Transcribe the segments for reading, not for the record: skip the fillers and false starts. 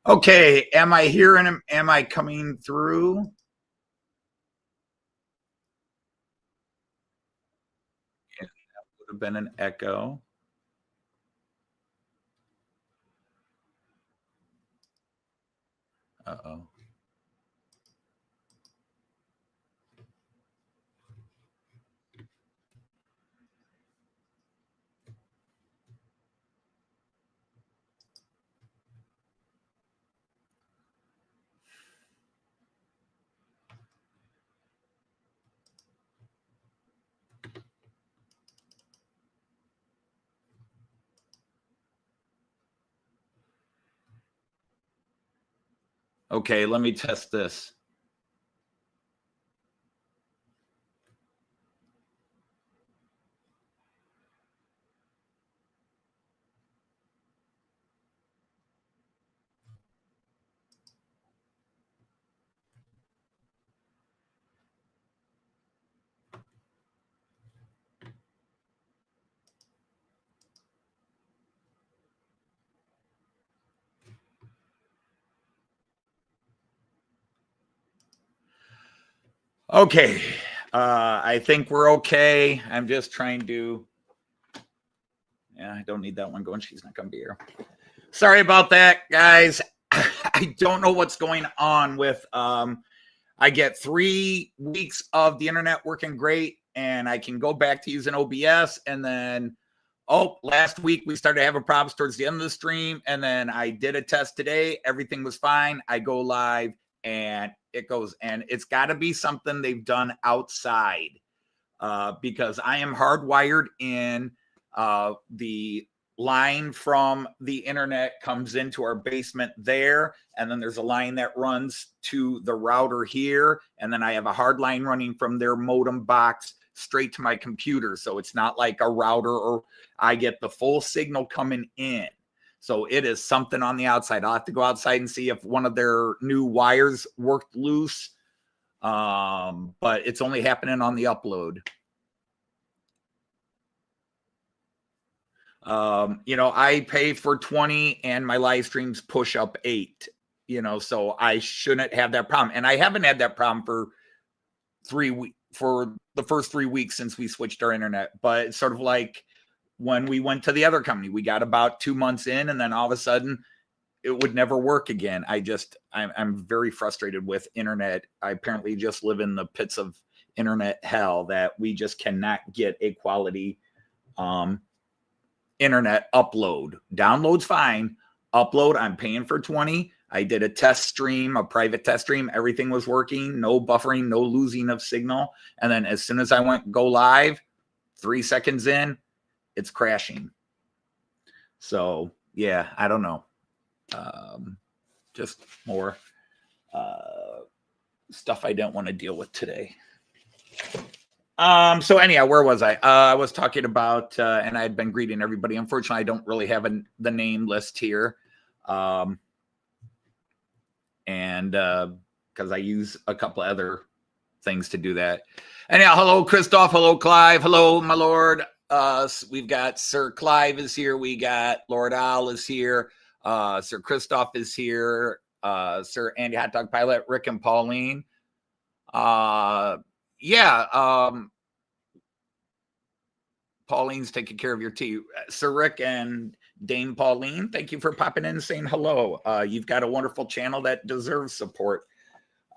Okay, am I hearing him? Am I coming through? Yeah, that would have been an echo. Uh-oh. Okay, let me test this. Okay, I think we're okay. I'm just trying to. Yeah, I don't need that one going. She's not going to be here. Sorry about that, guys. I don't know what's going on with. I get 3 weeks of the internet working great, and I can go back to using OBS. And then, last week we started having problems towards the end of the stream. And then I did a test today. Everything was fine. I go live, and it goes. And it's got to be something they've done outside, because I am hardwired in. The line from the internet comes into our basement there, and then there's a line that runs to the router here, and then I have a hard line running from their modem box straight to my computer. So it's not like a router, or I get the full signal coming in. So it is something on the outside. I'll have to go outside and see if one of their new wires worked loose, but it's only happening on the upload. I pay for 20 and my live streams push up 8, so I shouldn't have that problem. And I haven't had that problem for the first 3 weeks since we switched our internet. But it's sort of like when we went to the other company, we got about 2 months in, and then all of a sudden it would never work again. I'm very frustrated with internet. I apparently just live in the pits of internet hell that we just cannot get a quality, internet upload. Download's fine. Upload, I'm paying for 20. I did a test stream, a private test stream. Everything was working. No buffering, no losing of signal. And then as soon as I go live, 3 seconds in, it's crashing. So, yeah, I don't know. Just more stuff I don't want to deal with today. So anyhow, where was I? I was talking about, and I had been greeting everybody. Unfortunately, I don't really have the name list here. And because I use a couple of other things to do that. Anyhow, hello, Christoph. Hello, Clive. Hello, my lord. We've got Sir Clive is here. We got Lord Al is here. Sir Christoph is here. Sir Andy Hot Dog Pilot, Rick and Pauline. Pauline's taking care of your tea. Sir Rick and Dame Pauline, thank you for popping in and saying hello. You've got a wonderful channel that deserves support.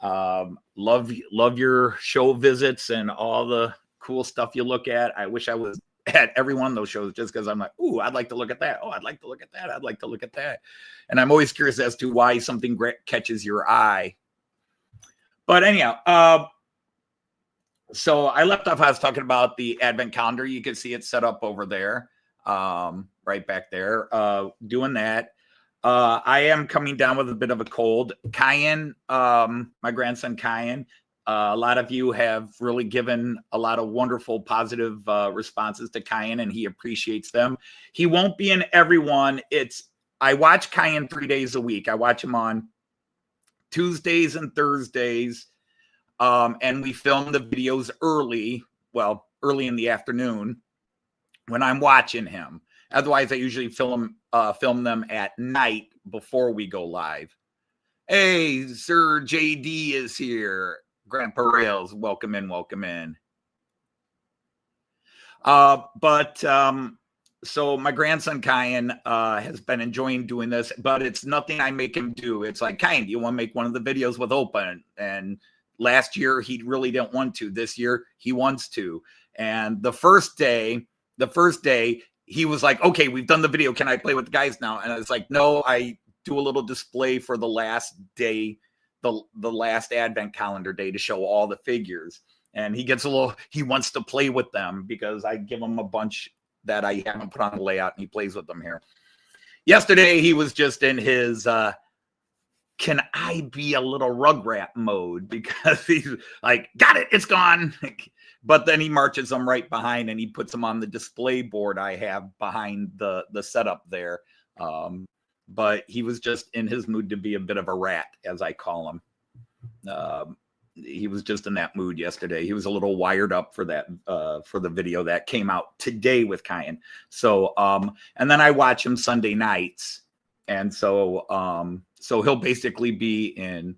Love your show visits and all the cool stuff you look at. I wish I was at every one of those shows, just because I'm like, ooh, I'd like to look at that. Oh, I'd like to look at that. I'd like to look at that. And I'm always curious as to why something catches your eye. But anyhow, so I left off, I was talking about the advent calendar. You can see it set up over there, right back there, doing that. I am coming down with a bit of a cold. Kyan, my grandson Kyan, a lot of you have really given a lot of wonderful, positive responses to Kyan, and he appreciates them. He won't be in everyone. I watch Kyan 3 days a week. I watch him on Tuesdays and Thursdays. And we film the videos early in the afternoon when I'm watching him. Otherwise, I usually film them at night before we go live. Hey, Sir JD is here. Grandpa Rails, welcome in, welcome in. So my grandson Kyan has been enjoying doing this, but it's nothing I make him do. It's like, Kyan, you want to make one of the videos with Open? And last year he really didn't want to. This year he wants to. And the first day he was like, okay, we've done the video. Can I play with the guys now? And I was like, no, I do a little display for the last day, the last advent calendar day to show all the figures. And he wants to play with them because I give him a bunch that I haven't put on the layout and he plays with them here. Yesterday, he was just in his, can I be a little rugrat mode, because he's like, got it, it's gone. But then he marches them right behind and he puts them on the display board I have behind the setup there. But he was just in his mood to be a bit of a rat, as I call him. He was just in that mood yesterday. He was a little wired up for that, for the video that came out today with Kyan. So, and then I watch him Sunday nights. And so, so he'll basically be in,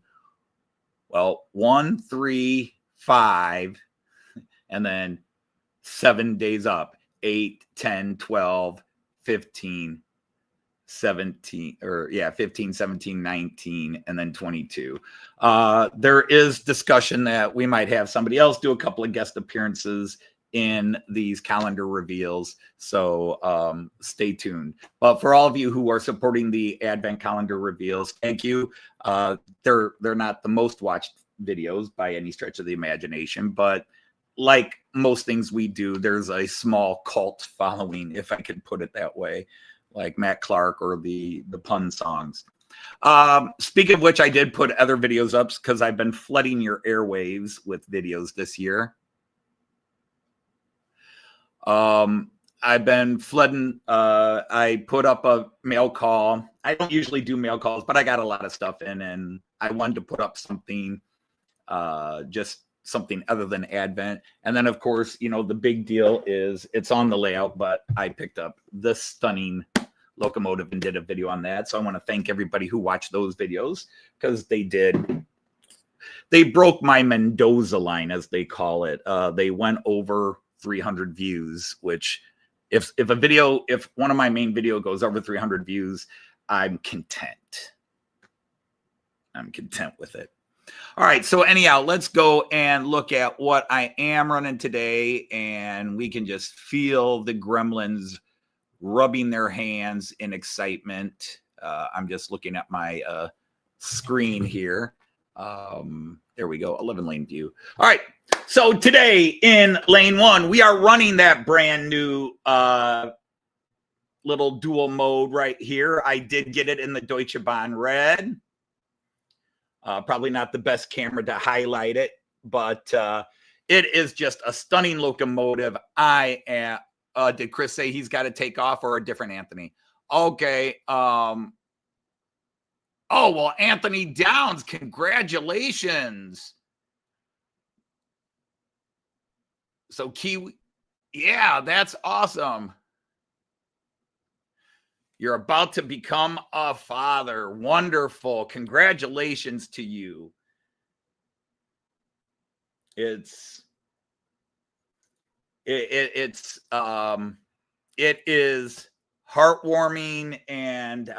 well, 1, 3, 5, and then 7 days up, 8, 10, 12, 15, 17, or yeah, 15, 17, 19, and then 22. There is discussion that we might have somebody else do a couple of guest appearances in these calendar reveals. So stay tuned. But for all of you who are supporting the Advent calendar reveals, thank you. They're not the most watched videos by any stretch of the imagination, but like most things we do, there's a small cult following, if I could put it that way, like Matt Clark or the pun songs. Speaking of which, I did put other videos up because I've been flooding your airwaves with videos this year. I've been flooding. I put up a mail call. I don't usually do mail calls, but I got a lot of stuff in, and I wanted to put up something, just something other than Advent. And then, of course, you know, the big deal is it's on the layout, but I picked up this stunning locomotive and did a video on that. So I want to thank everybody who watched those videos, because they broke my Mendoza line, as they call it. They went over 300 views, which if one of my main video goes over 300 views, I'm content. I'm content with it. All right, so anyhow, let's go and look at what I am running today, and we can just feel the gremlins rubbing their hands in excitement. I'm just looking at my screen here. There we go, 11 lane view. All right, so today in lane 1, we are running that brand new little dual mode right here. I did get it in the Deutsche Bahn red. Probably not the best camera to highlight it, but it is just a stunning locomotive. I am. Did Chris say he's got to take off, or a different Anthony? Okay. Oh, well, Anthony Downs, congratulations. So Kiwi, yeah, that's awesome. You're about to become a father. Wonderful. Congratulations to you. It is heartwarming, and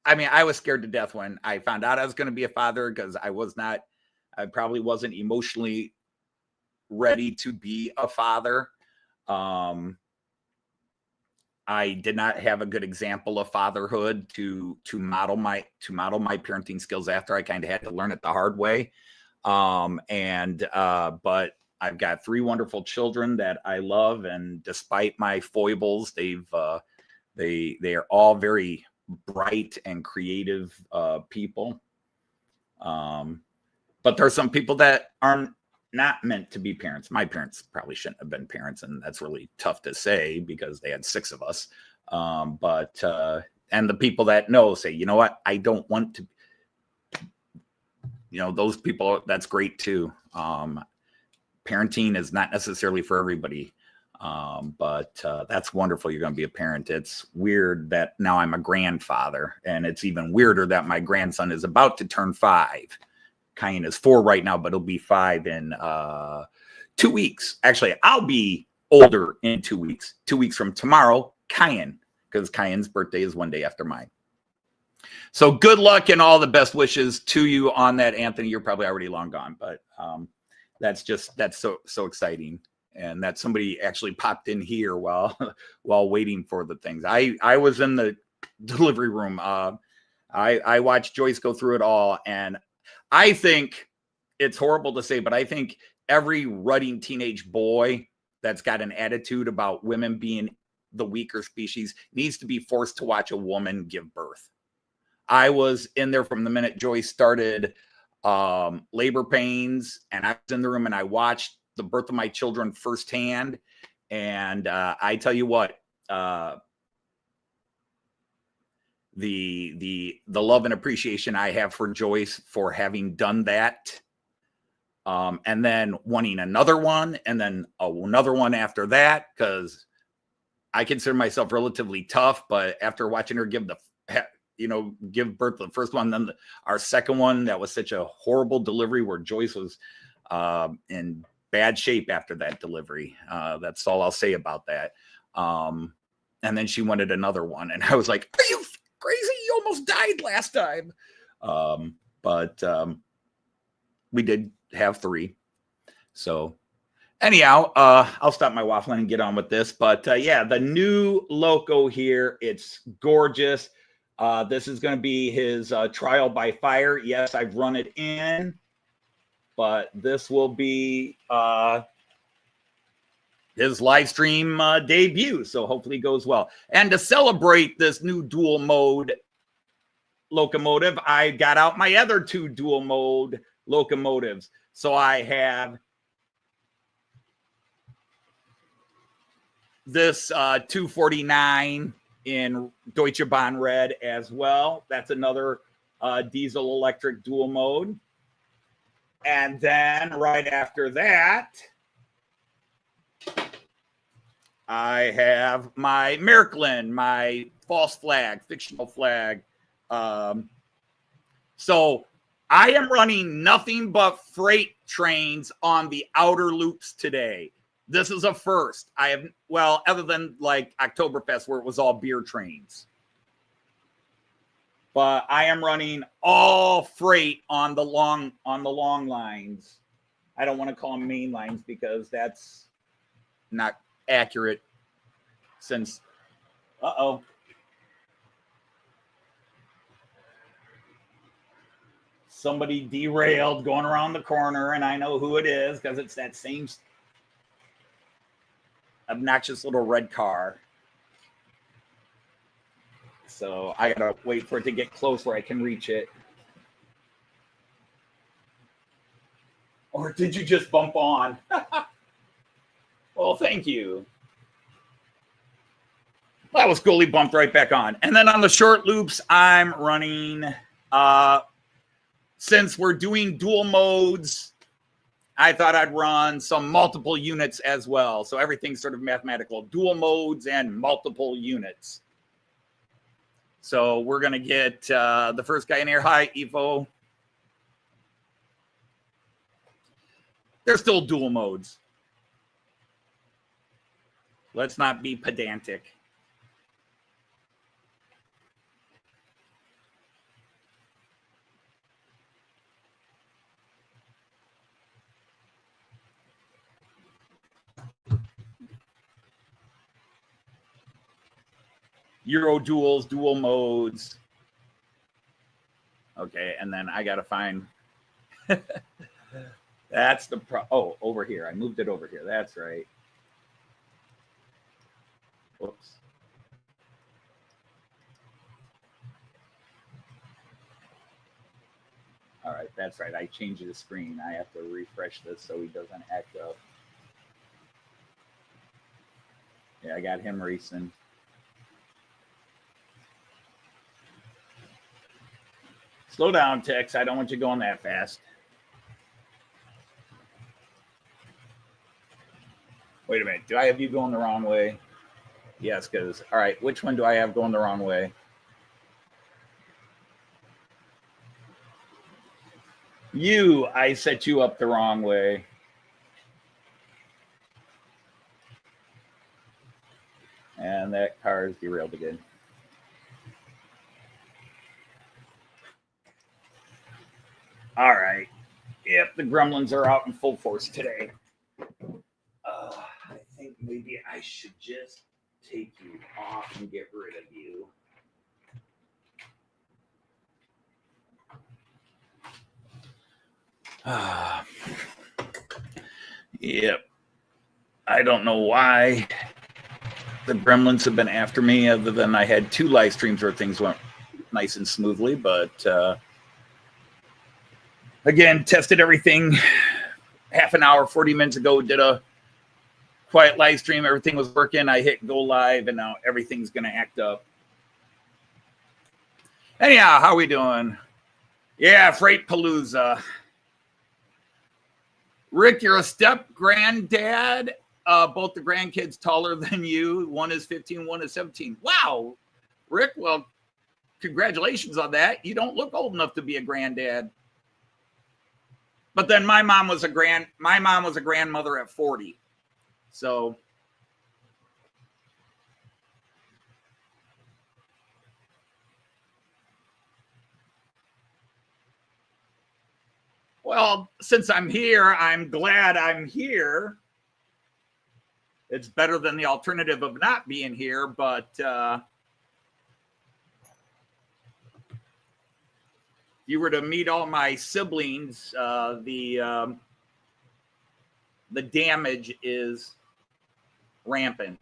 I mean, I was scared to death when I found out I was going to be a father, because I probably wasn't emotionally ready to be a father. I did not have a good example of fatherhood to model my parenting skills after. I kind of had to learn it the hard way. But I've got 3 wonderful children that I love, and despite my foibles, they are all very bright and creative people. But there are some people that aren't not meant to be parents. My parents probably shouldn't have been parents, and that's really tough to say because they had 6 of us. And the people that know say, you know what, I don't want to. You know, those people, that's great too. Parenting is not necessarily for everybody. But that's wonderful. You're going to be a parent. It's weird that now I'm a grandfather, and it's even weirder that my grandson is about to turn 5. Cayenne is 4 right now, but he'll be 5 in 2 weeks. Actually, I'll be older in 2 weeks. 2 weeks from tomorrow, Cayenne, because Cayenne's birthday is 1 day after mine. So good luck and all the best wishes to you on that, Anthony. You're probably already long gone, but that's so exciting. And that somebody actually popped in here while waiting for the things. I was in the delivery room. I watched Joyce go through it all, and I think it's horrible to say, but I think every rutting teenage boy that's got an attitude about women being the weaker species needs to be forced to watch a woman give birth. I was in there from the minute Joyce started labor pains, and I was in the room and I watched the birth of my children firsthand. And I tell you what, the love and appreciation I have for Joyce for having done that, and then wanting another one, and then another one after that, because I consider myself relatively tough, but after watching her give birth to the first one, then our second one, that was such a horrible delivery where Joyce was in bad shape after that delivery. That's all I'll say about that. And then she wanted another one, and I was like, "Are you crazy? You almost died last time." But we did have 3. So anyhow, I'll stop my waffling and get on with this. But yeah, the new Loco here, it's gorgeous. This is going to be his trial by fire. Yes, I've run it in, but this will be his live stream debut. So hopefully it goes well. And to celebrate this new dual mode locomotive, I got out my other 2 dual mode locomotives. So I have this 249 in Deutsche Bahn red as well. That's another diesel electric dual mode. And then right after that, I have my Märklin, my false flag, fictional flag. So I am running nothing but freight trains on the outer loops today. This is a first. I have, well, other than like Oktoberfest where it was all beer trains. But I am running all freight on the long lines. I don't want to call them main lines because that's not accurate since somebody derailed going around the corner, and I know who it is because it's that same obnoxious little red car. So I gotta wait for it to get close where I can reach it. Or did you just bump on? Well, thank you. That was cool. He bumped right back on. And then on the short loops, I'm running, since we're doing dual modes, I thought I'd run some multiple units as well. So everything's sort of mathematical. Dual modes and multiple units. So we're going to get the first guy in here. Hi, Evo. They're still dual modes. Let's not be pedantic. EuroDuals, dual modes. Okay, and then I got to find... That's the oh, over here. I moved it over here. That's right. Whoops. All right, that's right. I changed the screen. I have to refresh this so he doesn't act up. Yeah, I got him racing. Slow down, Tex. I don't want you going that fast. Wait a minute. Do I have you going the wrong way? Yes, because, all right, which one do I have going the wrong way? You, I set you up the wrong way. And that car is derailed again. All right. Yep, the gremlins are out in full force today. I think maybe I should just take you off and get rid of you. Yep. I don't know why the gremlins have been after me, other than I had 2 live streams where things went nice and smoothly. But again, tested everything half an hour, 40 minutes ago, did a quiet live stream. Everything was working. I hit go live, and now everything's going to act up. Anyhow, how we doing? Yeah, Freight Palooza. Rick, you're a step granddad. Both the grandkids taller than you. One is 15, one is 17. Wow, Rick. Well, congratulations on that. You don't look old enough to be a granddad. But then my mom was a grandmother at 40. So well, since I'm here, I'm glad I'm here. It's better than the alternative of not being here, but if you were to meet all my siblings, the damage is rampant.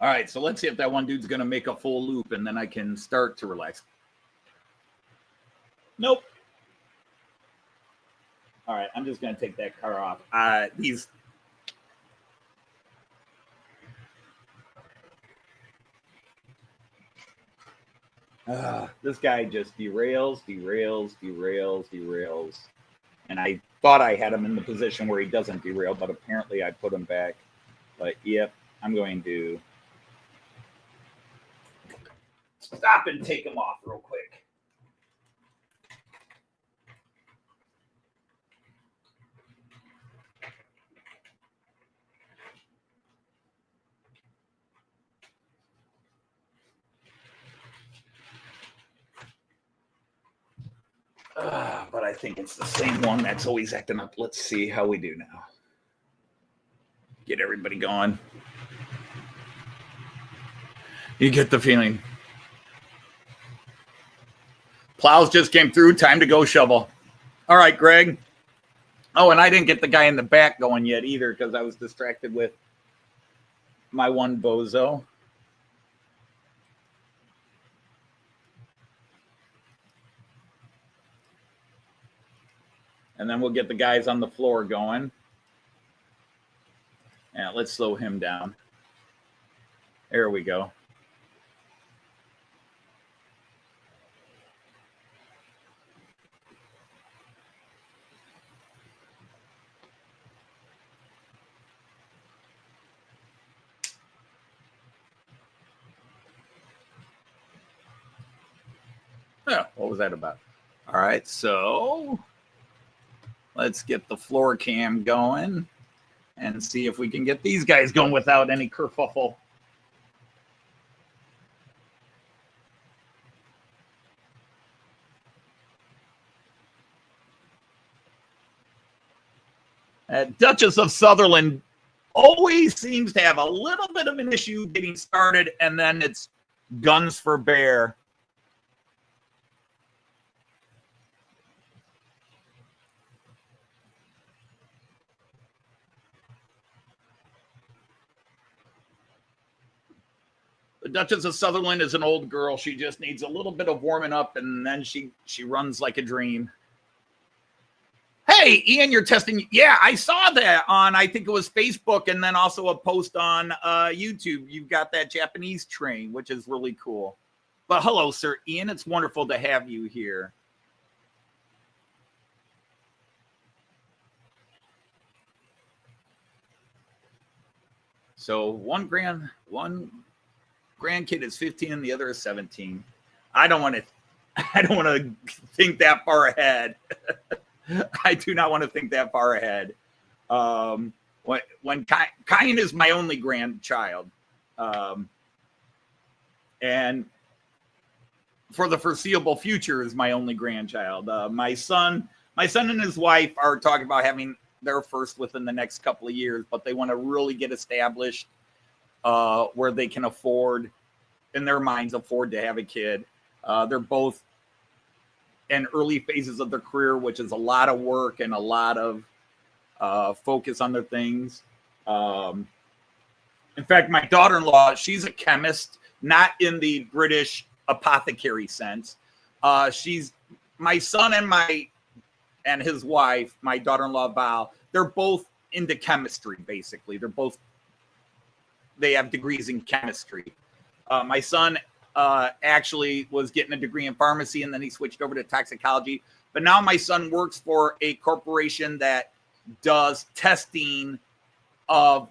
All right, so let's see if that one dude's going to make a full loop, and then I can start to relax. Nope. All right, I'm just going to take that car off. This guy just derails. And I thought I had him in the position where he doesn't derail, but apparently I put him back. But yep, I'm going to stop and take him off real quick. But I think it's the same one that's always acting up. Let's see how we do now. Get everybody going. You get the feeling. Plows just came through. Time to go shovel. All right, Greg. Oh, and I didn't get the guy in the back going yet either because I was distracted with my one bozo. And then we'll get the guys on the floor going. Yeah, let's slow him down. There we go. Oh, what was that about? All right, so let's get the floor cam going and see if we can get these guys going without any kerfuffle. Duchess of Sutherland always seems to have a little bit of an issue getting started, and then it's guns for bear. The Duchess of Sutherland is an old girl. She just needs a little bit of warming up, and then she runs like a dream. Hey, Ian, you're testing. Yeah, I saw that on, I think it was Facebook, and then also a post on YouTube. You've got that Japanese train, which is really cool. But hello, sir Ian. It's wonderful to have you here. So one grandkid is 15 and the other is 17. I don't want to think that far ahead. I do not want to think that far ahead. When Kyan is my only grandchild, and for the foreseeable future is my only grandchild. My son and his wife are talking about having their first within the next couple of years, but they want to really get established where they can afford, in their minds, afford to have a kid. They're both in early phases of their career, which is a lot of work and a lot of focus on their things. In fact, my daughter-in-law, she's a chemist, not in the British apothecary sense. She's my son and his wife, my daughter-in-law Val, they're both into chemistry, basically. They have degrees in chemistry. My son actually was getting a degree in pharmacy, and then he switched over to toxicology. But now my son works for a corporation that does testing of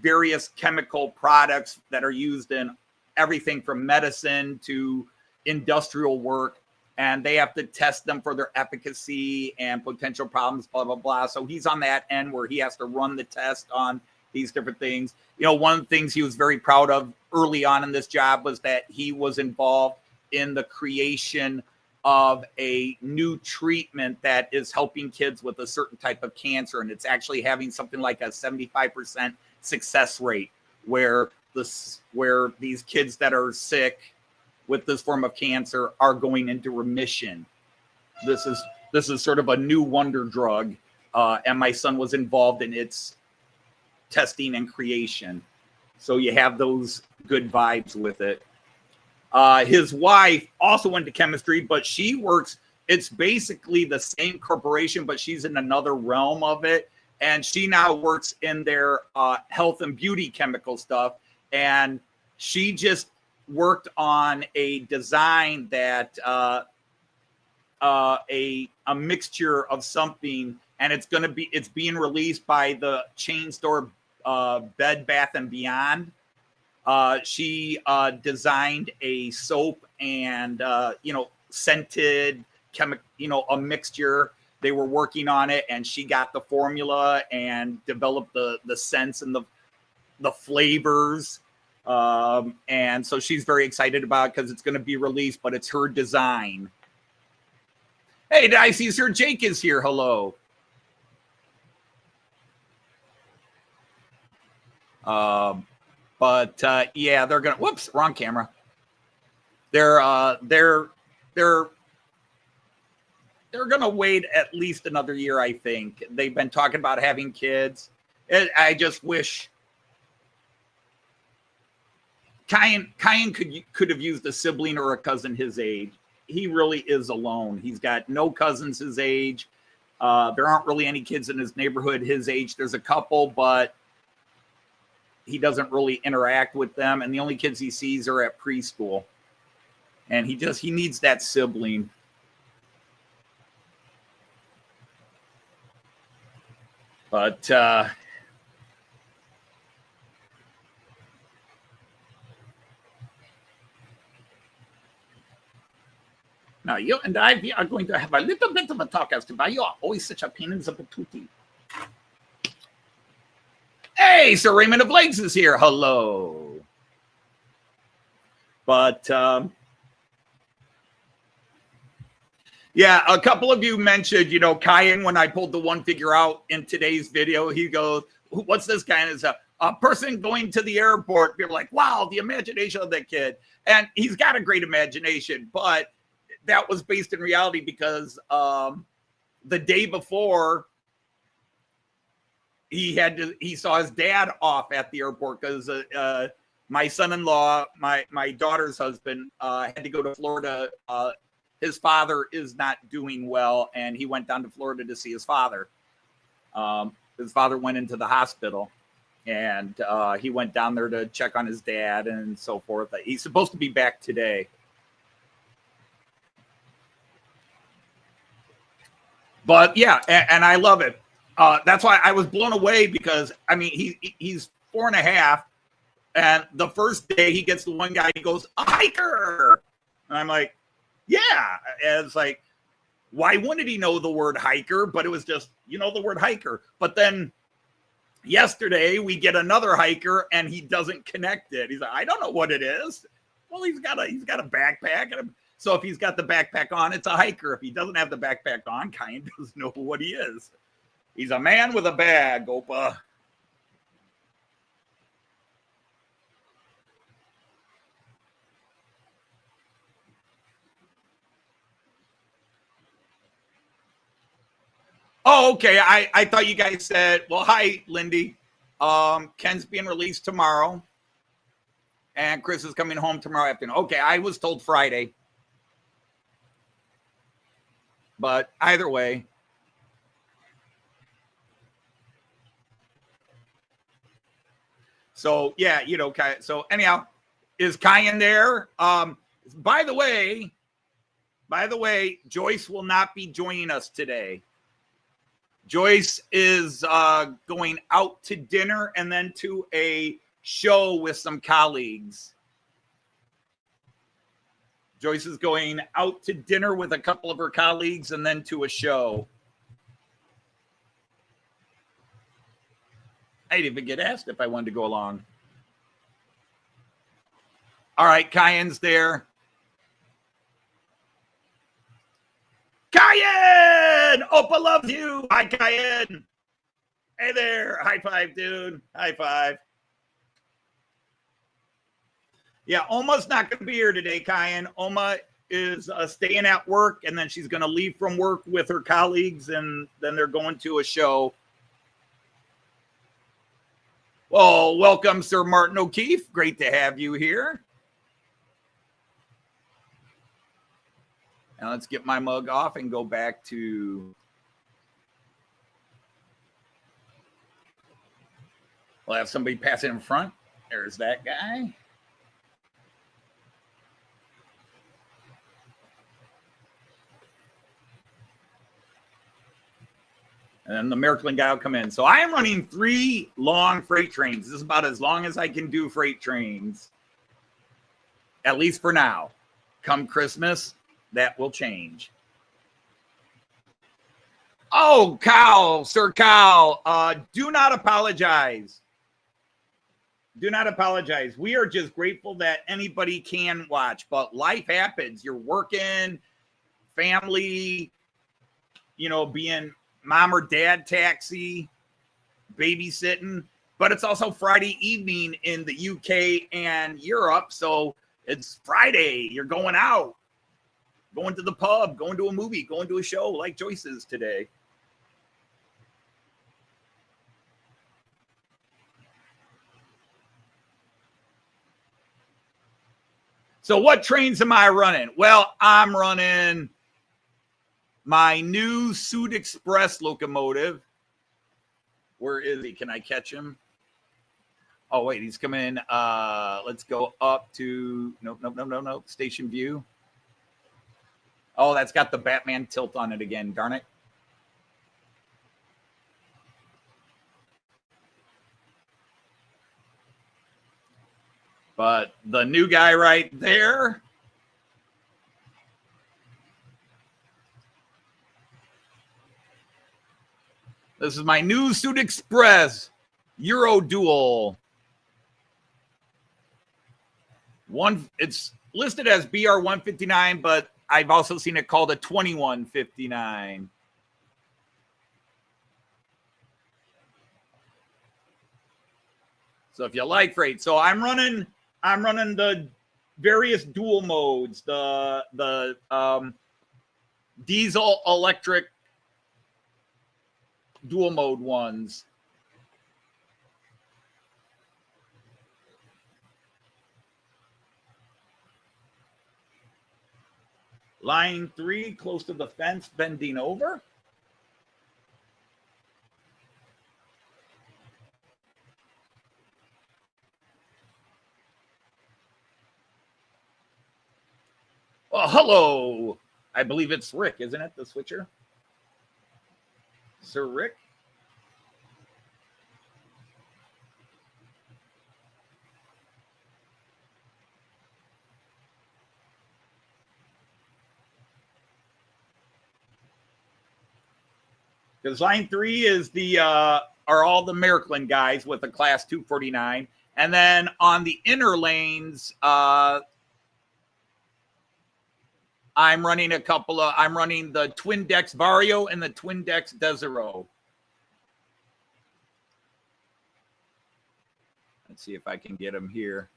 various chemical products that are used in everything from medicine to industrial work. And they have to test them for their efficacy and potential problems, blah, blah, blah. So he's on that end where he has to run the test on these different things. You know, one of the things he was very proud of early on in this job was that he was involved in the creation of a new treatment that is helping kids with a certain type of cancer. And it's actually having something like a 75% success rate where these kids that are sick with this form of cancer are going into remission. This is sort of a new wonder drug. And my son was involved in its testing and creation. So you have those good vibes with it. His wife also went to chemistry, but she works, it's basically the same corporation, but she's in another realm of it. And she now works in their health and beauty chemical stuff. And she just worked on a design that a mixture of something, and it's being released by the chain store Bed Bath and Beyond. She designed a soap and scented chemical, a mixture. They were working on it, and she got the formula and developed the scents and the flavors. And so she's very excited about it because it's going to be released, but it's her design. Hey, I see Sir Jake is here. Hello. Yeah, they're gonna. Whoops, wrong camera. They're gonna wait at least another year. I think they've been talking about having kids. I just wish Kyan could have used a sibling or a cousin his age. He really is alone. He's got no cousins his age. There aren't really any kids in his neighborhood his age. There's a couple, but he doesn't really interact with them. And the only kids he sees are at preschool. And he needs that sibling. But now you and I are going to have a little bit of a talk as to why you are always such a pain in the patootie. Hey, Sir Raymond of Legs is here. Hello. But yeah, a couple of you mentioned, Kyan, when I pulled the one figure out in today's video, he goes, what's this guy? And it's a person going to the airport. You're like, wow, the imagination of that kid. And he's got a great imagination, but that was based in reality because the day before, he saw his dad off at the airport because my son-in-law, my daughter's husband, had to go to Florida his father is not doing well, and he went down to Florida to see his father. His father went into the hospital, and he went down there to check on his dad and so forth. He's supposed to be back today. But yeah, and I love it. That's why I was blown away, because I mean, he's 4.5, and the first day he gets the one guy, he goes, "A hiker," and I'm like, yeah. And it's like, why wouldn't he know the word hiker? But it was just, the word hiker. But then yesterday we get another hiker, and he doesn't connect it. He's like, I don't know what it is. Well, he's got a backpack, and so if he's got the backpack on, it's a hiker. If he doesn't have the backpack on, Kyan doesn't know what he is. He's a man with a bag, Opa. Oh, okay. I thought you guys said, well, hi, Lindy. Ken's being released tomorrow, and Chris is coming home tomorrow afternoon. Okay, I was told Friday. But either way. So, yeah, so anyhow, is Kyan there? By the way, Joyce will not be joining us today. Joyce is going out to dinner and then to a show with some colleagues. Joyce is going out to dinner with a couple of her colleagues and then to a show. I didn't even get asked if I wanted to go along. All right, Kyan's there. Kyan! Opa loves you. Hi, Kyan. Hey there. High five, dude. High five. Yeah, Oma's not going to be here today, Kyan. Oma is staying at work, and then she's going to leave from work with her colleagues, and then they're going to a show. Well, welcome, Sir Martin O'Keefe. Great to have you here. Now let's get my mug off and go back to... We'll have somebody pass it in front. There's that guy. And then the Märklin guy will come in. So I am running 3 long freight trains. This is about as long as I can do freight trains, at least for now. Come Christmas, that will change. Oh, Kyle, Sir Kyle, do not apologize. Do not apologize. We are just grateful that anybody can watch, but life happens. You're working, family, being mom or dad taxi, babysitting, but it's also Friday evening in the UK and Europe. So it's Friday. You're going out, going to the pub, going to a movie, going to a show like Joyce's today. So what trains am I running? Well, I'm running my new SudExpress locomotive. Where is he? Can I catch him? Oh, wait, he's coming in. Let's go up to, nope. Station view. Oh, that's got the Batman tilt on it again. Darn it. But the new guy right there. This is my new SudExpress EuroDual. It's listed as BR159, but I've also seen it called a 2159. So if you like freight, so I'm running the various dual modes, the diesel electric dual mode ones. Line 3, close to the fence, bending over. Oh, hello. I believe it's Rick, isn't it? The switcher. Sir Rick. Because line 3 is the are all the Märklin guys with a class 249. And then on the inner lanes, I'm running a couple of, I'm running the Twindexx Vario and the Twindexx Desiro. Let's see if I can get them here.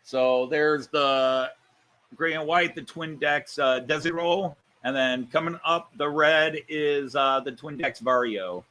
So there's the gray and white, the Twindexx Desiro. And then coming up, the red is the Twindexx Vario.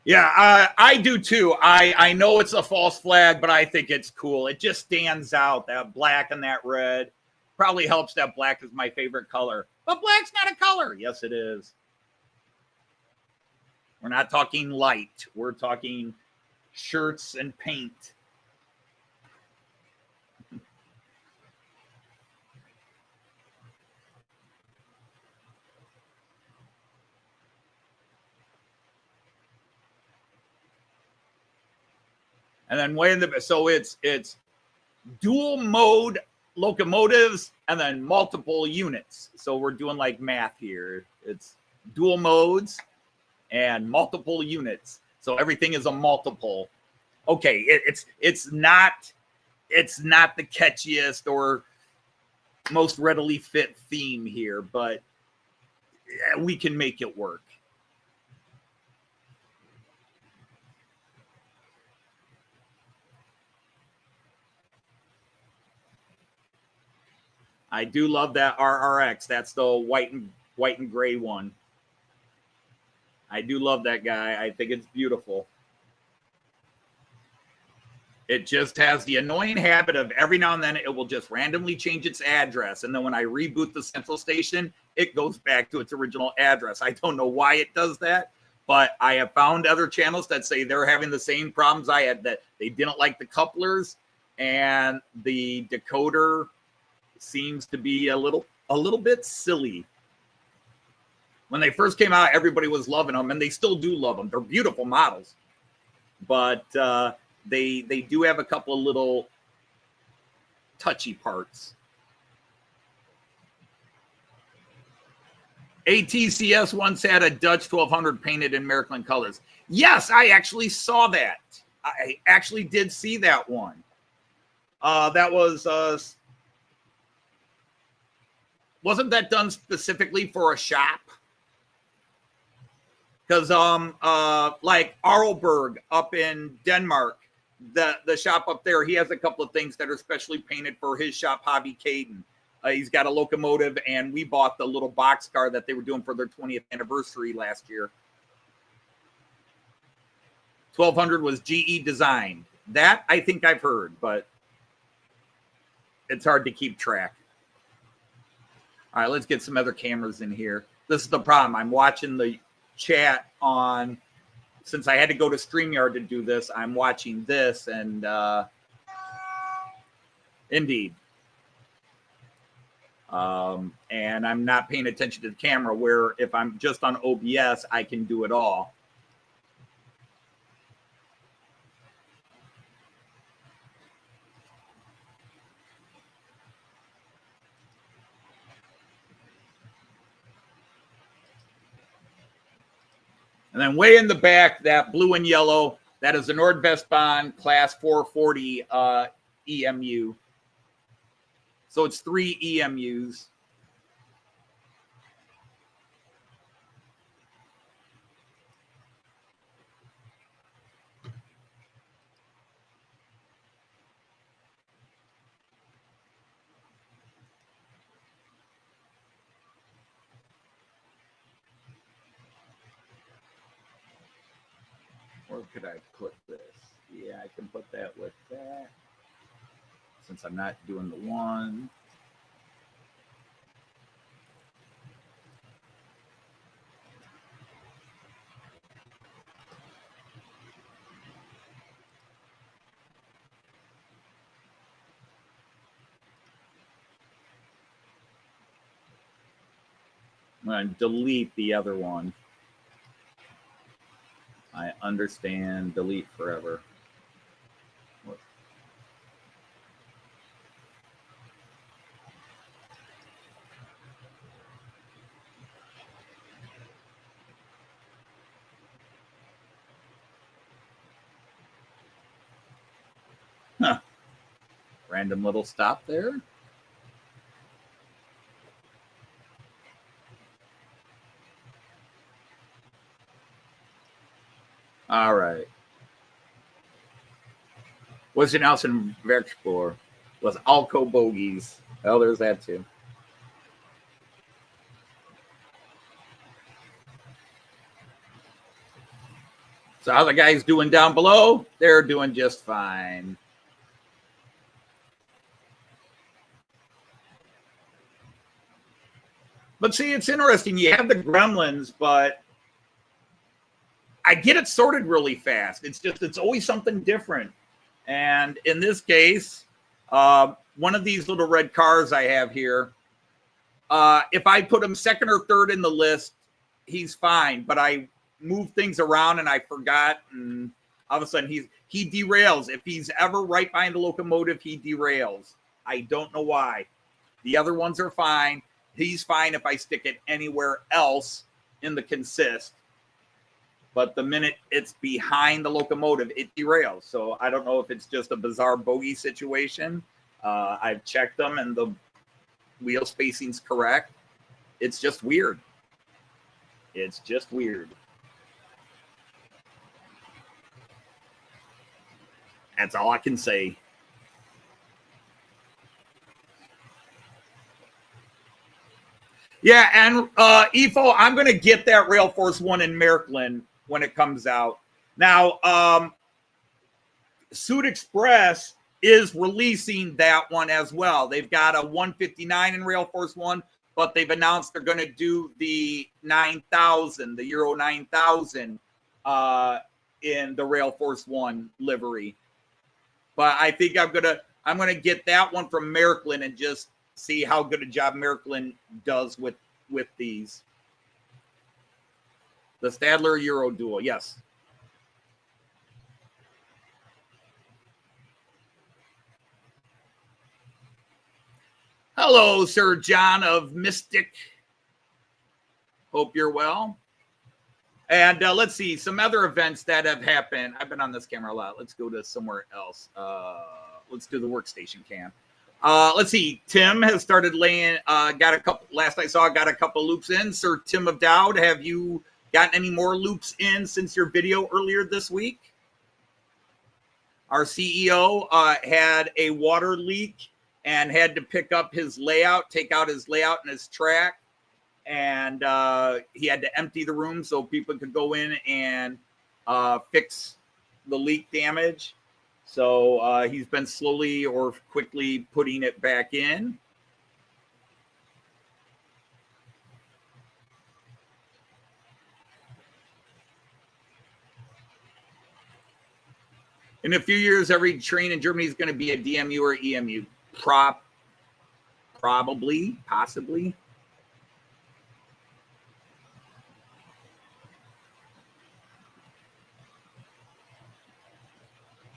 Yeah, I do too. I know it's a false flag, but I think it's cool. It just stands out, that black and that red. Probably helps that black is my favorite color. But black's not a color. Yes, it is. We're not talking light. We're talking shirts and paint. And then way in the, so it's dual mode locomotives and then multiple units. So we're doing like math here. It's dual modes and multiple units. So everything is a multiple. Okay, it's not the catchiest or most readily fit theme here, but we can make it work. I do love that RRX. That's the white and gray one. I do love that guy. I think it's beautiful. It just has the annoying habit of every now and then it will just randomly change its address. And then when I reboot the central station, it goes back to its original address. I don't know why it does that, but I have found other channels that say they're having the same problems I had, that they didn't like the couplers and the decoder seems to be a little bit silly. When they first came out, everybody was loving them, and they still do love them. They're beautiful models, but they do have a couple of little touchy parts. ATCS once had a Dutch 1200 painted in Märklin colors. Yes, I actually saw that. I actually did see that one. That was wasn't that done specifically for a shop? Because like Arlberg up in Denmark, the shop up there, he has a couple of things that are specially painted for his shop, Hobby Caden. He's got a locomotive, and we bought the little boxcar that they were doing for their 20th anniversary last year. 1200 was GE designed. That I think I've heard, but it's hard to keep track. All right, let's get some other cameras in here. This is the problem. I'm watching the chat on, since I had to go to StreamYard to do this, I'm watching this, and indeed. And I'm not paying attention to the camera, where if I'm just on OBS, I can do it all. And then way in the back, that blue and yellow, that is a NordWest Bahn class 440 EMU. So it's 3 EMUs. Where could I put this? Yeah, I can put that with that. Since I'm not doing the one. I'm going to delete the other one. I understand. Delete forever. Huh. Random little stop there. All right. Was it Nelson Verkspor? Was Alco bogeys? Oh, there's that too. So how the guys doing down below? They're doing just fine. But see, it's interesting. You have the gremlins, but I get it sorted really fast. It's always something different. And in this case, one of these little red cars I have here, if I put him second or third in the list, he's fine. But I moved things around and I forgot, and all of a sudden he derails. If he's ever right behind the locomotive, he derails. I don't know why. The other ones are fine. He's fine if I stick it anywhere else in the consist. But the minute it's behind the locomotive, it derails. So I don't know if it's just a bizarre bogey situation. I've checked them and the wheel spacing's correct. It's just weird. It's just weird. That's all I can say. Yeah, and EFO, I'm going to get that Rail Force 1 in Märklin when it comes out. Now, SudExpress is releasing that one as well. They've got a 159 in Rail Force 1, but they've announced they're going to do the 9000, the Euro 9000 in the Rail Force 1 livery. But I think I'm going to get that one from Märklin and just see how good a job Märklin does with these. The Stadler EuroDual, yes. Hello, Sir John of Mystic. Hope you're well. And let's see, some other events that have happened. I've been on this camera a lot. Let's go to somewhere else. Let's do the workstation cam. Let's see. Tim has started laying, got a couple, last I saw, got a couple loops in. Sir Tim of Dowd, have you gotten any more loops in since your video earlier this week? Our CEO had a water leak and had to pick up his layout, take out his layout and his track. And he had to empty the room so people could go in and fix the leak damage. So he's been slowly or quickly putting it back in. In a few years, every train in Germany is going to be a DMU or EMU. Probably, possibly.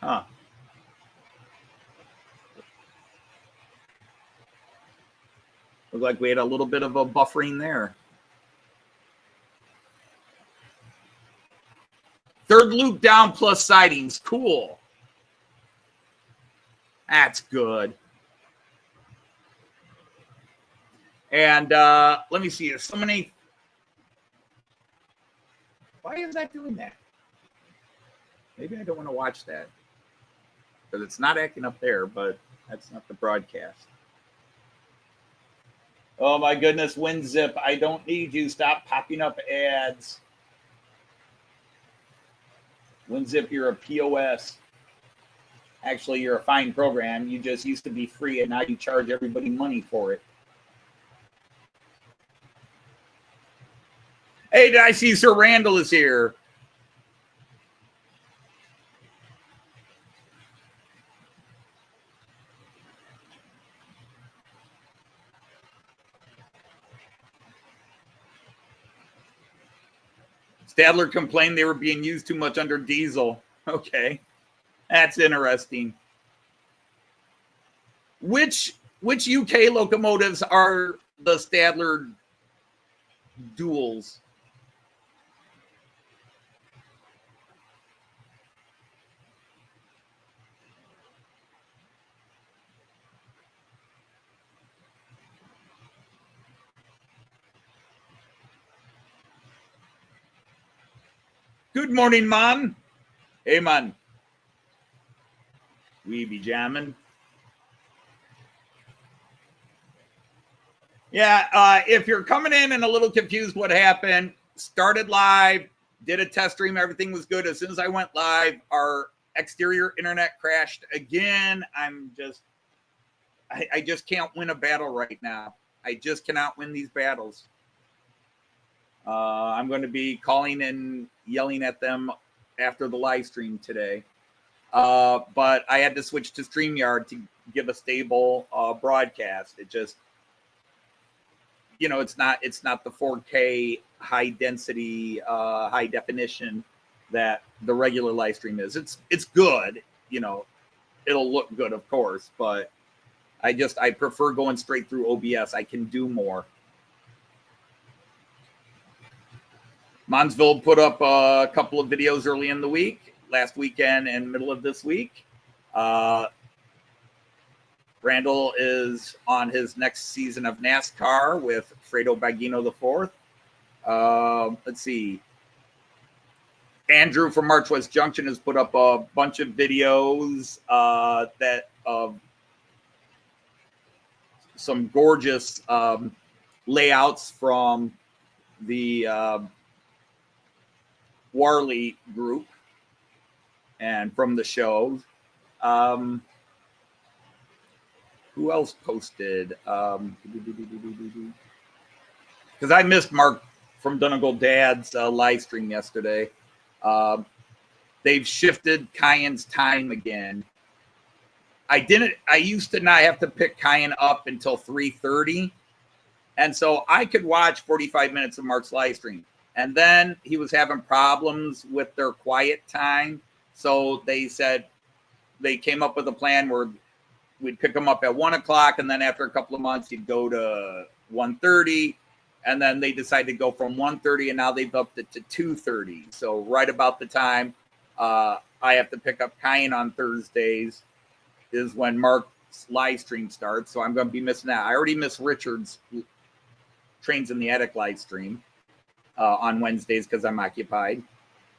Huh. Looked like we had a little bit of a buffering there. Third loop down plus sidings. Cool. That's good. And let me see. There's so many. Why is that doing that? Maybe I don't want to watch that. Because it's not acting up there, but that's not the broadcast. Oh my goodness, WinZip, I don't need you. Stop popping up ads. WinZip, you're a POS. Actually, you're a fine program. You just used to be free, and now you charge everybody money for it. Hey, did I see Sir Randall is here? Stadler complained they were being used too much under diesel. Okay, that's interesting. Which UK locomotives are the Stadler duals? Good morning, man. Hey, man. We be jamming. Yeah, if you're coming in and a little confused what happened, started live, did a test stream, everything was good. As soon as I went live, our exterior internet crashed again. I just can't win a battle right now. I just cannot win these battles. I'm going to be calling and yelling at them after the live stream today. But I had to switch to StreamYard to give a stable broadcast. It just, you know, it's not the 4K high density, high definition that the regular live stream is. It's good, you know, it'll look good, of course, but I prefer going straight through OBS. I can do more. Monsville put up a couple of videos early in the week, last weekend and middle of this week. Randall is on his next season of NASCAR with Fredo Baggino IV. Let's see. Andrew from March West Junction has put up a bunch of videos some gorgeous layouts from the Warley group and from the show. Who else posted? Because I missed Mark from Donegal Dad's live stream yesterday. They've shifted Cayenne's time again. I used to not have to pick Cayenne up until 3:30. And so I could watch 45 minutes of Mark's live stream. And then he was having problems with their quiet time. So they said they came up with a plan where we'd pick him up at 1 o'clock. And then after a couple of months, he'd go to 1:30. And then they decided to go from 1:30 and now they've upped it to 2:30. So right about the time I have to pick up Cayenne on Thursdays is when Mark's live stream starts. So I'm going to be missing that. I already missed Richard's Trains in the Attic live stream on Wednesdays because I'm occupied.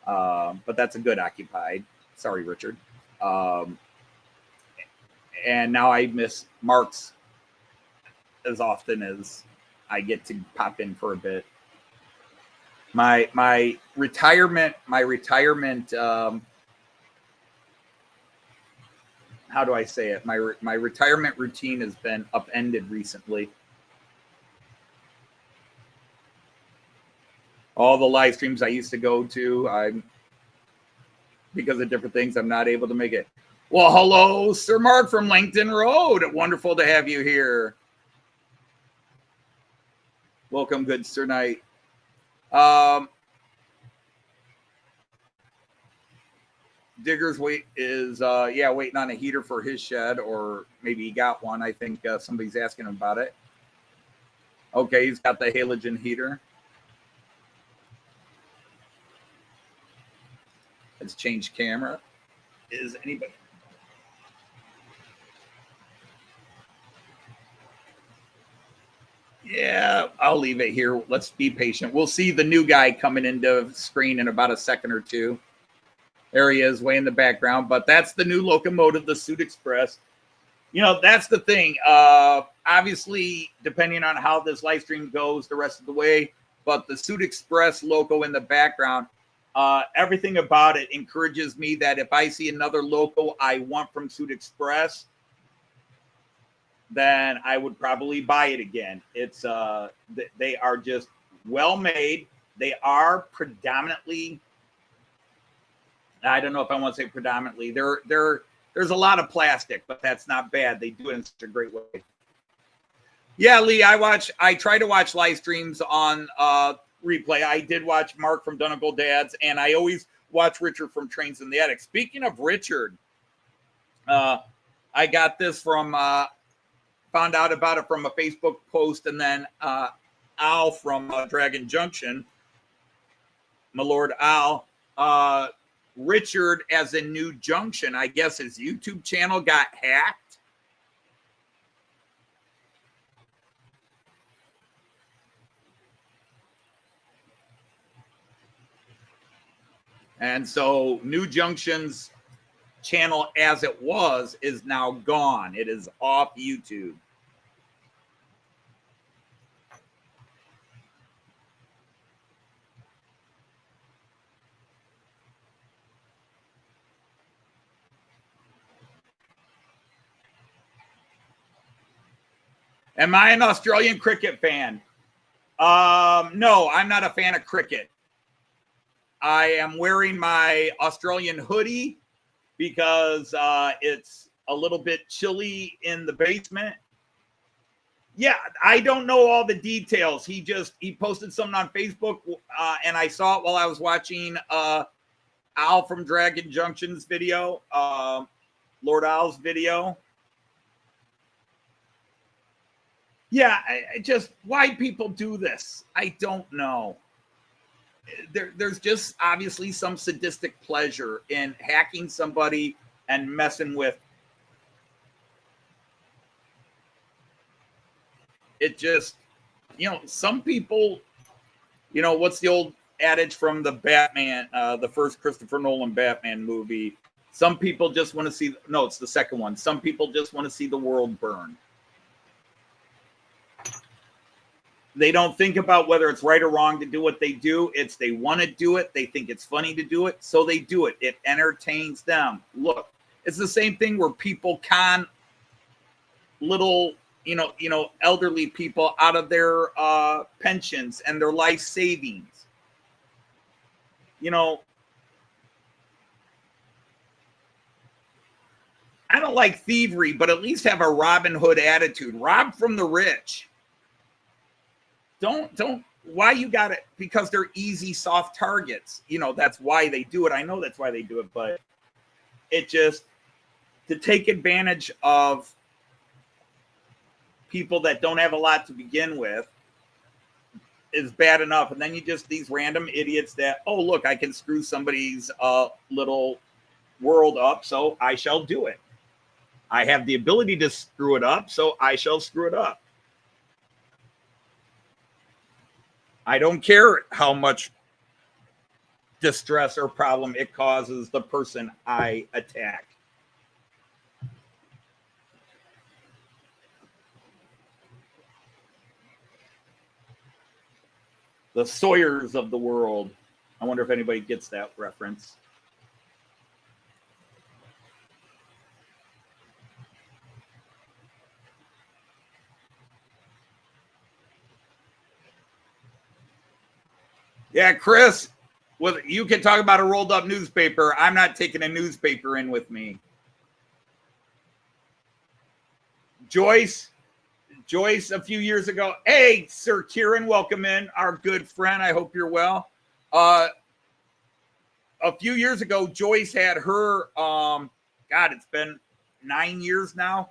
But that's a good occupied. Sorry, Richard. And now I miss Mark's as often as I get to pop in for a bit. My retirement, how do I say it? My retirement routine has been upended recently. All the live streams I used to go to, because of different things, I'm not able to make it. Well, hello, Sir Mark from Langton Road. Wonderful to have you here. Welcome, good Sir Knight. Digger's waiting on a heater for his shed, or maybe he got one. I think somebody's asking him about it. Okay, he's got the halogen heater. Let's change camera. Is anybody? Yeah, I'll leave it here. Let's be patient. We'll see the new guy coming into screen in about a second or two. There he is, way in the background. But that's the new locomotive, the SudExpress. You know, that's the thing. Obviously, depending on how this live stream goes the rest of the way, but the SudExpress logo in the background, Everything about it encourages me that if I see another loco I want from SudExpress, then I would probably buy it again. It's they are just well made. They are predominantly, I don't know if I want to say predominantly. There's a lot of plastic, but that's not bad. They do it in such a great way. Yeah, Lee, I try to watch live streams on replay. I did watch Mark from Donegal Dads, and I always watch Richard from Trains in the Attic. Speaking of Richard, I got this from found out about it from a Facebook post, and then Al from Dragon Junction, my Lord Al, Richard as a new Junction, I guess his YouTube channel got hacked. And so New Junction's channel as it was is now gone. It is off YouTube. Am I an Australian cricket fan? No, I'm not a fan of cricket. I am wearing my Australian hoodie because it's a little bit chilly in the basement. Yeah, I don't know all the details. He posted something on Facebook, and I saw it while I was watching Al from Dragon Junction's video, Lord Al's video. Yeah, I just, why people do this, I don't know. There's just obviously some sadistic pleasure in hacking somebody and messing with. It just, some people, what's the old adage from the Batman, the first Christopher Nolan Batman movie? Some people just want to see, no, it's the second one. Some people just want to see the world burn. They don't think about whether it's right or wrong to do what they do. It's they want to do it. They think it's funny to do it, so they do it. It entertains them. Look, it's the same thing where people con little, elderly people out of their pensions and their life savings. I don't like thievery, but at least have a Robin Hood attitude. Rob from the rich. Don't, why you got it? Because they're easy, soft targets. That's why they do it. I know that's why they do it, but it just, to take advantage of people that don't have a lot to begin with is bad enough. And then these random idiots that, oh, look, I can screw somebody's little world up, so I shall do it. I have the ability to screw it up, so I shall screw it up. I don't care how much distress or problem it causes the person I attack. The Sawyers of the world. I wonder if anybody gets that reference. Yeah, Chris, you can talk about a rolled up newspaper. I'm not taking a newspaper in with me. Joyce, a few years ago. Hey, Sir Kieran, welcome in. Our good friend. I hope you're well. A few years ago, Joyce had her, it's been 9 years now.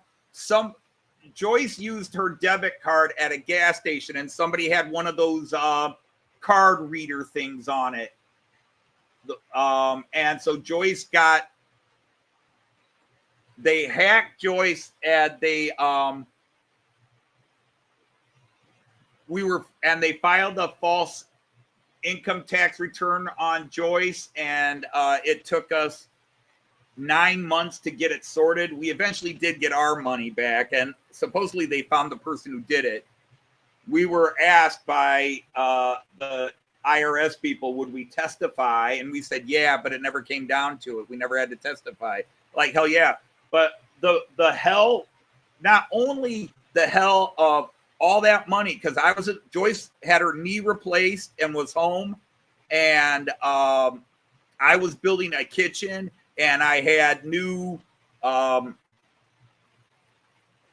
Joyce used her debit card at a gas station, and somebody had one of those card reader things on it. And so Joyce they hacked Joyce, and they filed a false income tax return on Joyce, and it took us 9 months to get it sorted. We eventually did get our money back, and supposedly they found the person who did it. We were asked by the IRS people, would we testify? And we said, yeah, but it never came down to it. We never had to testify. Like, hell yeah. But the hell, not only the hell of all that money, because Joyce had her knee replaced and was home, and I was building a kitchen, and I had new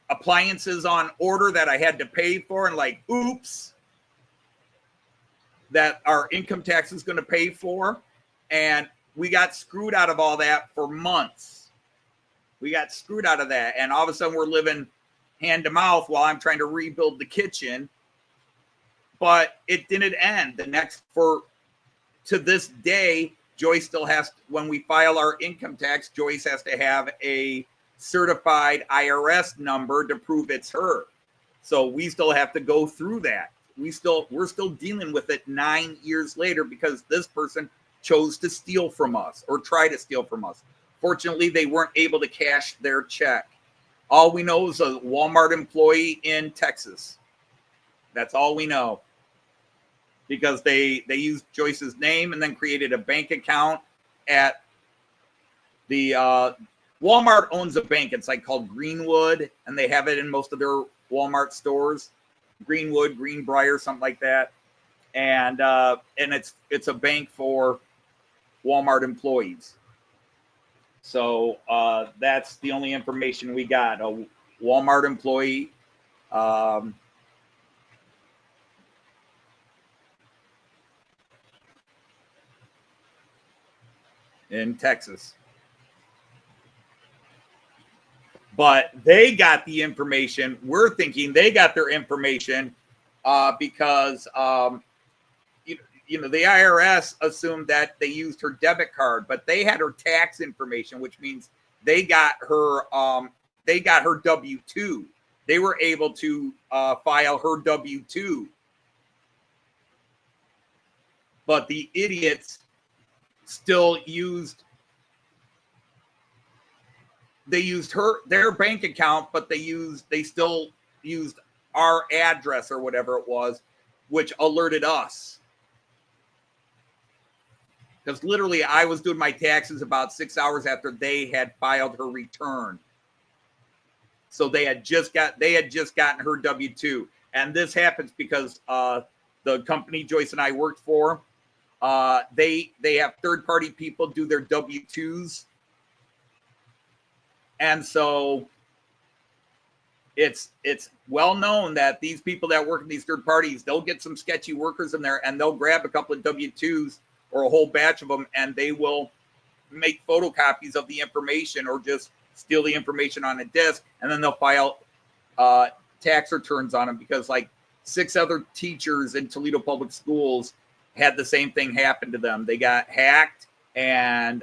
appliances on order that I had to pay for, and like, oops, that our income tax is going to pay for. And we got screwed out of all that for months. We got screwed out of that. And all of a sudden we're living hand to mouth while I'm trying to rebuild the kitchen. But it didn't end. To this day, Joyce still has, when we file our income tax, Joyce has to have a certified IRS number to prove it's her. So we still have to go through that. We're still dealing with it 9 years later because this person chose to steal from us or try to steal from us. Fortunately, they weren't able to cash their check. All we know is a Walmart employee in Texas. That's all we know. Because they used Joyce's name and then created a bank account at the Walmart owns a bank. It's like called Greenwood, and they have it in most of their Walmart stores. Greenwood, Greenbrier, something like that. And it's a bank for Walmart employees. So that's the only information we got. A Walmart employee. In Texas. But they got the information. We're thinking they got their information because the IRS assumed that they used her debit card, but they had her tax information, which means they got her W-2. They were able to file her W-2. But the idiots still used their bank account, but they still used our address or whatever it was, which alerted us. Because literally I was doing my taxes about 6 hours after they had filed her return. So they had just gotten her W-2. And this happens because the company Joyce and I worked for, they have third-party people do their W-2s. And so it's well known that these people that work in these third parties, they'll get some sketchy workers in there and they'll grab a couple of W-2s or a whole batch of them, and they will make photocopies of the information or just steal the information on a disk, and then they'll file tax returns on them, because like 6 other teachers in Toledo Public Schools had the same thing happen to them. They got hacked, and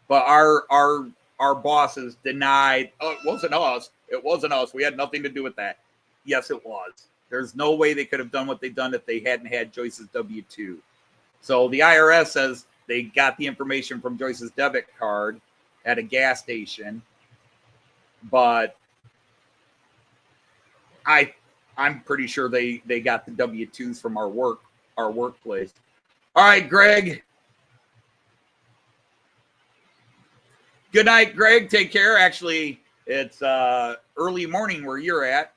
but our bosses denied, oh, it wasn't us. It wasn't us. We had nothing to do with that. Yes, it was. There's no way they could have done what they've done if they hadn't had Joyce's W-2. So the IRS says they got the information from Joyce's debit card at a gas station, but I'm pretty sure they got the W-2s from our workplace. All right, Greg. Good night, Greg. Take care. Actually, it's early morning where you're at.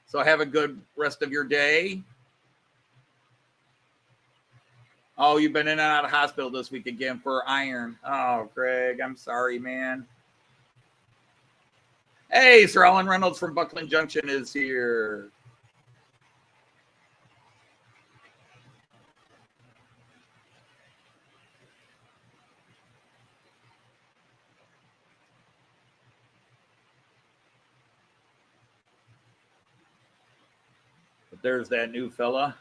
So have a good rest of your day. Oh, you've been in and out of hospital this week again for iron. Oh, Greg, I'm sorry, man. Hey, Sir Alan Reynolds from Buckland Junction is here. But there's that new fella.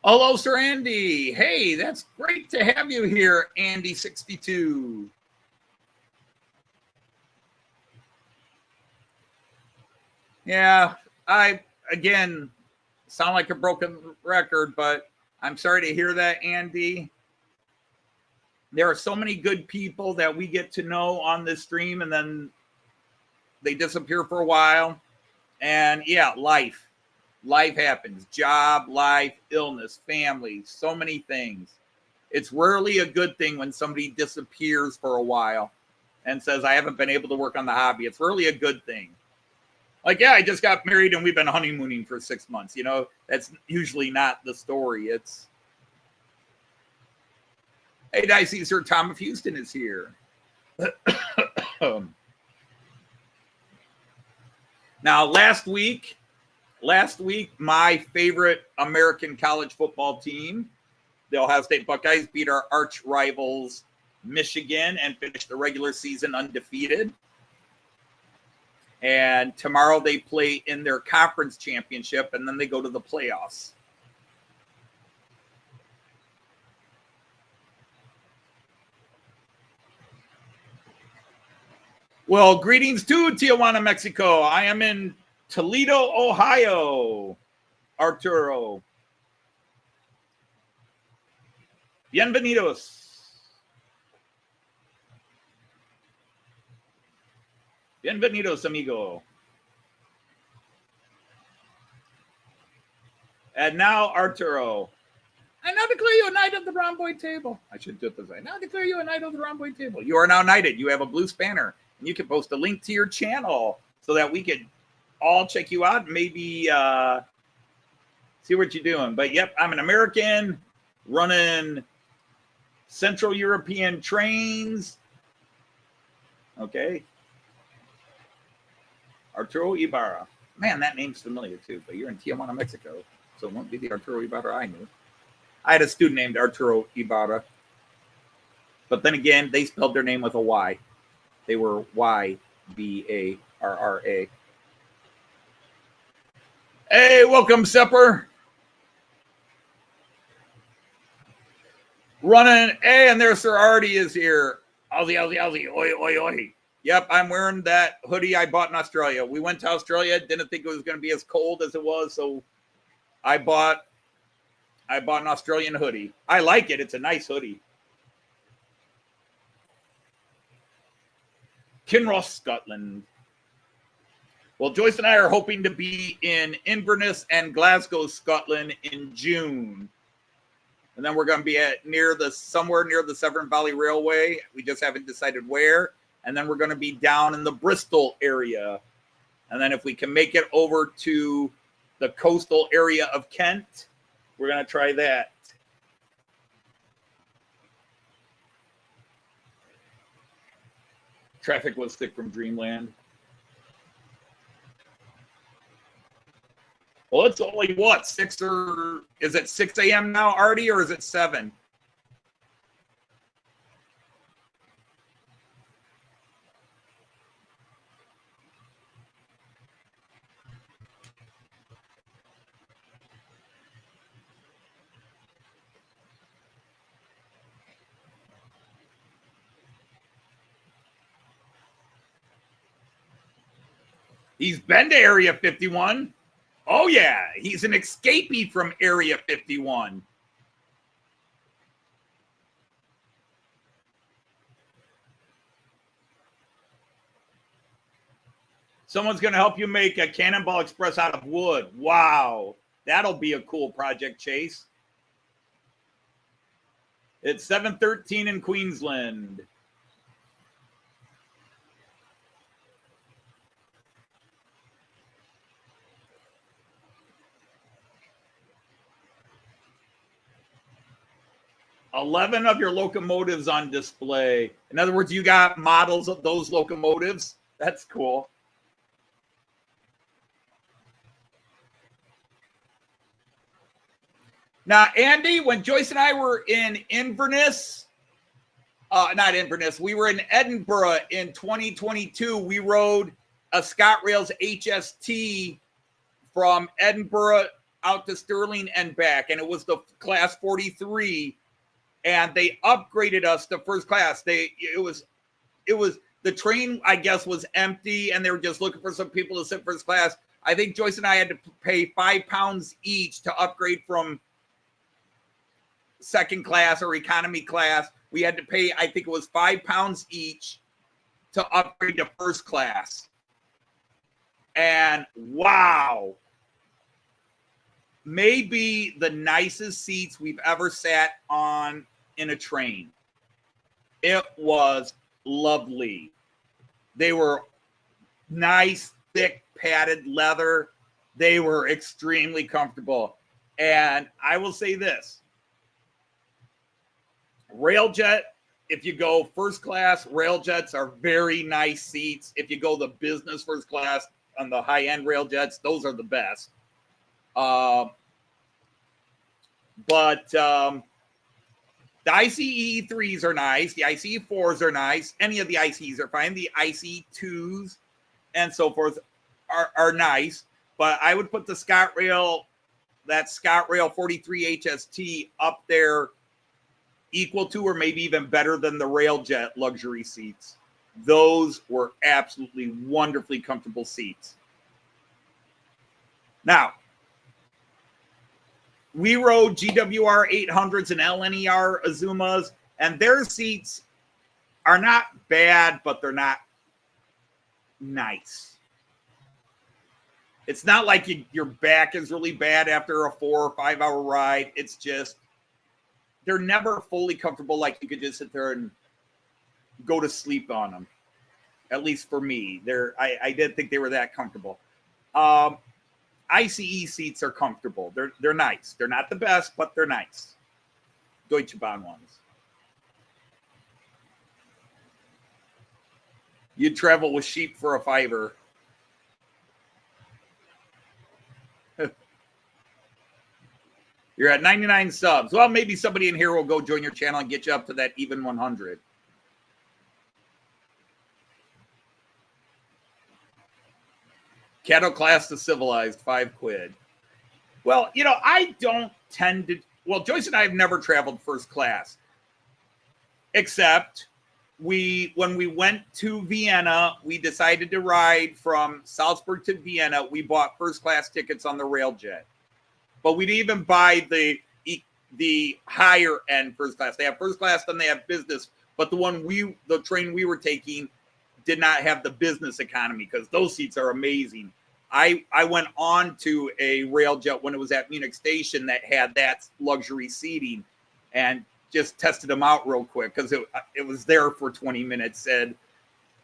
Hello, Sir Andy. Hey, that's great to have you here, Andy62. Yeah, I, again, sound like a broken record, but I'm sorry to hear that, Andy. There are so many good people that we get to know on this stream, and then they disappear for a while. And yeah, life happens. Job, life, illness, family, so many things. It's rarely a good thing when somebody disappears for a while and says, I haven't been able to work on the hobby. It's really a good thing. Like, yeah, I just got married and we've been honeymooning for 6 months. You know, that's usually not the story. It's, hey, I see Sir Tom of Houston is here. Now, last week, my favorite American college football team, the Ohio State Buckeyes, beat our arch rivals, Michigan, and finished the regular season undefeated. And tomorrow they play in their conference championship, and then they go to the playoffs. Well, greetings to Tijuana, Mexico. I am in Toledo, Ohio. Arturo. Bienvenidos. Bienvenidos, amigo. And now, Arturo. I now declare you a knight of the Rhomboid table. I should do it this way. Now declare you a knight of the Rhomboid table. You are now knighted. You have a blue spanner. And you can post a link to your channel so that we could all check you out and maybe see what you're doing. But yep, I'm an American running Central European trains. Okay. Arturo Ibarra. Man, that name's familiar too, but you're in Tijuana, Mexico. So it won't be the Arturo Ibarra I knew. I had a student named Arturo Ibarra. But then again, they spelled their name with a Y. They were Y-B-A-R-R-A. Hey, welcome, Sepper. Running. Hey, and there's Sir Artie is here. Aussie, Aussie, Aussie. Oi, oi, oi. Yep, I'm wearing that hoodie I bought in Australia. We went to Australia, didn't think it was going to be as cold as it was, so I bought an Australian hoodie. I like it. It's a nice hoodie. Kinross, Scotland. Well, Joyce and I are hoping to be in Inverness and Glasgow, Scotland in June. And then we're going to be at somewhere near the Severn Valley Railway. We just haven't decided where. And then we're going to be down in the Bristol area. And then if we can make it over to the coastal area of Kent, we're going to try that. Traffic was thick from Dreamland. Well, it's only what, is it 6 a.m. now, Artie, or is it 7? He's been to Area 51. Oh, yeah. He's an escapee from Area 51. Someone's going to help you make a Cannonball Express out of wood. Wow. That'll be a cool project, Chase. It's 7:13 in Queensland. $11 of your locomotives on display. In other words, you got models of those locomotives. That's cool. Now, Andy, when Joyce and I were in Inverness, we were in Edinburgh in 2022. We rode a ScotRail's HST from Edinburgh out to Stirling and back, and it was the class 43, and they upgraded us to first class. It was the train, I guess, was empty, and they were just looking for some people to sit first class. I think Joyce and I had to pay £5 each to upgrade from second class or economy class. We had to pay, I think it was £5 each to upgrade to first class. And wow, maybe the nicest seats we've ever sat on in a train. It was lovely. They were nice, thick, padded leather. They were extremely comfortable. And I will say this, Railjet, if you go first class, Railjets are very nice seats. If you go the business first class on the high-end Railjets, those are the best. But the ICE 3s are nice. The ICE 4s are nice. Any of the ICEs are fine. The ICE 2s and so forth are nice. But I would put the ScotRail, that ScotRail 43 HST up there, equal to or maybe even better than the Railjet luxury seats. Those were absolutely wonderfully comfortable seats. Now, we rode GWR 800s and LNER Azumas, and their seats are not bad, but they're not nice. It's not like your back is really bad after a 4 or 5 hour ride. It's just, they're never fully comfortable, like you could just sit there and go to sleep on them. At least for me, I didn't think they were that comfortable. ICE seats are comfortable. They're nice. They're not the best, but they're nice. Deutsche Bahn ones. You'd travel with sheep for a $5. You're at 99 subs. Well, maybe somebody in here will go join your channel and get you up to that even 100. Cattle class to civilized, £5. Well, you know, I don't tend to. Well, Joyce and I have never traveled first class, except when we went to Vienna, we decided to ride from Salzburg to Vienna. We bought first class tickets on the Railjet. But we didn't even buy the higher end first class. They have first class, then they have business. But the train we were taking did not have the business economy because those seats are amazing. I went on to a Railjet when it was at Munich Station that had that luxury seating and just tested them out real quick because it was there for 20 minutes. Said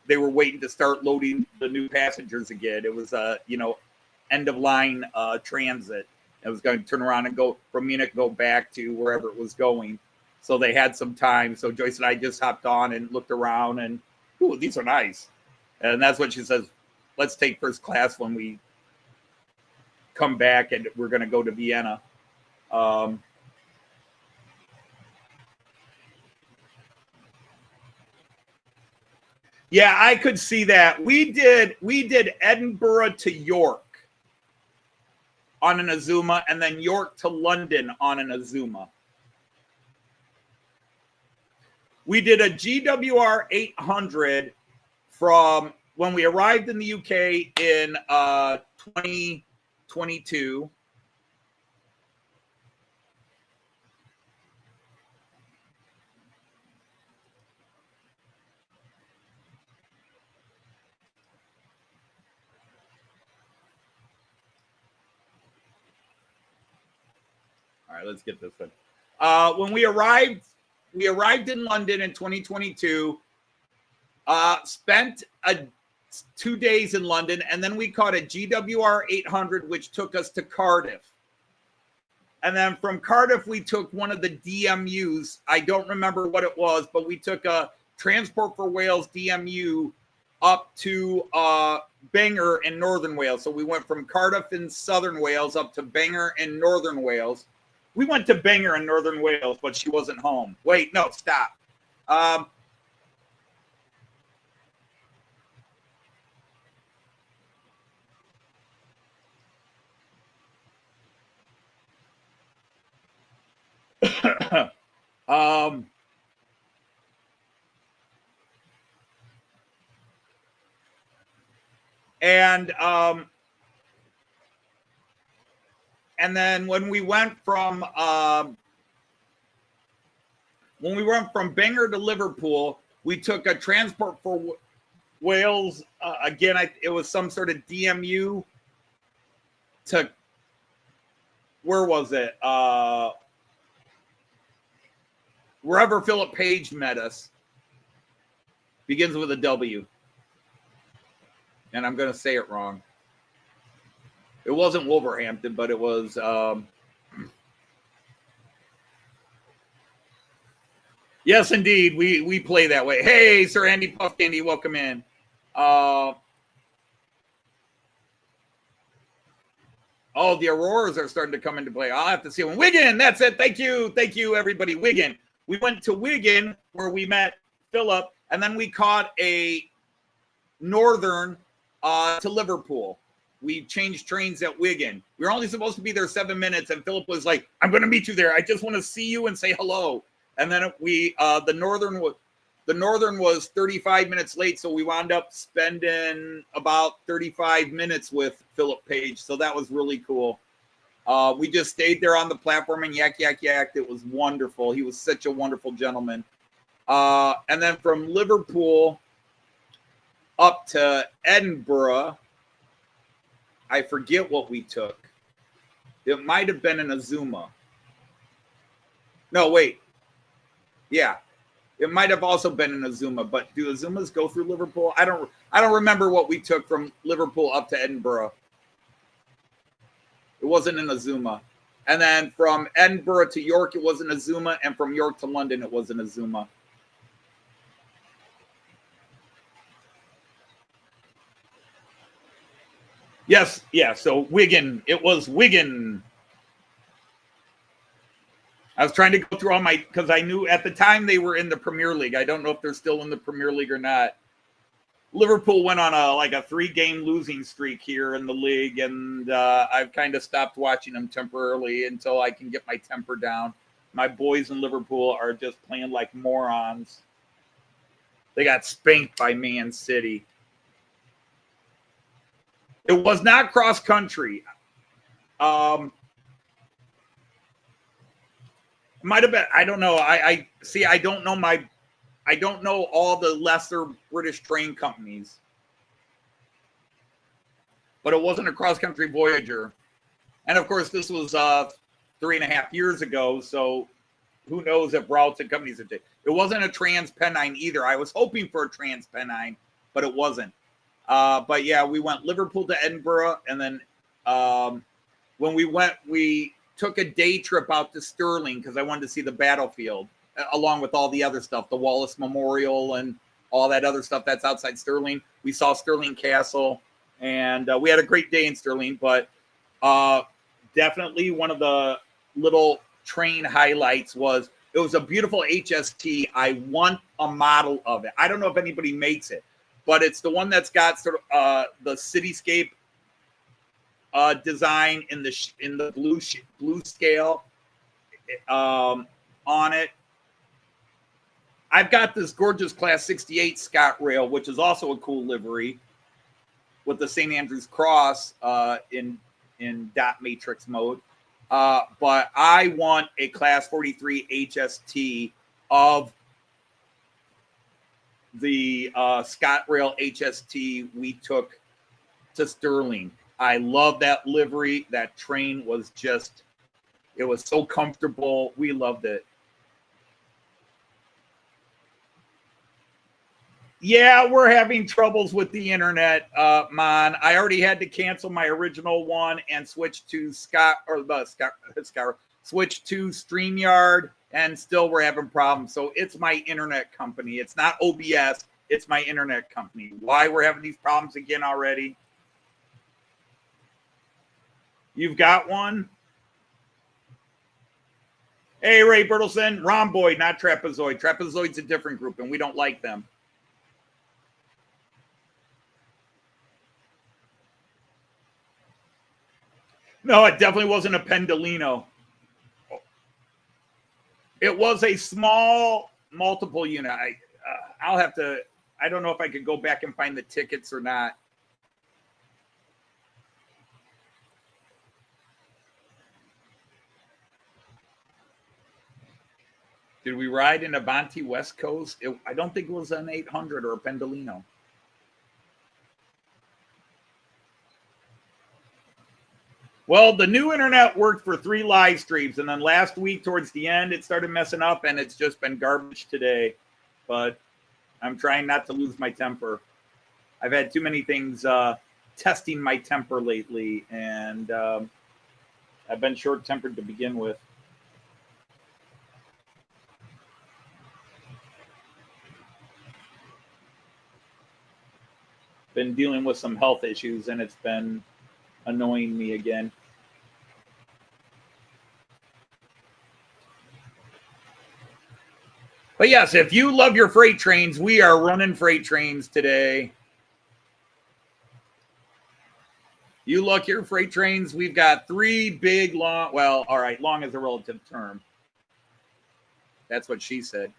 they were waiting to start loading the new passengers again. It was end of line transit. It was going to turn around and go from Munich, go back to wherever it was going. So they had some time. So Joyce and I just hopped on and looked around and, ooh, these are nice. And that's what she says. Let's take first class when we come back and we're going to go to Vienna. Yeah, I could see that. We did Edinburgh to York on an Azuma, and then York to London on an Azuma. We did a GWR 800 from when we arrived in the UK in 2022. All right, let's get this one. When we arrived in London in 2022, spent 2 days in London, and then we caught a GWR 800, which took us to Cardiff. And then from Cardiff, we took one of the DMUs. I don't remember what it was, but we took a Transport for Wales DMU up to Bangor in Northern Wales. So we went from Cardiff in Southern Wales up to Bangor in Northern Wales. We went to Bangor in Northern Wales, but she wasn't home. Wait, no, stop. um, and then when we went from Bangor to Liverpool, we took a transport for Wales. Again, it was some sort of DMU to, where was it? Wherever Philip Page met us. Begins with a W. And I'm going to say it wrong. It wasn't Wolverhampton, but it was... yes, indeed. We play that way. Hey, Sir Andy Puff Candy, welcome in. Oh, the Auroras are starting to come into play. I'll have to see them. Wigan, that's it. Thank you. Thank you, everybody. Wigan. We went to Wigan where we met Philip, and then we caught a Northern to Liverpool. We changed trains at Wigan. We were only supposed to be there 7 minutes, and Philip was like, I'm going to meet you there. I just want to see you and say hello. And then the Northern was 35 minutes late, so we wound up spending about 35 minutes with Philip Page. So that was really cool. We just stayed there on the platform and yacked. It was wonderful. He was such a wonderful gentleman. And then from Liverpool up to Edinburgh, I forget what we took. It might have been an Azuma. No, wait. Yeah. It might have also been an Azuma, but do Azumas go through Liverpool? I don't remember what we took from Liverpool up to Edinburgh. It wasn't an Azuma. And then from Edinburgh to York, it was an Azuma, and from York to London, it was an Azuma. Yes, yeah, so Wigan. It was Wigan. I was trying to go through all my, because I knew at the time they were in the Premier League. I don't know if they're still in the Premier League or not. Liverpool went on a 3-game losing streak here in the league, and I've kind of stopped watching them temporarily until I can get my temper down. My boys in Liverpool are just playing like morons. They got spanked by Man City. It was not cross country. Might have been. I don't know. I see. I don't know all the lesser British train companies, but it wasn't a cross country Voyager, and of course this was 3.5 years ago. So who knows if routes and companies have taken. It wasn't a Transpennine either. I was hoping for a Transpennine, but it wasn't. But yeah, we went Liverpool to Edinburgh, and then when we went, we took a day trip out to Stirling because I wanted to see the battlefield, along with all the other stuff, the Wallace Memorial and all that other stuff that's outside Stirling. We saw Stirling Castle, and we had a great day in Stirling. But definitely one of the little train highlights was it was a beautiful HST. I want a model of it. I don't know if anybody makes it, but it's the one that's got sort of the cityscape design in the blue scale on it. I've got this gorgeous Class 68 Scott Rail, which is also a cool livery with the St. Andrew's Cross in dot matrix mode. But I want a Class 43 HST of the Scott Rail HST we took to Stirling. I love that livery. That train was just, it was so comfortable. We loved it. Yeah, we're having troubles with the internet, Mon. I already had to cancel my original one and switch to switch to StreamYard, and still we're having problems. So it's my internet company. It's not OBS. It's my internet company. Why we're having these problems again already? You've got one? Hey, Ray Bertelson, rhomboid, not trapezoid. Trapezoid's a different group, and we don't like them. No, it definitely wasn't a Pendolino. It was a small multiple unit. I'll have to, I don't know if I could go back and find the tickets or not. Did we ride in Avanti West Coast? I don't think it was an 800 or a Pendolino. Well, the new internet worked for 3 live streams, and then last week towards the end, it started messing up, and it's just been garbage today. But I'm trying not to lose my temper. I've had too many things testing my temper lately, and I've been short-tempered to begin with. Been dealing with some health issues, and it's been annoying me again. But yes, if you love your freight trains, we are running freight trains today. You look your freight trains, we've got 3 big, long, well, all right, long is a relative term. That's what she said.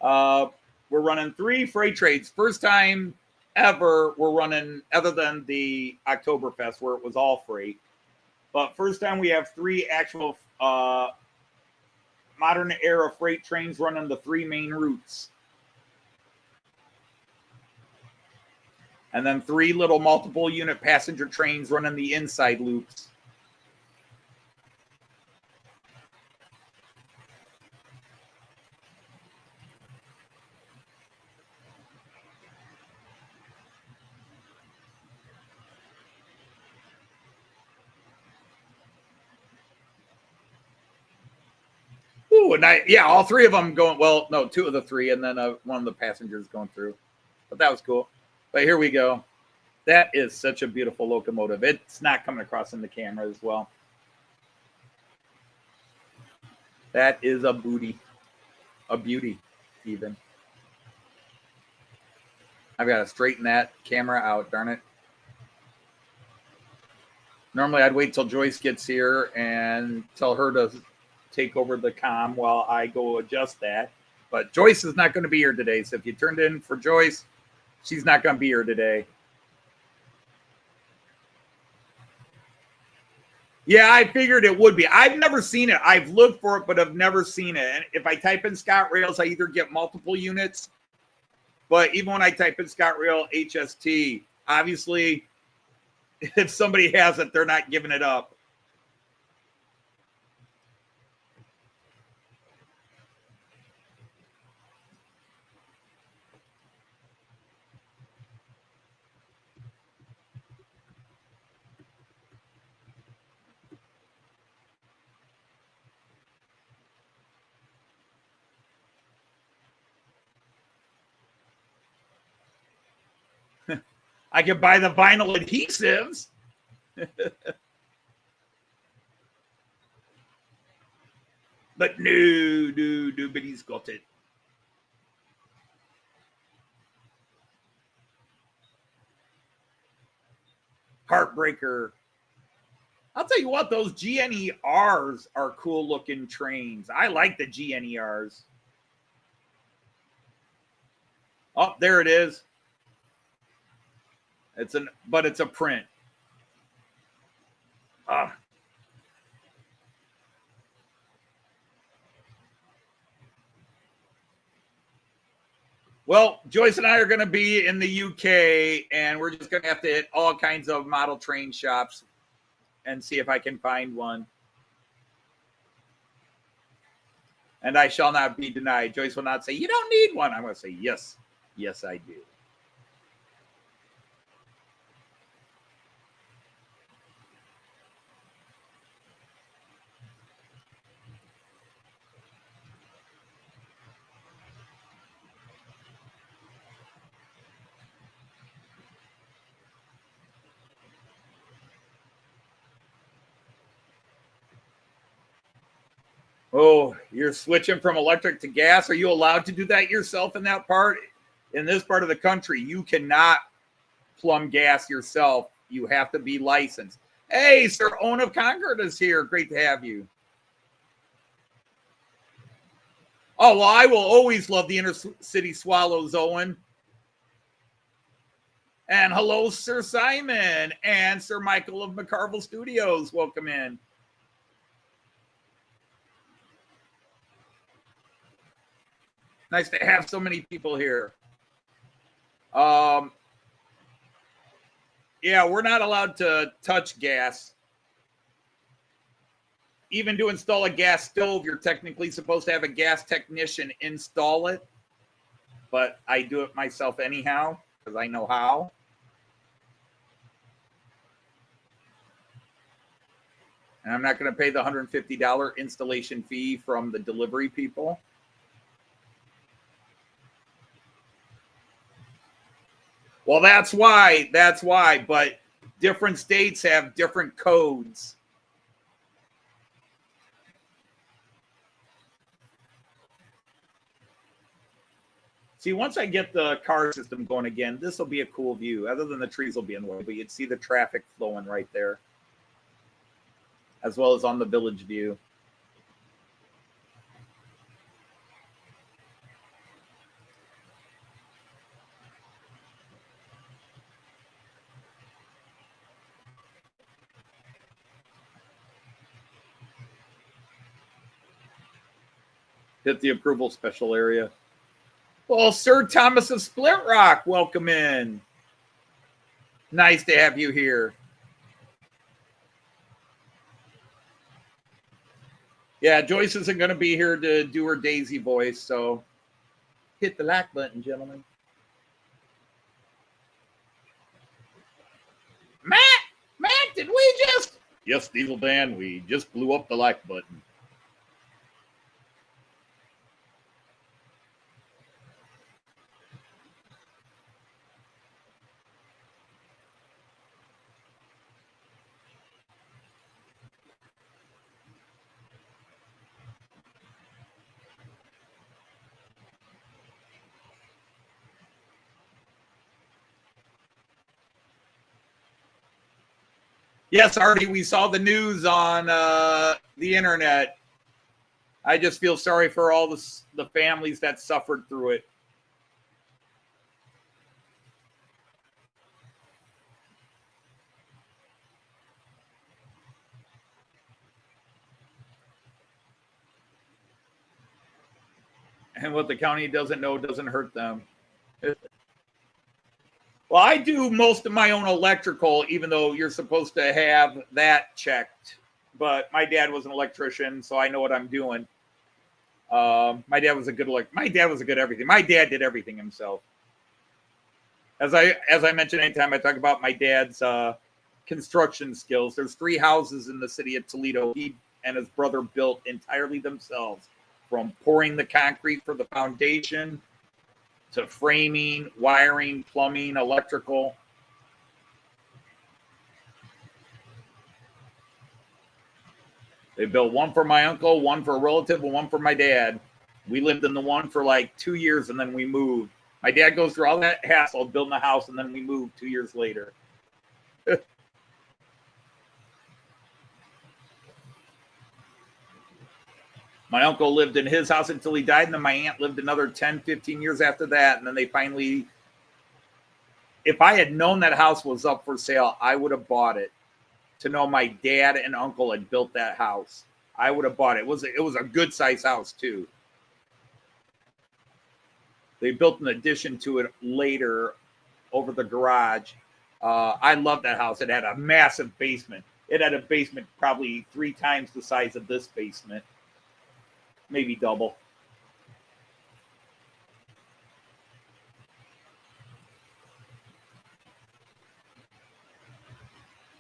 We're running 3 freight trains. First time ever we're running, other than the Oktoberfest where it was all freight. But first time we have 3 actual modern era freight trains running the 3 main routes. And then 3 little multiple unit passenger trains running the inside loops. Ooh, and yeah, all 3 of them going, well, no, 2 of the 3, and then one of the passengers going through. But that was cool. But here we go. That is such a beautiful locomotive. It's not coming across in the camera as well. That is a booty. A beauty, even. I've got to straighten that camera out, darn it. Normally, I'd wait till Joyce gets here and tell her to take over the comm while I go adjust that. But Joyce is not going to be here today. So if you turned in for Joyce, she's not going to be here today. Yeah, I figured it would be. I've never seen it. I've looked for it, but I've never seen it. And if I type in Scott Rails, I either get multiple units. But even when I type in Scott Rail HST, obviously, if somebody has it, they're not giving it up. I could buy the vinyl adhesives. But no, but he's got it. Heartbreaker. I'll tell you what, those GNERs are cool looking trains. I like the GNERs. Oh, there it is. But it's a print. Well, Joyce and I are going to be in the UK, and we're just going to have to hit all kinds of model train shops and see if I can find one. And I shall not be denied. Joyce will not say, you don't need one. I'm going to say, yes. Yes, I do. Oh, you're switching from electric to gas. Are you allowed to do that yourself in that part? In this part of the country, you cannot plumb gas yourself. You have to be licensed. Hey, Sir Owen of Concord is here. Great to have you. Oh, well, I will always love the inner city swallows, Owen. And hello, Sir Simon and Sir Michael of McCarville Studios. Welcome in. Nice to have so many people here. Yeah, we're not allowed to touch gas. Even to install a gas stove, you're technically supposed to have a gas technician install it. But I do it myself anyhow, because I know how. And I'm not going to pay the $150 installation fee from the delivery people. Well, that's why. But different states have different codes. See, once I get the car system going again, this will be a cool view. Other than the trees will be in the way, but you'd see the traffic flowing right there, as well as on the village view. Hit the approval special area. Well, Sir Thomas of Split Rock, welcome in. Nice to have you here. Yeah, Joyce isn't going to be here to do her Daisy voice, so hit the like button, gentlemen. Matt, did we just? Yes, Diesel Dan, we just blew up the like button. Yes, Artie, we saw the news on the internet. I just feel sorry for all the families that suffered through it. And what the county doesn't know doesn't hurt them. Well, I do most of my own electrical, even though you're supposed to have that checked. But my dad was an electrician, so I know what I'm doing. My dad was a good everything. My dad did everything himself. As I mentioned, anytime I talk about my dad's construction skills, there's 3 houses in the city of Toledo he and his brother built entirely themselves, from pouring the concrete for the foundation to framing, wiring, plumbing, electrical. They built one for my uncle, one for a relative, and one for my dad. We lived in the one for like 2 years, and then we moved. My dad goes through all that hassle of building a house, and then we moved 2 years later. My uncle lived in his house until he died, and then my aunt lived another 10, 15 years after that. And then they finally, if I had known that house was up for sale, I would have bought it. To know my dad and uncle had built that house, I would have bought it. It was a good size house too. They built an addition to it later over the garage. I love that house. It had a massive basement. It had a basement probably 3 times the size of this basement. Maybe double.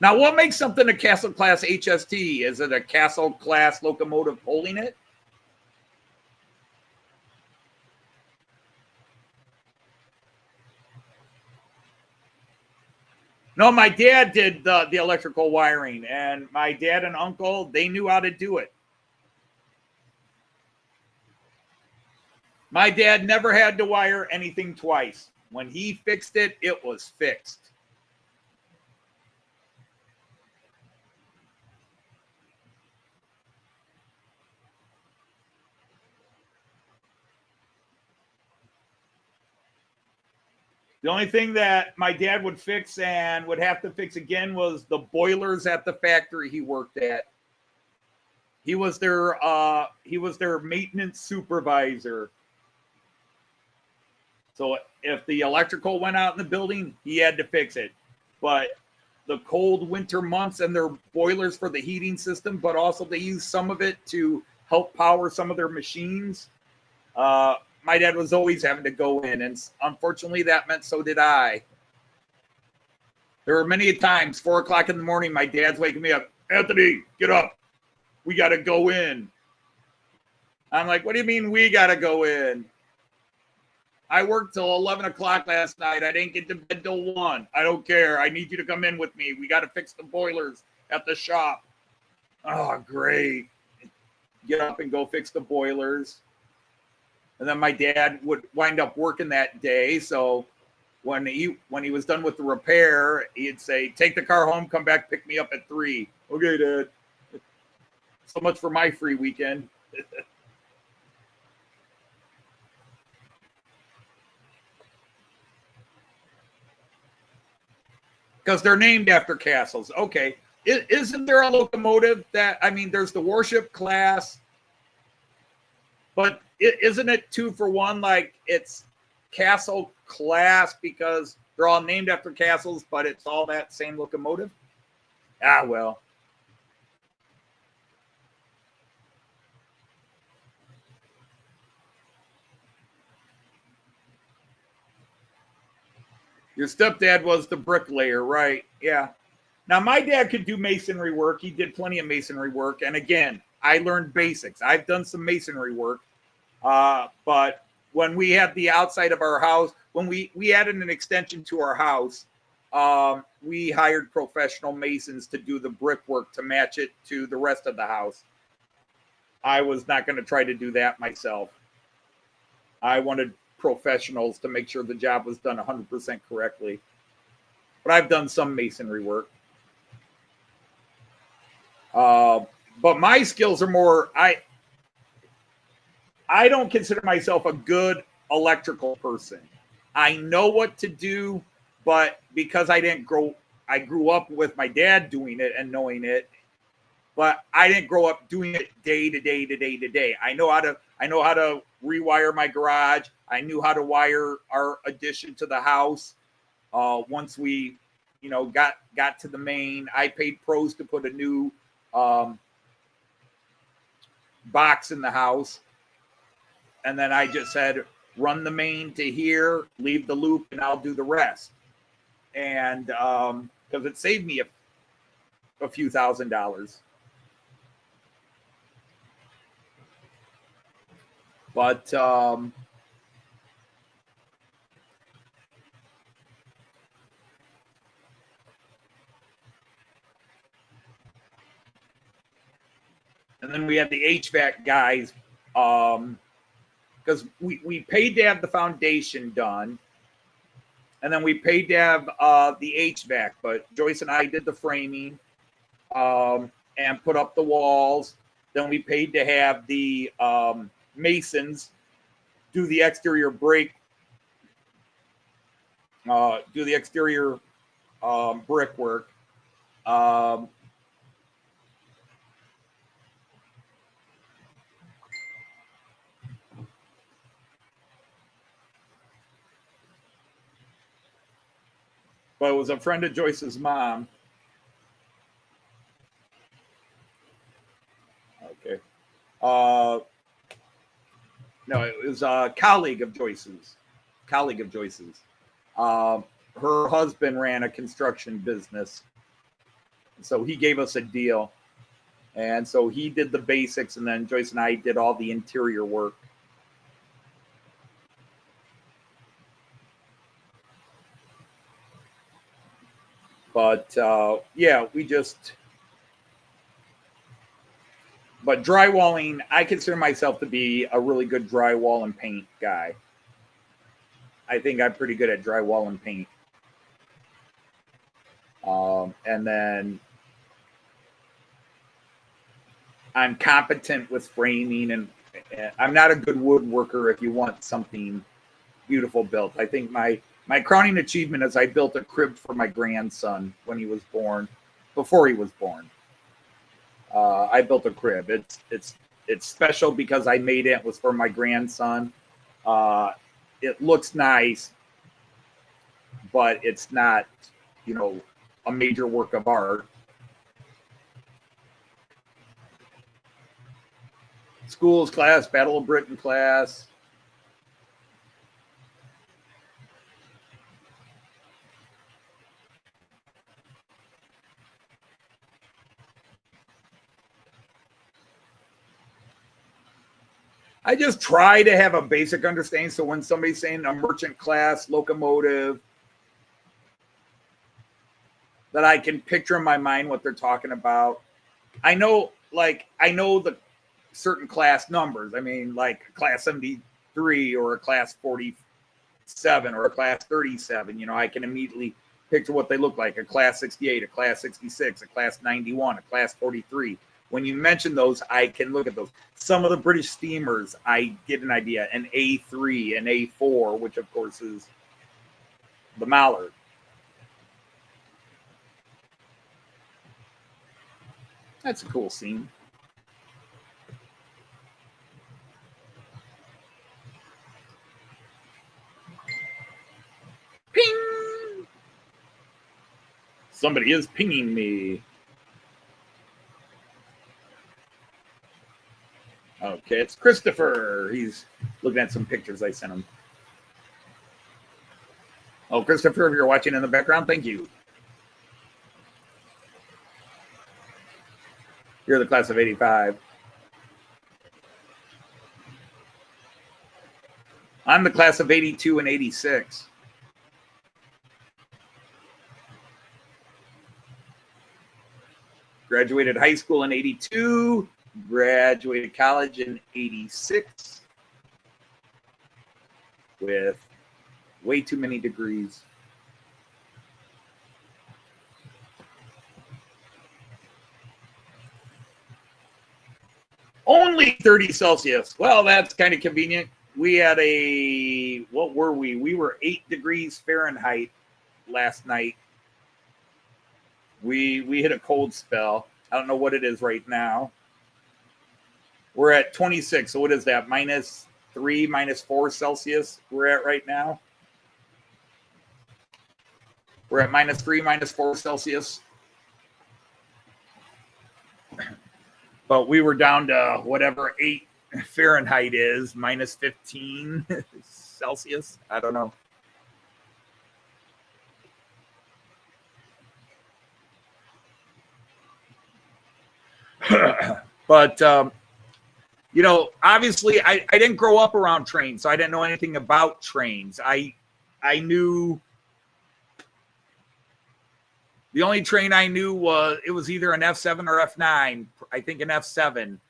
Now, what makes something a Castle Class HST? Is it a Castle Class locomotive pulling it? No, my dad did the electrical wiring, and my dad and uncle, they knew how to do it. My dad never had to wire anything twice. When he fixed it, it was fixed. The only thing that my dad would fix and would have to fix again was the boilers at the factory he worked at. He was their maintenance supervisor. So if the electrical went out in the building, he had to fix it. But the cold winter months and their boilers for the heating system, but also they use some of it to help power some of their machines. My dad was always having to go in, and unfortunately that meant so did I. There were many times, 4 o'clock in the morning, my dad's waking me up. Anthony, get up. We got to go in. I'm like, what do you mean we got to go in? I worked till 11 o'clock last night. I didn't get to bed till 1. I don't care. I need you to come in with me. We got to fix the boilers at the shop. Oh, great. Get up and go fix the boilers. And then my dad would wind up working that day. So when he was done with the repair, he'd say, take the car home, come back, pick me up at 3. Okay, Dad. So much for my free weekend. Because they're named after castles. Okay. Isn't there a locomotive that, I mean, there's the warship class, but isn't it 2 for 1? Like it's castle class because they're all named after castles, but it's all that same locomotive? Ah, well. Your stepdad was the bricklayer, right? Yeah. Now, my dad could do masonry work. He did plenty of masonry work. And again, I learned basics. I've done some masonry work. But when we had the outside of our house, when we added an extension to our house, we hired professional masons to do the brickwork to match it to the rest of the house. I was not going to try to do that myself. I wanted professionals to make sure the job was done 100% correctly. But I've done some masonry work. But my skills are more, I don't consider myself a good electrical person. I know what to do, but because I grew up with my dad doing it and knowing it, but I didn't grow up doing it day to day to day to day. I know how to rewire my garage. I knew how to wire our addition to the house. Once we, got to the main, I paid pros to put a new box in the house. And then I just said, run the main to here, leave the loop, and I'll do the rest. And because it saved me a few $1,000s. But and then we had the HVAC guys, because we paid to have the foundation done, and then we paid to have the HVAC. But Joyce and I did the framing and put up the walls. Then we paid to have the masons do the exterior brickwork. But it was a friend of Joyce's mom. Okay. No, it was a colleague of Joyce's. Her husband ran a construction business. So he gave us a deal. And so he did the basics, and then Joyce and I did all the interior work. But yeah, but drywalling, I consider myself to be a really good drywall and paint guy. I think I'm pretty good at drywall and paint. And then I'm competent with framing, and I'm not a good woodworker if you want something beautiful built. I think my My crowning achievement is I built a crib for my grandson when he was born, before he was born. I built a crib. It's special because I made it. It was for my grandson. It looks nice, but it's not, you know, a major work of art. Schools class, Battle of Britain class. I just try to have a basic understanding. So when somebody's saying a merchant class locomotive, that I can picture in my mind what they're talking about. I know the certain class numbers. I mean, like class 73 or a class 47 or a class 37. You know, I can immediately picture what they look like. A class 68, a class 66, a class 91, a class 43. When you mention those, I can look at those. Some of the British steamers, I get an idea. An A3, an A4, which of course is the Mallard. That's a cool scene. Ping! Somebody is pinging me. Okay, it's Christopher. He's looking at some pictures I sent him. Oh, Christopher, if you're watching in the background, thank you. You're the class of 85. I'm the class of 82 and 86. Graduated high school in 82. Graduated college in 86. With way too many degrees. Only 30 Celsius. Well, that's kind of convenient. We had what were we? We were 8 degrees Fahrenheit last night. We hit a cold spell. I don't know what it is right now. We're at 26. So what is that? -3, -4 Celsius we're at right now. We're at -3, -4 Celsius. But we were down to whatever 8 Fahrenheit is, -15 Celsius. I don't know. But, you know, obviously I didn't grow up around trains, so I didn't know anything about trains. I knew the only train I knew was it was either an F7 or F9. I think an F7.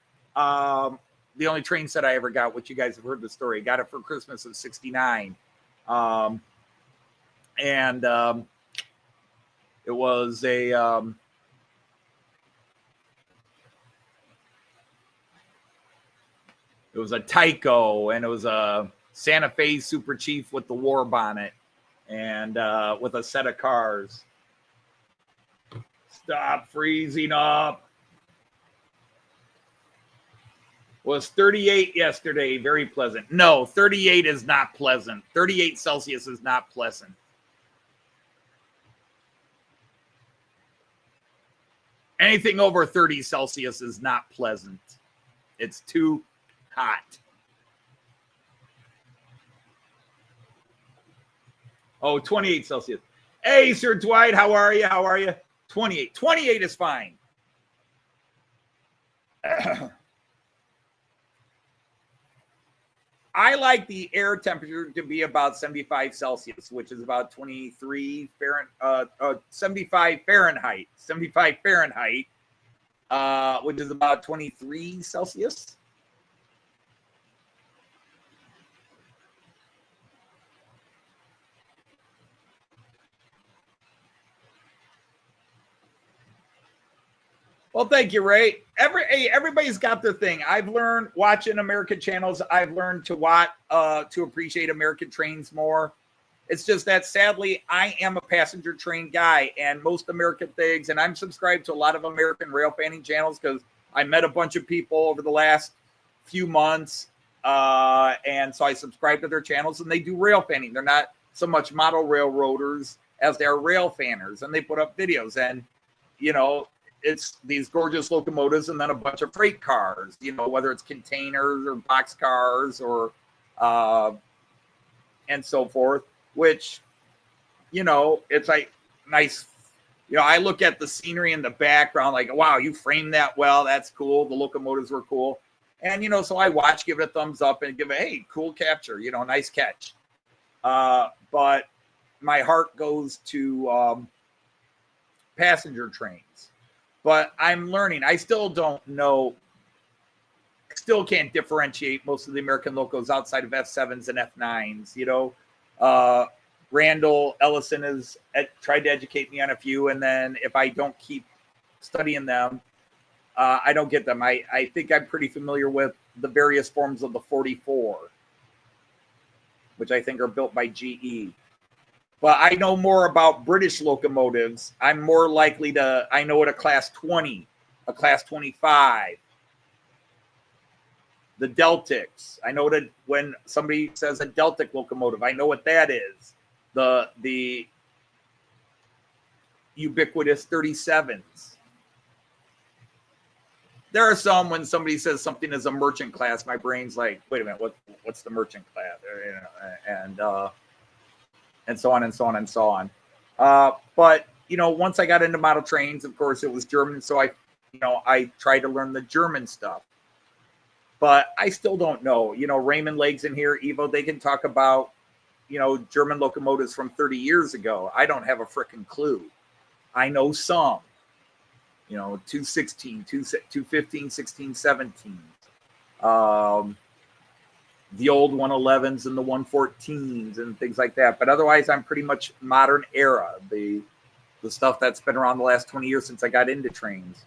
The only train set I ever got, which you guys have heard the story, got it for Christmas of '69. It was a Tyco, and it was a Santa Fe Super Chief with the war bonnet and with a set of cars. Stop freezing up. Was 38 yesterday. Very pleasant. No, 38 is not pleasant. 38 Celsius is not pleasant. Anything over 30 Celsius is not pleasant. It's too hot. Oh, 28 Celsius. Hey, Sir Dwight, how are you? How are you? 28. 28 is fine. I like the air temperature to be about 75 Celsius, which is about 23 Fahrenheit, 75 Fahrenheit, 75 Fahrenheit, which is about 23 Celsius. Well, thank you, Ray. Everybody's got their thing. I've learned watching American channels. I've learned to appreciate American trains more. It's just that sadly, I am a passenger train guy, and most American things, and I'm subscribed to a lot of American rail fanning channels because I met a bunch of people over the last few months, and so I subscribe to their channels, and they do rail fanning. They're not so much model railroaders as they are rail fanners, and they put up videos, and you know, it's these gorgeous locomotives and then a bunch of freight cars, you know, whether it's containers or box cars or and so forth, which, you know, it's like nice. You know, I look at the scenery in the background like, wow, you framed that well. That's cool. The locomotives were cool. And, you know, so I watch, give it a thumbs up and give it, hey, cool capture, you know, nice catch. But my heart goes to passenger trains. But I'm learning. I still don't know. Still can't differentiate most of the American locos outside of F7s and F9s, you know. Randall Ellison has tried to educate me on a few, and then if I don't keep studying them, I don't get them. I think I'm pretty familiar with the various forms of the 44, which I think are built by GE. But I know more about British locomotives. I'm more likely to, I know what a Class 20, a Class 25, the Deltix. I know that when somebody says a Deltic locomotive, I know what that is. The ubiquitous 37s. There are some, when somebody says something is a merchant class, my brain's like, wait a minute, what's the merchant class? And so on and so on and so on. But, you know, once I got into model trains, of course, it was German. So I tried to learn the German stuff. But I still don't know. You know, Raymond Legs in here, Evo, they can talk about, you know, German locomotives from 30 years ago. I don't have a frickin' clue. I know some, you know, 216, 215, 16, 17. The old 111s and the 114s and things like that. But otherwise, I'm pretty much modern era, the stuff that's been around the last 20 years since I got into trains.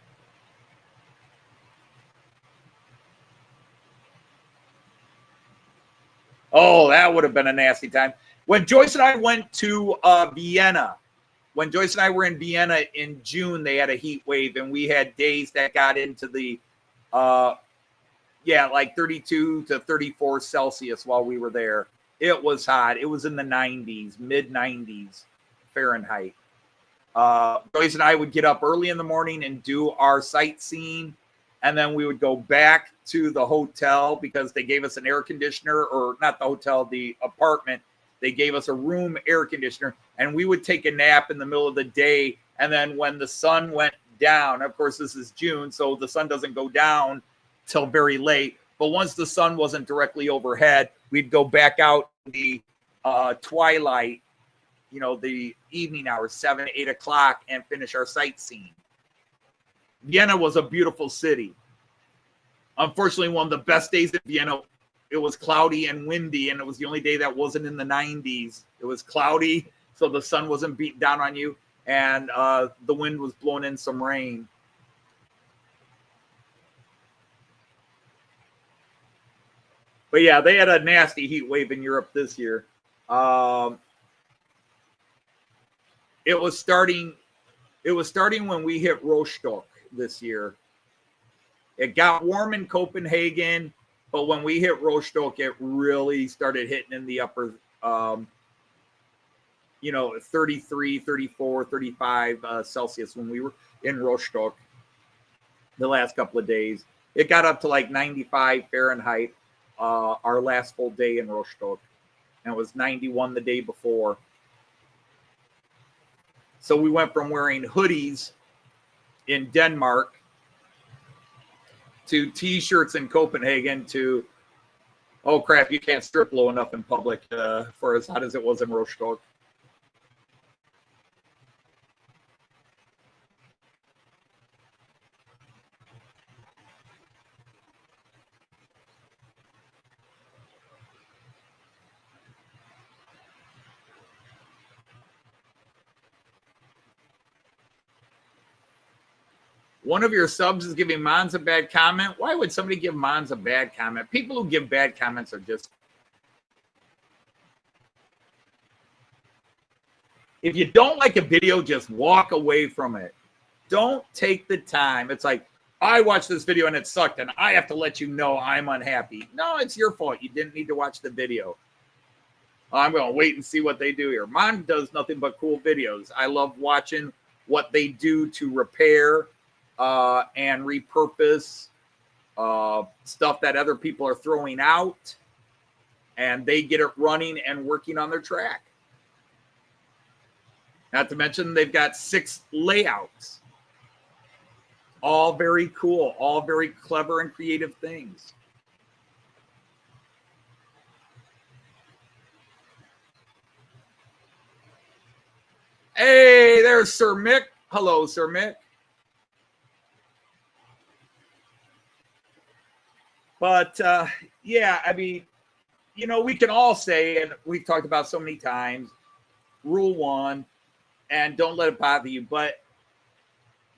Oh, that would have been a nasty time. When Joyce and I went to Vienna, when Joyce and I were in Vienna in June, they had a heat wave, and we had days that got into the, like 32 to 34 Celsius while we were there. It was hot. It was in the 90s, mid 90s Fahrenheit. Joyce and I would get up early in the morning and do our sightseeing. And then we would go back to the hotel because they gave us an air conditioner, or not the hotel, the apartment. They gave us a room air conditioner, and we would take a nap in the middle of the day. And then when the sun went down, of course, this is June, so the sun doesn't go down till very late. But once the sun wasn't directly overhead, we'd go back out in the twilight, you know, the evening hours, 7, 8 o'clock, and finish our sightseeing. Vienna was a beautiful city. Unfortunately, one of the best days in Vienna, it was cloudy and windy, and it was the only day that wasn't in the 90s. It was cloudy, so the sun wasn't beating down on you, and the wind was blowing in some rain. But yeah, they had a nasty heat wave in Europe this year. It was starting when we hit Rostock this year. It got warm in Copenhagen, but when we hit Rostock, it really started hitting in the upper, 33, 34, 35 Celsius when we were in Rostock the last couple of days. It got up to like 95 Fahrenheit our last full day in Rostock, and it was 91 the day before. So we went from wearing hoodies in Denmark to T-shirts in Copenhagen to, oh crap, you can't strip low enough in public for as hot as it was in Rostock. One of your subs is giving Mons a bad comment. Why would somebody give Mons a bad comment? People who give bad comments are just... If you don't like a video, just walk away from it. Don't take the time. It's like, I watched this video and it sucked, and I have to let you know I'm unhappy. No, it's your fault. You didn't need to watch the video. I'm going to wait and see what they do here. Mine does nothing but cool videos. I love watching what they do to repair and repurpose stuff that other people are throwing out, and they get it running and working on their track. Not to mention they've got 6 layouts. All very cool, all very clever and creative things. Hey, there's Sir Mick. Hello, Sir Mick. But yeah, I mean, you know, we can all say, and we've talked about so many times, rule 1, and don't let it bother you. But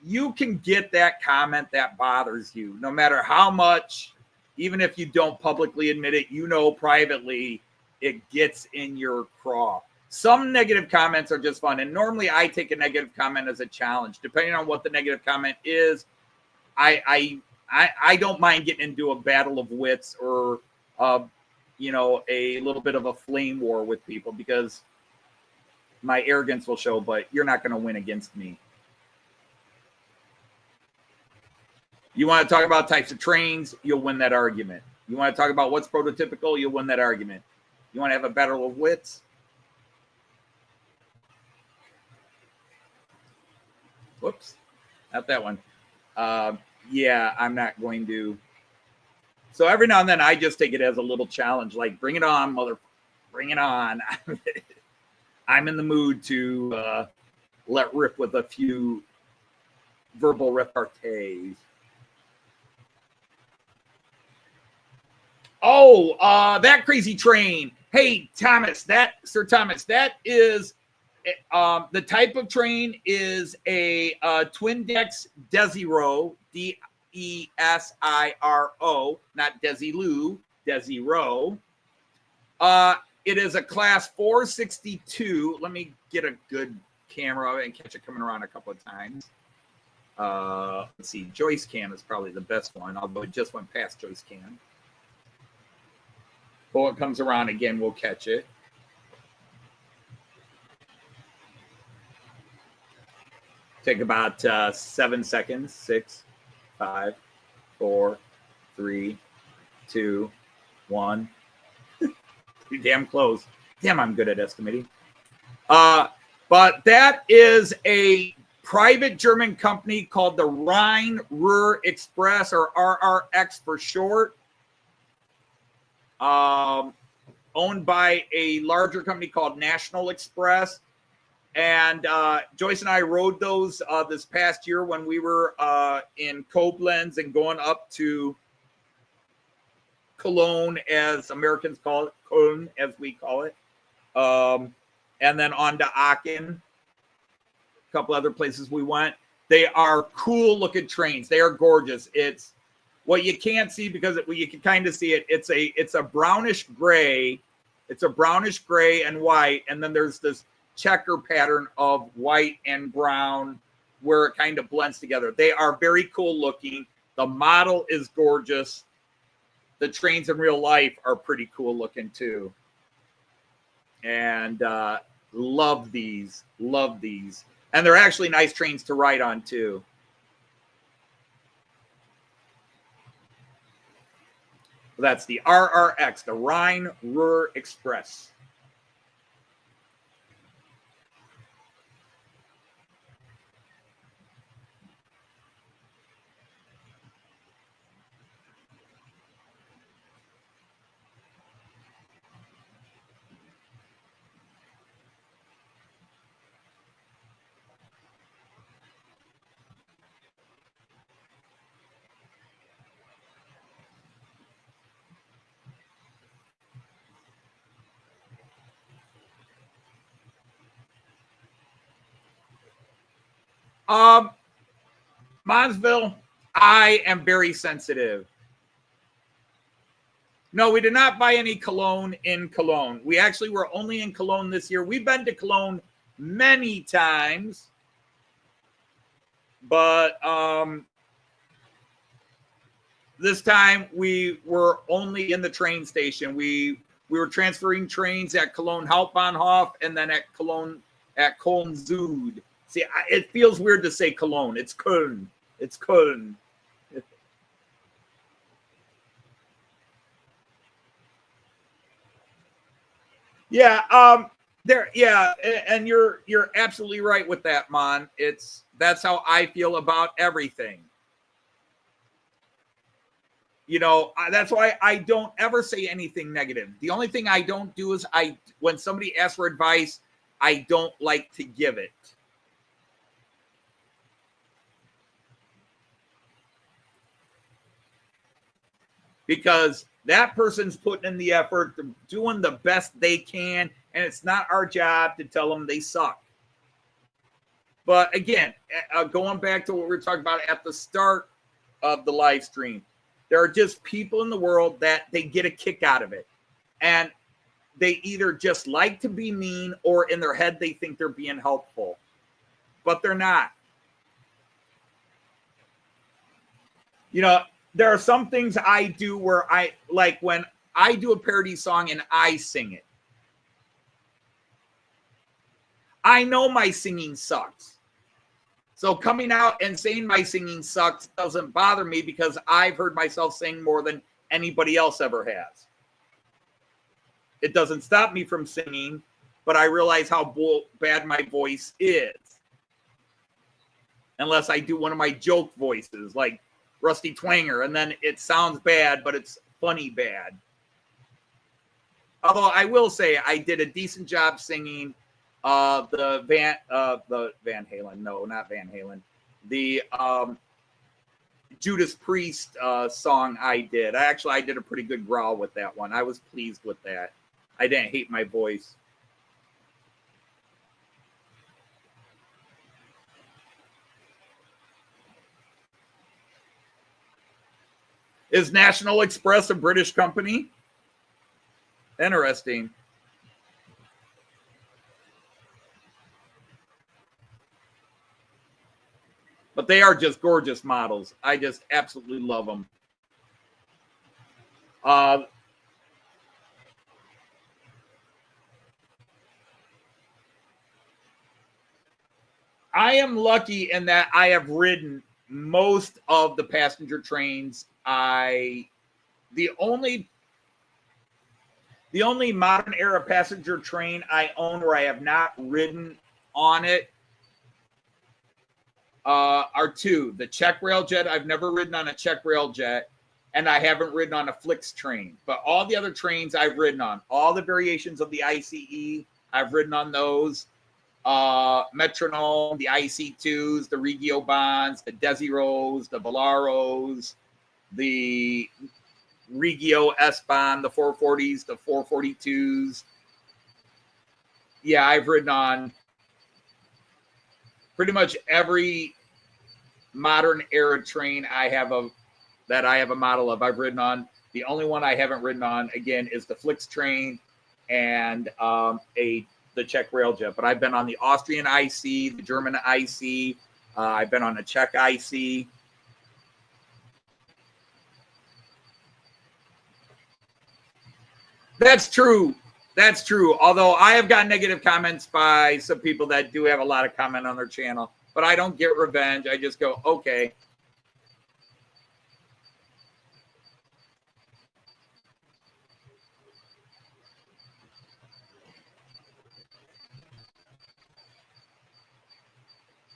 you can get that comment that bothers you, no matter how much, even if you don't publicly admit it, you know, privately, it gets in your craw. Some negative comments are just fun. And normally I take a negative comment as a challenge. Depending on what the negative comment is, I don't mind getting into a battle of wits or, you know, a little bit of a flame war with people, because my arrogance will show, but you're not going to win against me. You want to talk about types of trains, you'll win that argument. You want to talk about what's prototypical, you'll win that argument. You want to have a battle of wits? Whoops, not that one. Yeah, I'm not going to. So every now and then I just take it as a little challenge, like, bring it on, mother, bring it on. I'm in the mood to let rip with a few verbal repartees. Oh, that crazy train. Hey, Thomas, Sir Thomas, that is the type of train is a Twindexx Desiro, D-E-S-I-R-O, not Desilu, Desiro. It is a class 462. Let me get a good camera and catch it coming around a couple of times. Let's see, Joyce cam is probably the best one, although it just went past Joyce cam. But when it comes around again, we'll catch it. Take about 7 seconds. 6, 5, 4, 3, 2, 1. Pretty damn close. Damn, I'm good at estimating. But that is a private German company called the Rhine-Ruhr Express, or RRX for short. Owned by a larger company called National Express. And Joyce and I rode those this past year when we were in Koblenz and going up to Cologne, as Americans call it, Cologne as we call it. And then on to Aachen, a couple other places we went. They are cool looking trains. They are gorgeous. It's what you can't see, because you can kind of see it. It's a brownish gray. It's a brownish gray and white. And then there's this checker pattern of white and brown where it kind of blends together. They are very cool looking. The model is gorgeous. The trains in real life are pretty cool looking too. And love these. And they're actually nice trains to ride on too. That's the RRX, the Rhine-Ruhr Express. Monsville, I am very sensitive. No, we did not buy any cologne in Cologne. We actually were only in Cologne this year. We've been to Cologne many times, but this time we were only in the train station. We were transferring trains at Cologne Hauptbahnhof and then at Cologne Zuid. See, it feels weird to say Cologne. It's Köln. It's Köln. Yeah, and you're absolutely right with that, Mon. That's how I feel about everything. You know, that's why I don't ever say anything negative. The only thing I don't do is when somebody asks for advice, I don't like to give it. Because that person's putting in the effort, doing the best they can, and it's not our job to tell them they suck. But again, going back to what we were talking about at the start of the live stream, there are just people in the world that they get a kick out of it. And they either just like to be mean or in their head they think they're being helpful. But they're not. You know, there are some things I do where like when I do a parody song and I sing it. I know my singing sucks. So coming out and saying my singing sucks doesn't bother me because I've heard myself sing more than anybody else ever has. It doesn't stop me from singing, but I realize how bad my voice is. Unless I do one of my joke voices like Rusty Twanger, and then it sounds bad, but it's funny bad. Although I will say I did a decent job singing the Van Halen. No, not Van Halen. The Judas Priest song I did. I did a pretty good growl with that one. I was pleased with that. I didn't hate my voice. Is National Express a British company? Interesting. But they are just gorgeous models. I just absolutely love them. I am lucky in that I have ridden most of the passenger trains. The only modern era passenger train I own where I have not ridden on it are two. The Czech Railjet, I've never ridden on a Czech Railjet, and I haven't ridden on a Flix train. But all the other trains I've ridden on, all the variations of the ICE, I've ridden on those. Metronome, the IC2s, the Regio Bonds, the Desiros, the Volaros, the Regio S-Bahn, the 440s, the 442s. Yeah, I've ridden on pretty much every modern era train that I have a model of. I've ridden on. The only one I haven't ridden on, again, is the Flix train and the Czech Railjet. But I've been on the Austrian IC, the German IC. I've been on a Czech IC. That's true. That's true. Although I have gotten negative comments by some people that do have a lot of comment on their channel, but I don't get revenge. I just go, okay.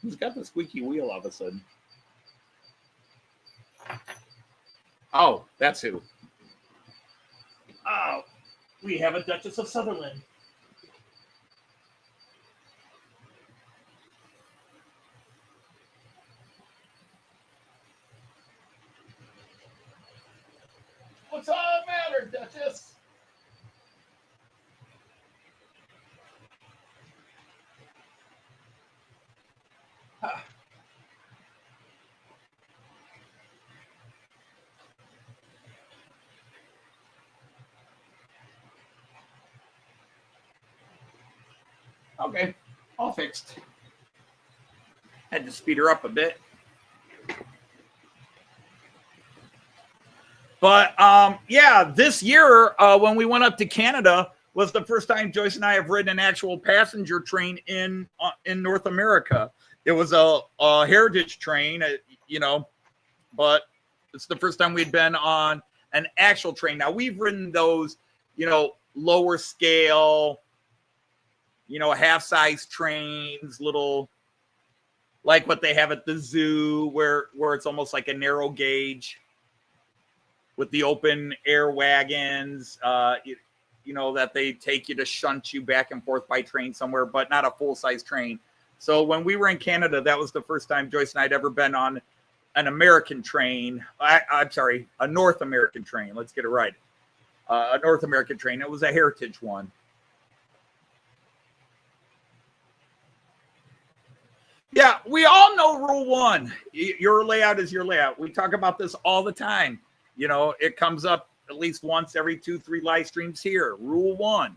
Who's got the squeaky wheel all of a sudden? Oh, that's who. Oh, we have a Duchess of Sutherland. What's all the matter, Duchess? Huh. Okay. All fixed. Had to speed her up a bit. But yeah, this year when we went up to Canada was the first time Joyce and I have ridden an actual passenger train in North America. It was a heritage train, you know, but it's the first time we'd been on an actual train. Now we've ridden those, you know, lower scale, you know, half-size trains, little, like what they have at the zoo, where it's almost like a narrow gauge with the open air wagons, you know, that they take you to shunt you back and forth by train somewhere, but not a full-size train. So when we were in Canada, that was the first time Joyce and I had ever been on an American train. I'm sorry, a North American train. Let's get it right. A North American train. It was a heritage one. Yeah, we all know rule one. Your layout is your layout. We talk about this all the time. You know, it comes up at least once every 2-3 live streams here. Rule one.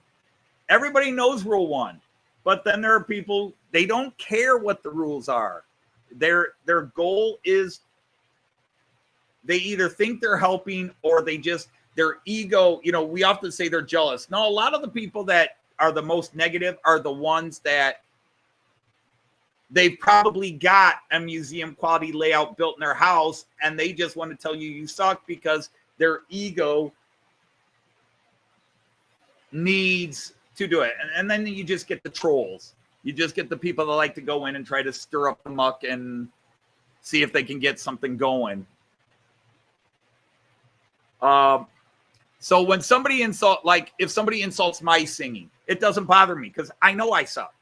Everybody knows rule one. But then there are people, they don't care what the rules are. Their goal is they either think they're helping or they just, their ego, you know, we often say they're jealous. No, a lot of the people that are the most negative are the ones that they've probably got a museum quality layout built in their house and they just want to tell you you suck because their ego needs to do it. And then you just get the trolls. You just get the people that like to go in and try to stir up the muck and see if they can get something going. So when somebody if somebody insults my singing, it doesn't bother me because I know I suck.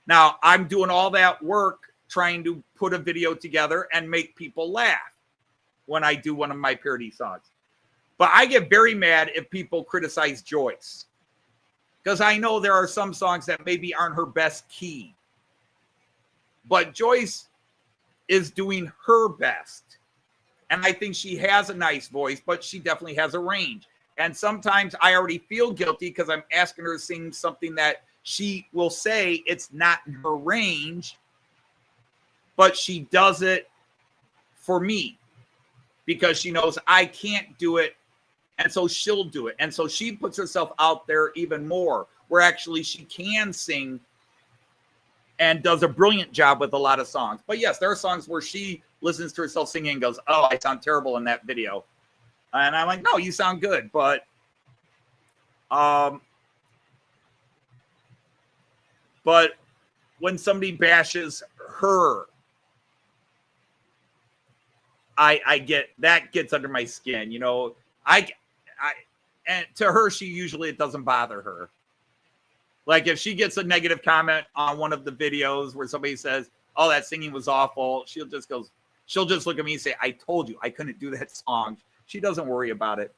Now, I'm doing all that work trying to put a video together and make people laugh when I do one of my parody songs. But I get very mad if people criticize Joyce because I know there are some songs that maybe aren't her best key. But Joyce is doing her best. And I think she has a nice voice, but she definitely has a range. And sometimes I already feel guilty because I'm asking her to sing something that she will say it's not in her range, but she does it for me because she knows I can't do it. And so she'll do it. And so she puts herself out there even more, where actually she can sing and does a brilliant job with a lot of songs. But yes, there are songs where she listens to herself singing and goes, oh, I sound terrible in that video. And I'm like, no, you sound good. But when somebody bashes her, I get, that gets under my skin. You know, and to her, it doesn't bother her. Like if she gets a negative comment on one of the videos where somebody says, oh, that singing was awful, she'll just look at me and say, I told you I couldn't do that song. She doesn't worry about it.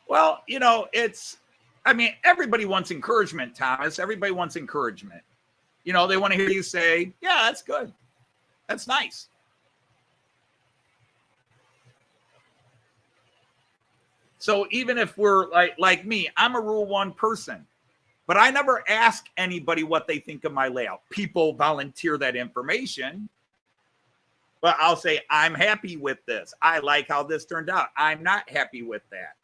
Well, you know, everybody wants encouragement, Thomas. Everybody wants encouragement. You know, they want to hear you say, yeah, that's good. That's nice. So even if we're like me, I'm a rule one person, but I never ask anybody what they think of my layout. People volunteer that information, but I'll say, I'm happy with this. I like how this turned out. I'm not happy with that.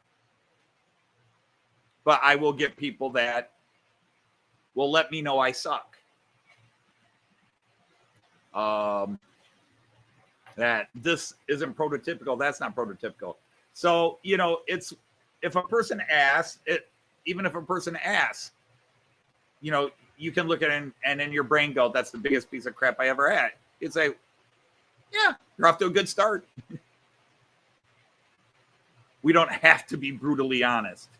But I will get people that will let me know I suck. That this isn't prototypical. That's not prototypical. So, you know, it's, if a person asks, even if a person asks, you know, you can look at it and in your brain go, that's the biggest piece of crap I ever had. You'd say, yeah, you're off to a good start. We don't have to be brutally honest.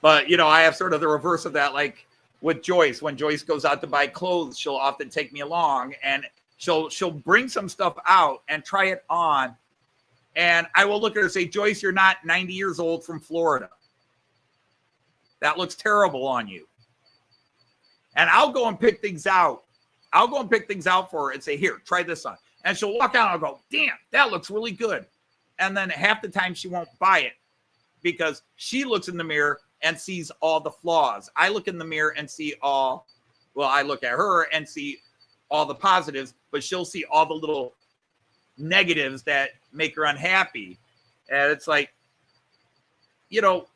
But, you know, I have sort of the reverse of that. Like with Joyce, when Joyce goes out to buy clothes, she'll often take me along. And She'll bring some stuff out and try it on. And I will look at her and say, Joyce, you're not 90 years old from Florida. That looks terrible on you. And I'll go and pick things out. I'll go and pick things out for her and say, here, try this on. And she'll walk out and I'll go, damn, that looks really good. And then half the time she won't buy it because she looks in the mirror and sees all the flaws. I look in the mirror and see all, well, I look at her and see all the positives, but she'll see all the little negatives that make her unhappy. And it's like, you know,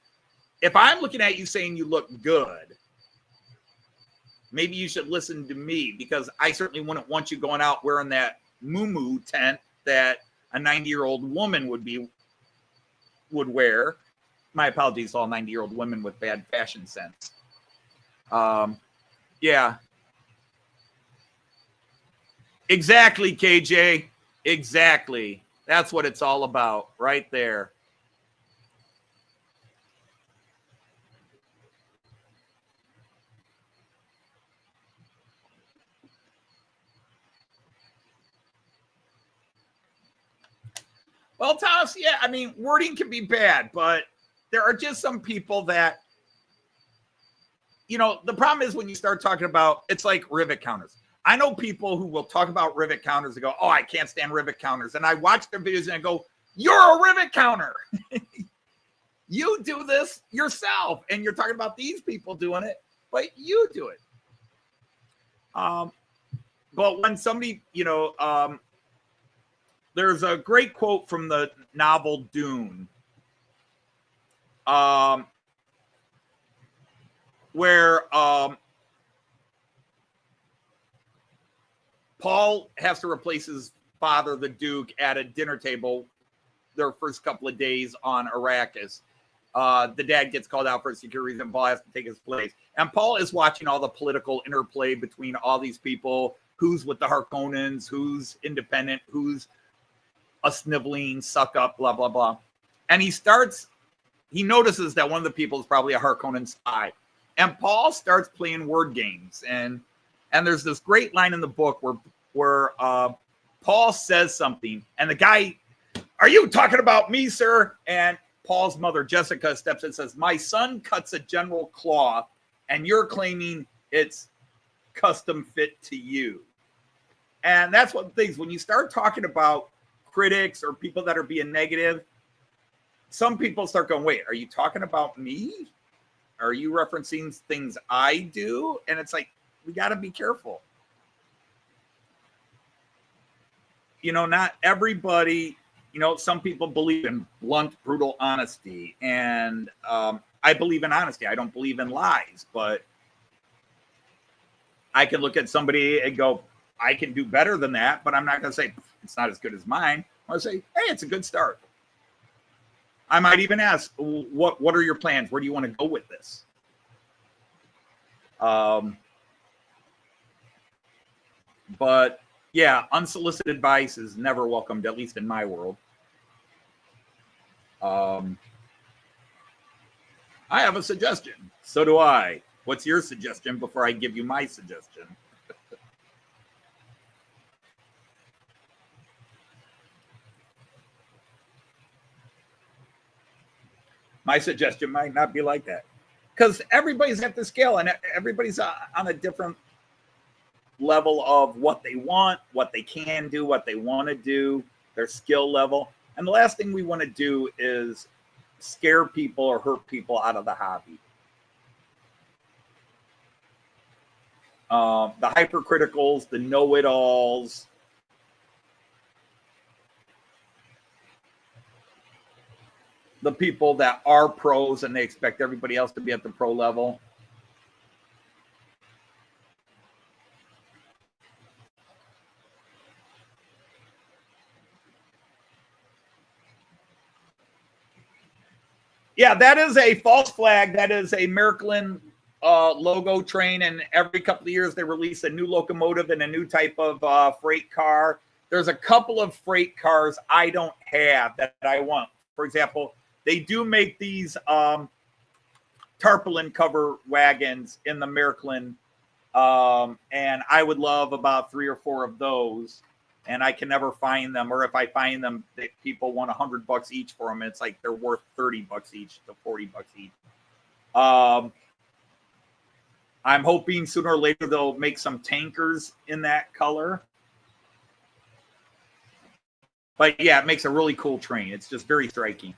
if I'm looking at you saying you look good, maybe you should listen to me, because I certainly wouldn't want you going out wearing that moo tent that a 90-year-old woman would wear. My apologies to all 90-year-old women with bad fashion sense. Yeah. Exactly, KJ. Exactly. That's what it's all about right there. Well, Thomas, yeah, I mean, wording can be bad, but there are just some people that, you know, the problem is when you start talking about, it's like rivet counters. I know people who will talk about rivet counters and go, oh, I can't stand rivet counters. And I watch their videos and I go, you're a rivet counter. You do this yourself. And you're talking about these people doing it, but you do it. But when somebody, you know, there's a great quote from the novel Dune, where Paul has to replace his father, the Duke, at a dinner table their first couple of days on Arrakis. The dad gets called out for security reason. Paul has to take his place. And Paul is watching all the political interplay between all these people, who's with the Harkonnens, who's independent, who's a sniveling suck up, blah, blah, blah. And he notices that one of the people is probably a Harkonnen spy. And Paul starts playing word games. And there's this great line in the book where Paul says something, and the guy, are you talking about me, sir? And Paul's mother, Jessica, steps in and says, my son cuts a general cloth, and you're claiming it's custom fit to you. And that's what things, when you start talking about critics or people that are being negative, some people start going, wait, are you talking about me? Are you referencing things I do? And it's like, we got to be careful. You know, not everybody, you know, some people believe in blunt, brutal honesty. And I believe in honesty. I don't believe in lies, but I can look at somebody and go, I can do better than that, but I'm not going to say it's not as good as mine. I'll say, hey, it's a good start. I might even ask, what are your plans? Where do you want to go with this? But yeah, unsolicited advice is never welcomed, at least in my world. I have a suggestion. So do I. What's your suggestion before I give you my suggestion? My suggestion might not be like that, because everybody's at the scale and everybody's on a different level of what they want, what they can do, what they want to do, their skill level. And the last thing we want to do is scare people or hurt people out of the hobby. The hypercriticals, the know-it-alls, the people that are pros and they expect everybody else to be at the pro level. Yeah, that is a false flag. That is a Märklin Logo train, and every couple of years they release a new locomotive and a new type of freight car. There's a couple of freight cars I don't have that I want. For example, they do make these tarpaulin cover wagons in the Märklin And I would love about 3 or 4 of those. And I can never find them. Or if I find them, people want $100 each for them. It's like they're worth $30 each to $40 each. I'm hoping sooner or later they'll make some tankers in that color. But yeah, it makes a really cool train. It's just very striking.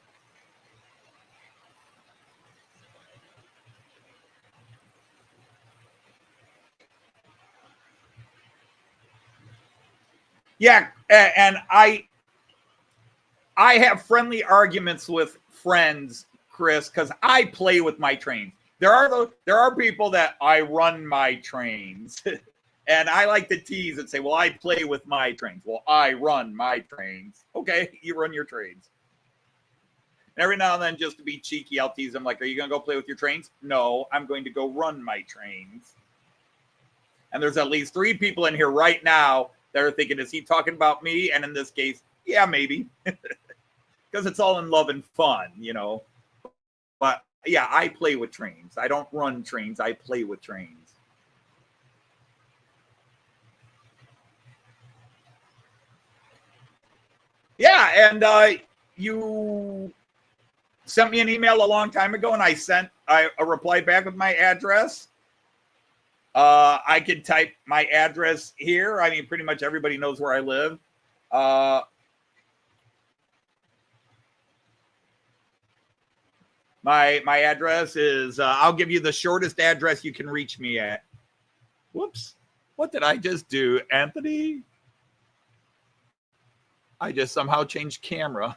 Yeah, and I have friendly arguments with friends, Chris, because I play with my trains. There are people that I run my trains, and I like to tease and say, "Well, I play with my trains." Well, I run my trains. Okay, you run your trains. And every now and then, just to be cheeky, I'll tease them like, "Are you going to go play with your trains?" No, I'm going to go run my trains. And there's at least 3 people in here right now that are thinking, is he talking about me? And in this case, yeah, maybe. Because it's all in love and fun, you know. But yeah, I play with trains. I don't run trains. I play with trains. Yeah, and you sent me an email a long time ago, and I sent a reply back with my address. I could type my address here. I mean, pretty much everybody knows where I live. My address is, I'll give you the shortest address you can reach me at. Whoops. What did I just do, Anthony? I just somehow changed camera.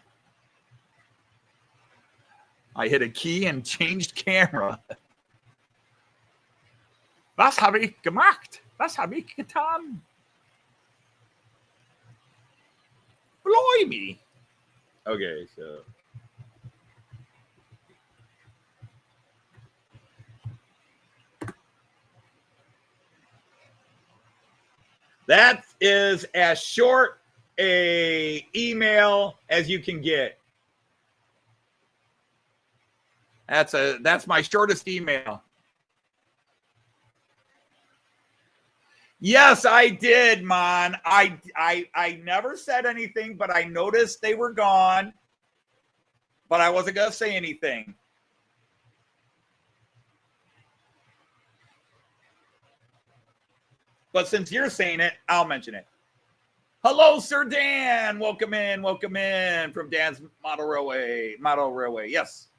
I hit a key and changed camera. Was habe ich gemacht? Was habe ich getan? Blimey. Okay, so. That is as short a email as you can get. That's my shortest email. Yes, I did, man. I never said anything, but I noticed they were gone. But I wasn't gonna say anything. But since you're saying it, I'll mention it. Hello, Sir Dan. Welcome in from Dan's Model Railway. Yes.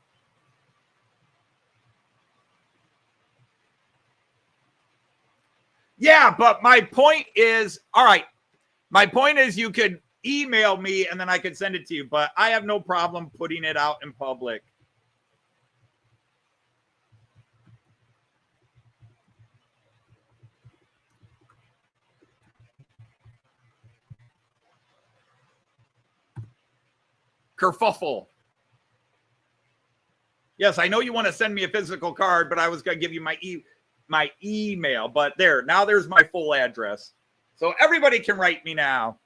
Yeah, but my point is, all right. My point is you could email me and then I could send it to you, but I have no problem putting it out in public. Kerfuffle. Yes, I know you want to send me a physical card, but I was going to give you my email. But now there's my full address. So everybody can write me now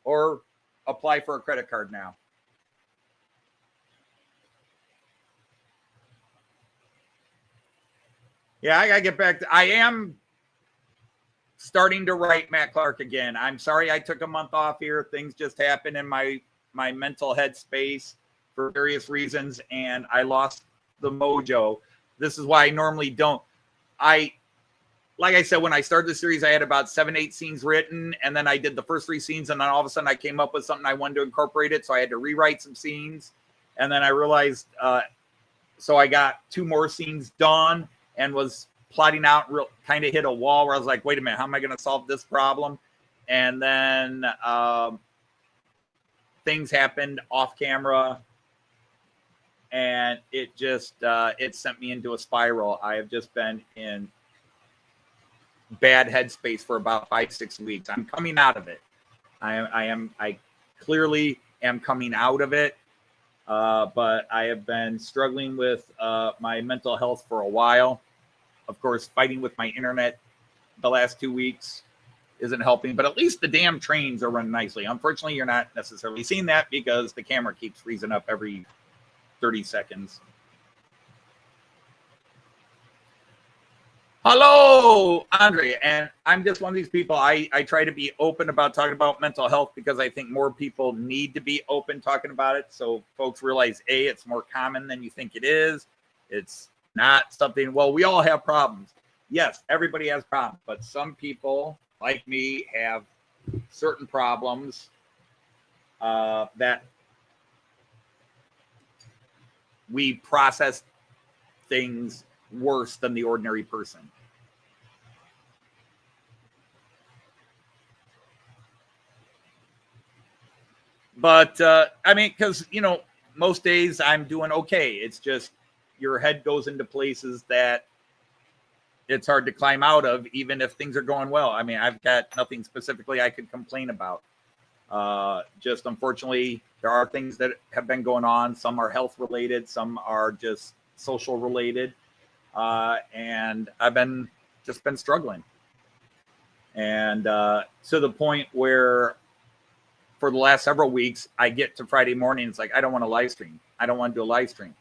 or apply for a credit card now. Yeah, I got to get back to, I am starting to write Matt Clark again. I'm sorry I took a month off here. Things just happened in my mental headspace for various reasons, and I lost the mojo. This is why I normally don't. Like I said, when I started the series, I had about 7-8 scenes written, and then I did the first 3 scenes, and then all of a sudden I came up with something I wanted to incorporate it, so I had to rewrite some scenes, and then I realized, so I got 2 more scenes done and was plotting out, kind of hit a wall where I was like, wait a minute, how am I going to solve this problem? And then things happened off camera, and it just it sent me into a spiral. I have just been in bad headspace for about 5-6 weeks. I'm coming out of it. I clearly am coming out of it, but I have been struggling with my mental health for a while. Of course, fighting with my internet the last 2 weeks isn't helping, but at least the damn trains are running nicely. Unfortunately, you're not necessarily seeing that because the camera keeps freezing up every 30 seconds. Hello, Andre. And I'm just one of these people. I try to be open about talking about mental health because I think more people need to be open talking about it. So folks realize, A, it's more common than you think it is. It's not something, well, we all have problems. Yes, everybody has problems, but some people like me have certain problems that we process things worse than the ordinary person. But I mean, because most days I'm doing okay. It's just your head goes into places that it's hard to climb out of, even if things are going well. I mean, I've got nothing specifically I could complain about. Just unfortunately, there are things that have been going on. Some are health related, some are just social related. And I've been struggling. And to the point where for the last several weeks, I get to Friday morning, it's like, I don't want to live stream. I don't want to do a live stream.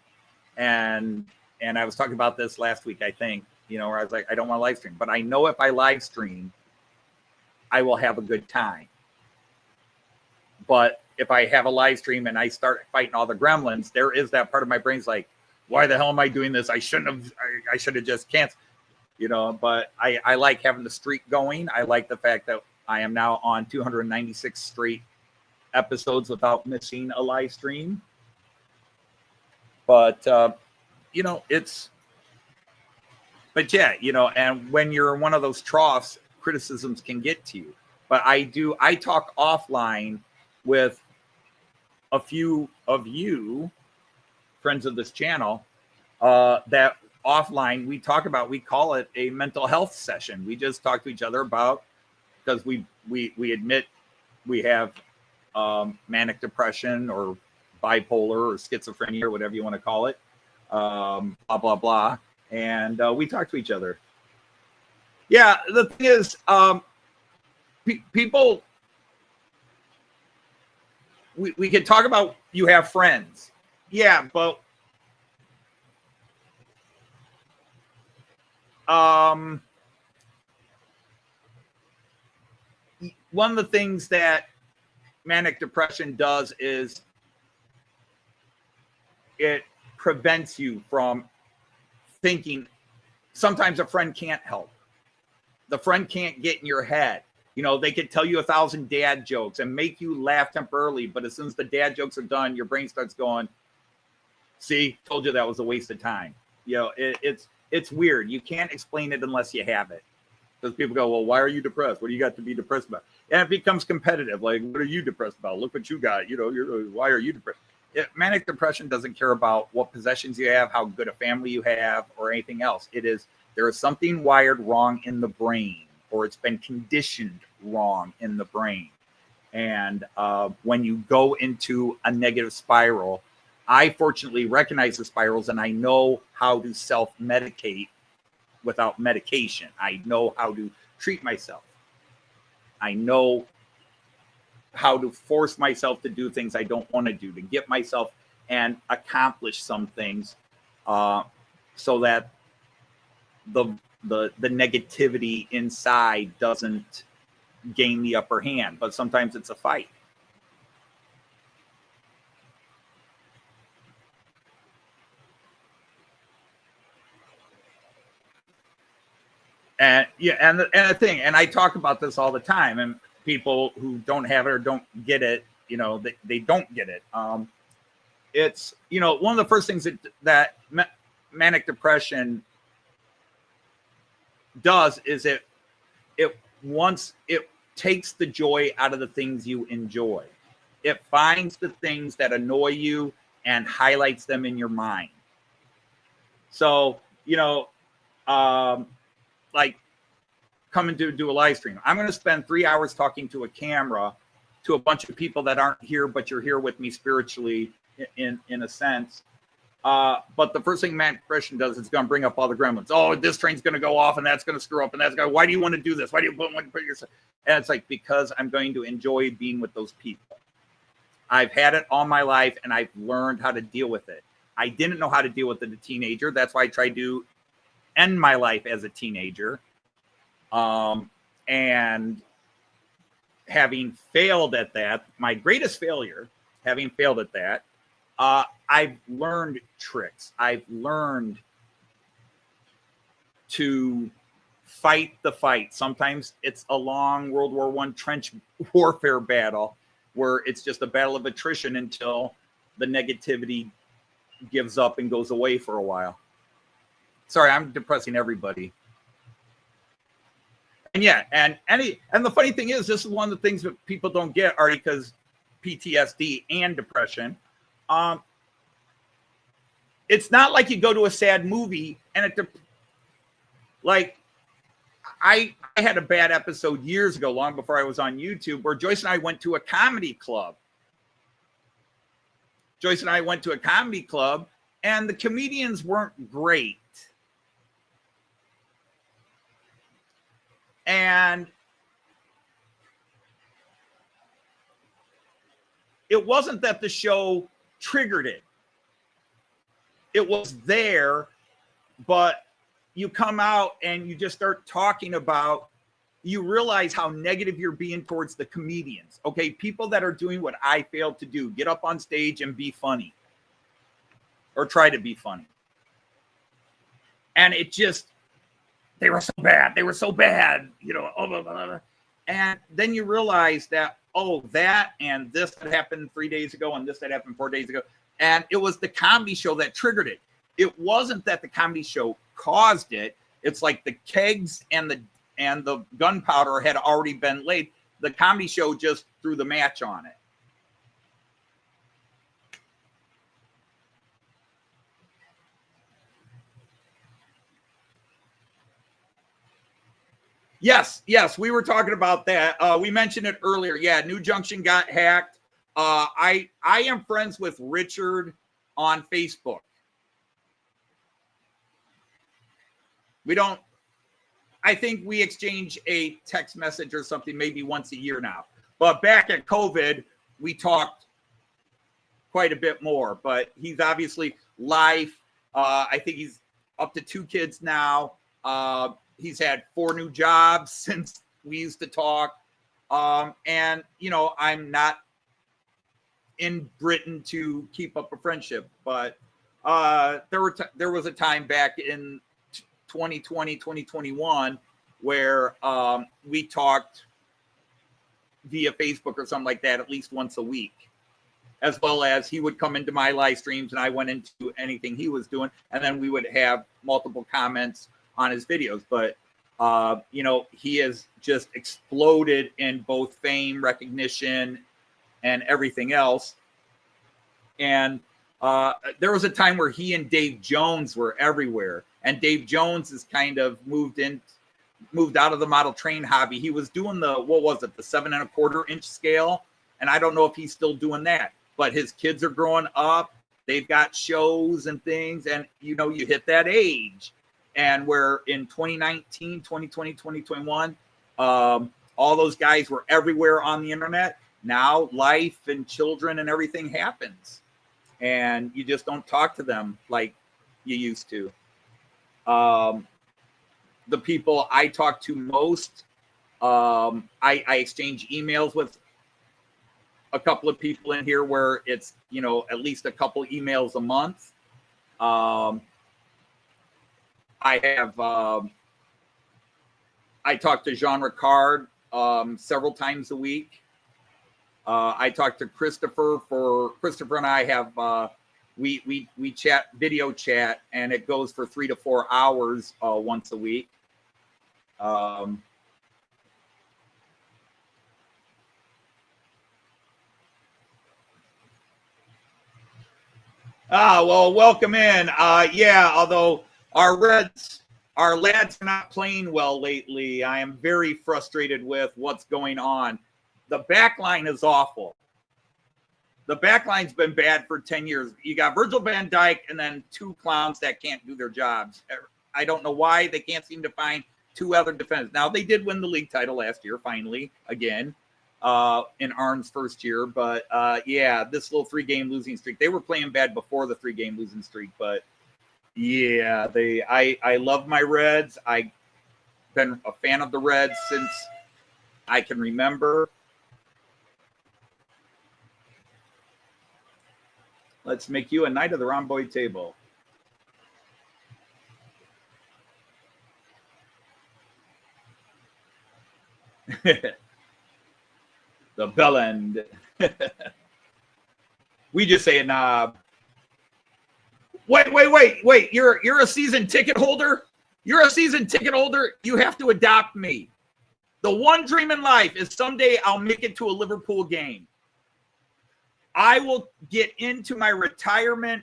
And I was talking about this last week, I think, where I was like, I don't want to live stream. But I know if I live stream, I will have a good time. But if I have a live stream and I start fighting all the gremlins, there is that part of my brain's like, why the hell am I doing this? I should have just canceled, but I like having the streak going. I like the fact that I am now on 296 straight episodes without missing a live stream. But, and when you're one of those troughs, criticisms can get to you. But I talk offline with a few of you, friends of this channel, that offline we call it a mental health session. We just talk to each other about, because we admit we have manic depression or bipolar or schizophrenia or whatever you want to call it, blah blah blah, and we talk to each other. Yeah, the thing is, people, we can talk about you have friends. Yeah, but one of the things that manic depression does is it prevents you from thinking. Sometimes a friend can't help. The friend can't get in your head. They could tell you 1,000 dad jokes and make you laugh temporarily, but as soon as the dad jokes are done, your brain starts going, see, told you that was a waste of time. It's weird. You can't explain it unless you have it. Because people go, well, why are you depressed? What do you got to be depressed about? And it becomes competitive. Like, what are you depressed about? Look what you got. Why are you depressed? Manic depression doesn't care about what possessions you have, how good a family you have, or anything else. There is something wired wrong in the brain, or it's been conditioned wrong in the brain. And when you go into a negative spiral, I fortunately recognize the spirals, and I know how to self-medicate without medication. I know how to treat myself. I know how to force myself to do things I don't want to do, to get myself and accomplish some things, so that the negativity inside doesn't gain the upper hand. But sometimes it's a fight. And the thing, and I talk about this all the time, and people who don't have it or don't get it, they don't get it. It's, one of the first things that manic depression does is it takes the joy out of the things you enjoy. It finds the things that annoy you and highlights them in your mind. So, like coming to do a live stream, I'm going to spend 3 hours talking to a camera to a bunch of people that aren't here, but you're here with me spiritually in a sense. But the first thing manic depression does is going to bring up all the gremlins. Oh, this train's going to go off, and that's going to screw up, and that's going to, why do you want to do this? Why do you want to put yourself? And it's like, because I'm going to enjoy being with those people. I've had it all my life, and I've learned how to deal with it. I didn't know how to deal with it as a teenager. That's why I tried to end my life as a teenager. And having failed at that, my greatest failure, having failed at that, I've learned tricks. I've learned to fight the fight. Sometimes it's a long World War I trench warfare battle where it's just a battle of attrition until the negativity gives up and goes away for a while. Sorry, I'm depressing everybody. And yeah, and the funny thing is, this is one of the things that people don't get, Artie, because PTSD and depression. It's not like you go to a sad movie and like I had a bad episode years ago, long before I was on YouTube, where Joyce and I went to a comedy club. Joyce and I went to a comedy club, and the comedians weren't great. And it wasn't that the show triggered it. It was there, but you come out and you just start talking about, you realize how negative you're being towards the comedians. Okay, people that are doing what I failed to do, get up on stage and be funny, or try to be funny. And it just, they were so bad. They were so bad, you know. Blah, blah, blah, blah. And then you realize that, oh, that and this that happened 3 days ago, and this that happened 4 days ago. And it was the comedy show that triggered it. It wasn't that the comedy show caused it. It's like the kegs and the gunpowder had already been laid. The comedy show just threw the match on it. Yes, we were talking about that. We mentioned it earlier. Yeah, New Junction got hacked. I am friends with Richard on Facebook. I think we exchange a text message or something maybe once a year now. But back at COVID, we talked quite a bit more. But he's obviously life. I think he's up to 2 kids now. He's had 4 new jobs since we used to talk. And, you know, I'm not in Britain to keep up a friendship. But there was a time back in 2020, 2021, where we talked via Facebook or something like that at least once a week, as well as he would come into my live streams and I went into anything he was doing, and then we would have multiple comments on his videos. But you know, he has just exploded in both fame, recognition, and everything else. And there was a time where he and Dave Jones were everywhere. And Dave Jones has kind of moved out of the model train hobby. He was doing the 7 1/4 inch scale. And I don't know if he's still doing that, but his kids are growing up. They've got shows and things. And, you know, you hit that age. And where in 2019, 2020, 2021, all those guys were everywhere on the internet. Now life and children and everything happens. And you just don't talk to them like you used to. The people I talk to most, I exchange emails with a couple of people in here where it's, you know, at least a couple emails a month. I talk to Jean Ricard several times a week. I talk to Christopher and I have we chat, video chat, and it goes for 3 to 4 hours once a week. Well, welcome in. Yeah, although our lads are not playing well lately, I am very frustrated with what's going on. The back line is awful. The back line's been bad for 10 years. You got Virgil van Dijk and then 2 clowns that can't do their jobs. I don't know why they can't seem to find 2 other defenders. Now, they did win the league title last year, finally, again, in Arn's first year. But, yeah, this little 3-game losing streak. They were playing bad before the 3-game losing streak. But Yeah, I love my Reds. I've been a fan of the Reds since I can remember. Let's make you a knight of the round boy table. The bell end. We just say a knob. Wait. You're a season ticket holder? You're a season ticket holder? You have to adopt me. The one dream in life is someday I'll make it to a Liverpool game. I will get into my retirement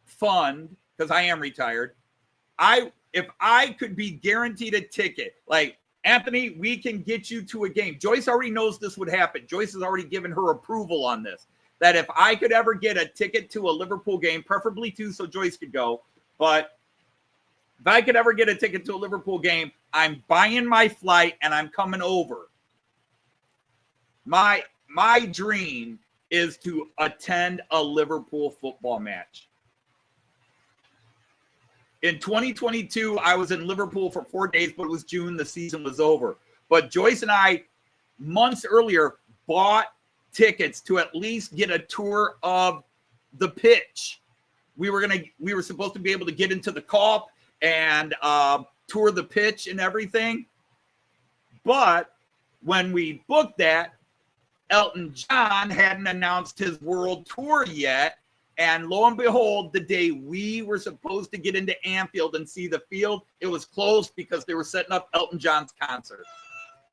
fund, because I am retired. If I could be guaranteed a ticket, like, Anthony, we can get you to a game. Joyce already knows this would happen. Joyce has already given her approval on this. That if I could ever get a ticket to a Liverpool game, preferably two so Joyce could go, but if I could ever get a ticket to a Liverpool game, I'm buying my flight and I'm coming over. My dream is to attend a Liverpool football match. In 2022, I was in Liverpool for 4 days, but it was June. The season was over. But Joyce and I, months earlier, bought tickets to at least get a tour of the pitch. We were supposed to be able to get into the Kop and tour the pitch and everything. But when we booked that, Elton John hadn't announced his world tour yet. And lo and behold, the day we were supposed to get into Anfield and see the field, it was closed because they were setting up Elton John's concert.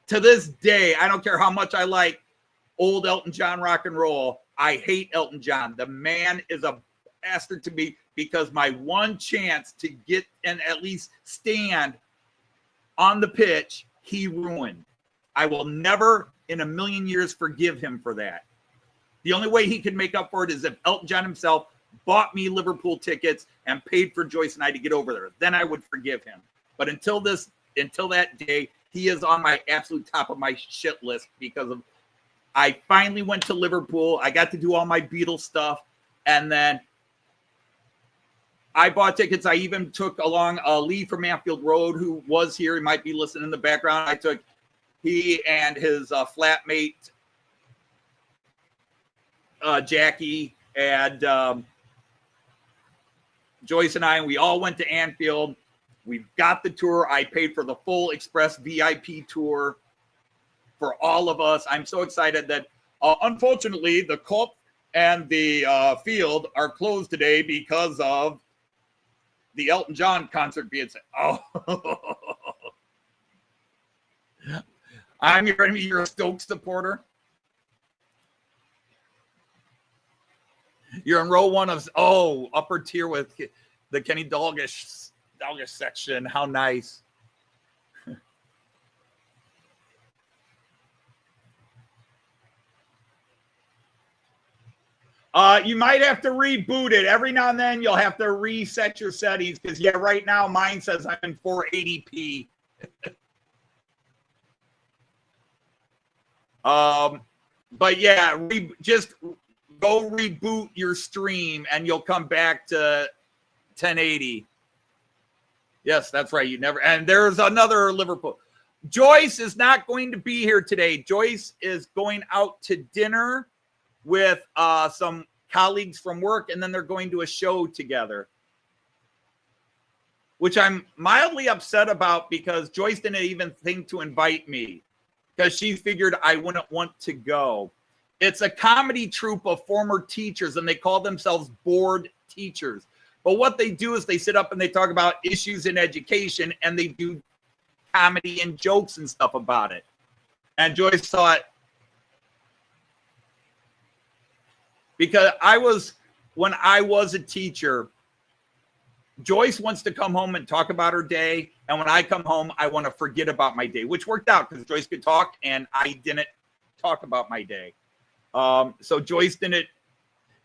To this day, I don't care how much I like old Elton John rock and roll, I hate Elton John. The man is a bastard to me because my one chance to get and at least stand on the pitch, he ruined. I will never in a million years forgive him for that. The only way he could make up for it is if Elton John himself bought me Liverpool tickets and paid for Joyce and I to get over there. Then I would forgive him. But until that day, he is on my absolute top of my shit list because of I finally went to Liverpool. I got to do all my Beatles stuff. And then I bought tickets. I even took along Lee from Anfield Road, who was here. He might be listening in the background. I took he and his flatmate, Jackie, and Joyce and I, and we all went to Anfield. We got the tour. I paid for the full express VIP tour for all of us. I'm so excited that unfortunately the Kop and the field are closed today because of the Elton John concert being said. Oh, I'm hearing you're a Stokes supporter. You're in row one of upper tier with the Kenny Dalglish section. How nice. You might have to reboot it. Every now and then you'll have to reset your settings because right now mine says I'm in 480p. But yeah, just go reboot your stream and you'll come back to 1080. Yes, that's right. You never. And there's another Liverpool. Joyce is not going to be here today. Joyce is going out to dinner with some colleagues from work, and then they're going to a show together, which I'm mildly upset about because Joyce didn't even think to invite me because she figured I wouldn't want to go. It's a comedy troupe of former teachers, and they call themselves bored teachers. But what they do is they sit up and they talk about issues in education, and they do comedy and jokes and stuff about it. And Joyce thought, because when I was a teacher, Joyce wants to come home and talk about her day. And when I come home, I want to forget about my day, which worked out because Joyce could talk and I didn't talk about my day. So Joyce didn't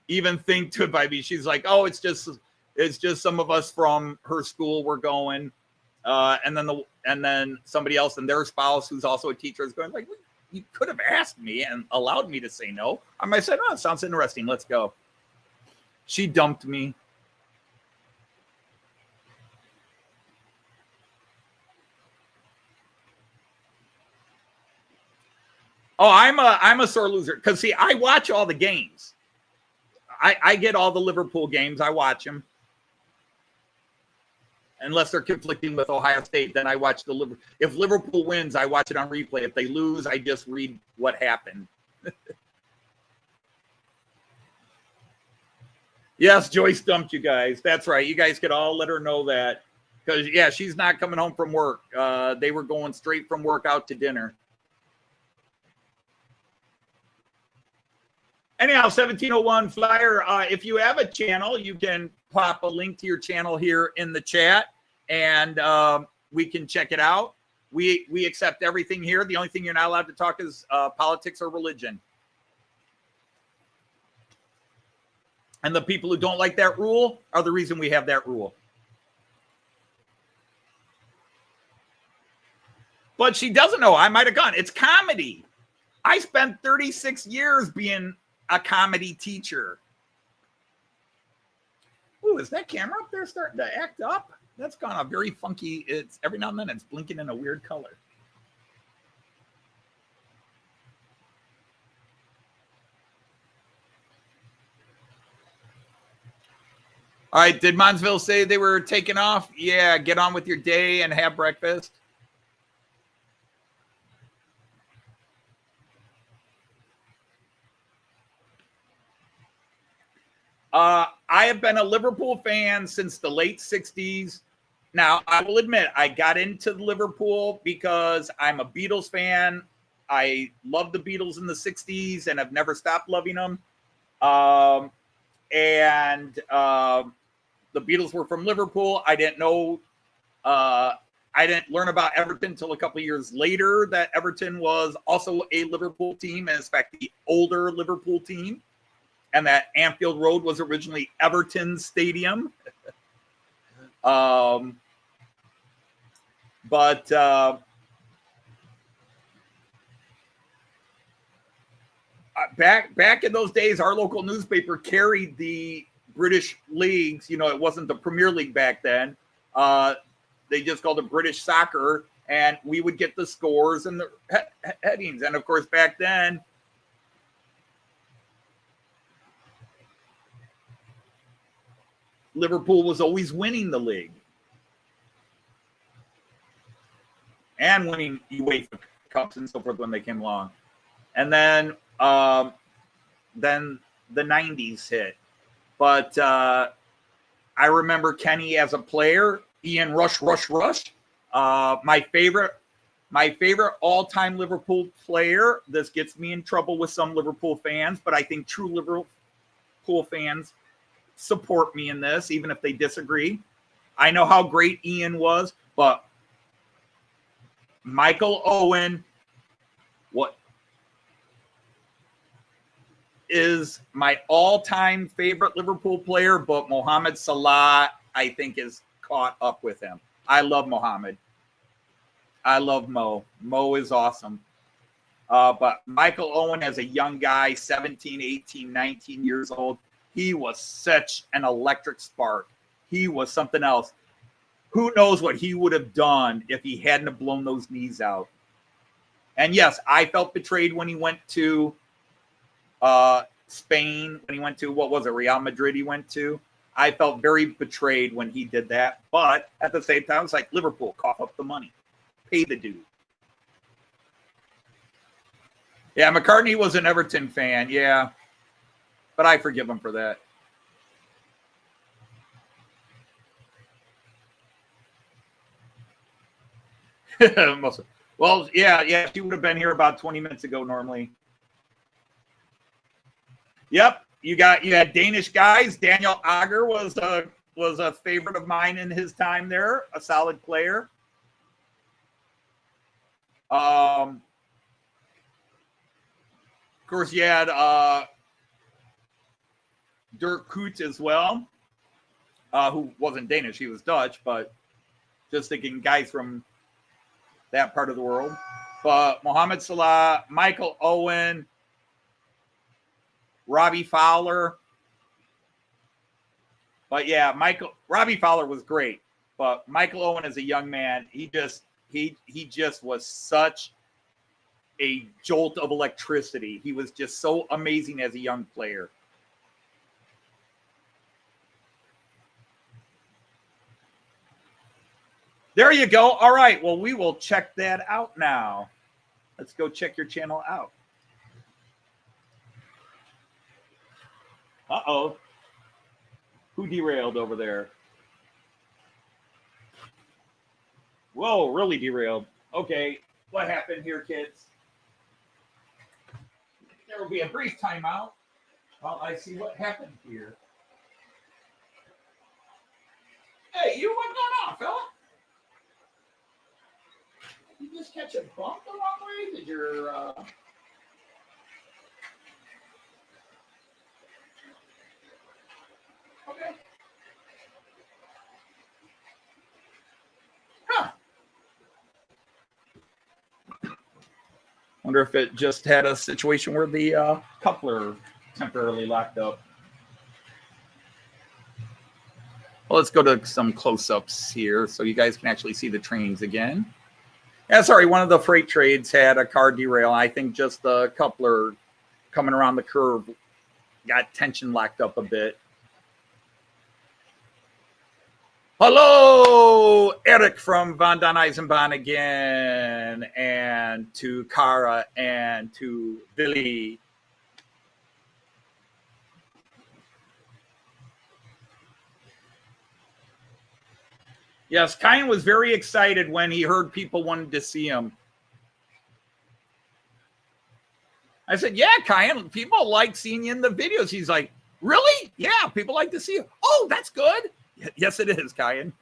even think to invite me. She's like, oh, it's just some of us from her school we're going. And then somebody else and their spouse who's also a teacher is going like, you could have asked me and allowed me to say no. I might have said, oh, it sounds interesting. Let's go. She dumped me. Oh, I'm a sore loser because see, I watch all the games. I get all the Liverpool games. I watch them. Unless they're conflicting with Ohio State, then I watch the Liverpool. If Liverpool wins, I watch it on replay. If they lose, I just read what happened. Yes, Joyce dumped you guys. That's right. You guys could all let her know that. Because, yeah, she's not coming home from work. They were going straight from work out to dinner. Anyhow, 1701 Flyer, if you have a channel, you can pop a link to your channel here in the chat, and we can check it out. We accept everything here. The only thing you're not allowed to talk is politics or religion. And the people who don't like that rule are the reason we have that rule. But she doesn't know. I might have gone. It's comedy. I spent 36 years being a comedy teacher. Ooh, is that camera up there starting to act up? That's gone a very funky. It's every now and then it's blinking in a weird color. All right, did Monsville say they were taking off? Yeah, get on with your day and have breakfast. I have been a Liverpool fan since the late 60s. Now, I will admit, I got into Liverpool because I'm a Beatles fan. I loved the Beatles in the 60s and I've never stopped loving them. The Beatles were from Liverpool. I didn't know, I didn't learn about Everton until a couple of years later that Everton was also a Liverpool team, and in fact, the older Liverpool team, and that Anfield Road was originally Everton's stadium. Back in those days, our local newspaper carried the British leagues. You know, it wasn't the Premier League back then. They just called it British Soccer, and we would get the scores and the headings. And of course, back then, Liverpool was always winning the league and winning UEFA Cups and so forth when they came along. And then the 90s hit. But I remember Kenny as a player, Ian Rush. My favorite all-time Liverpool player. This gets me in trouble with some Liverpool fans, but I think true Liverpool fans support me in this, even if they disagree. I know how great Ian was, but Michael Owen, what is my all-time favorite Liverpool player, but Mohamed Salah, I think, is caught up with him. I love Mohamed. I love Mo. Mo is awesome. But Michael Owen, as a young guy, 17, 18, 19 years old, he was such an electric spark. He was something else. Who knows what he would have done if he hadn't have blown those knees out. And yes, I felt betrayed when he went to Spain, when he went to, what was it, Real Madrid he went to. I felt very betrayed when he did that. But at the same time, it's like, Liverpool, cough up the money. Pay the dude. Yeah, McCartney was an Everton fan, yeah. But I forgive him for that. Well, yeah, she would have been here about 20 minutes ago normally. Yep, you had Danish guys. Daniel Agger was a favorite of mine in his time there, a solid player. Of course, you had Dirk Kuyt as well, who wasn't Danish, he was Dutch, but just thinking guys from that part of the world. But Mohamed Salah, Michael Owen, Robbie Fowler. But yeah, Robbie Fowler was great. But Michael Owen as a young man, he just was such a jolt of electricity. He was just so amazing as a young player. There you go. All right. Well, we will check that out now. Let's go check your channel out. Uh-oh. Who derailed over there? Whoa, really derailed. Okay. What happened here, kids? There will be a brief timeout while I see what happened here. Hey, you, what's going on, fella? You just catch a bump the wrong way? Did your okay. Huh. Wonder if it just had a situation where the coupler temporarily locked up. Well, let's go to some close-ups here so you guys can actually see the trains again. Yeah, sorry, one of the freight trades had a car derail. I think just the coupler coming around the curve got tension locked up a bit. Hello, Eric from Von Don Eisenbahn again, and to Kara and to Billy. Yes, Kyan was very excited when he heard people wanted to see him. I said, yeah, Kyan, people like seeing you in the videos. He's like, really? Yeah, people like to see you. Oh, that's good. Yes, it is, Kyan.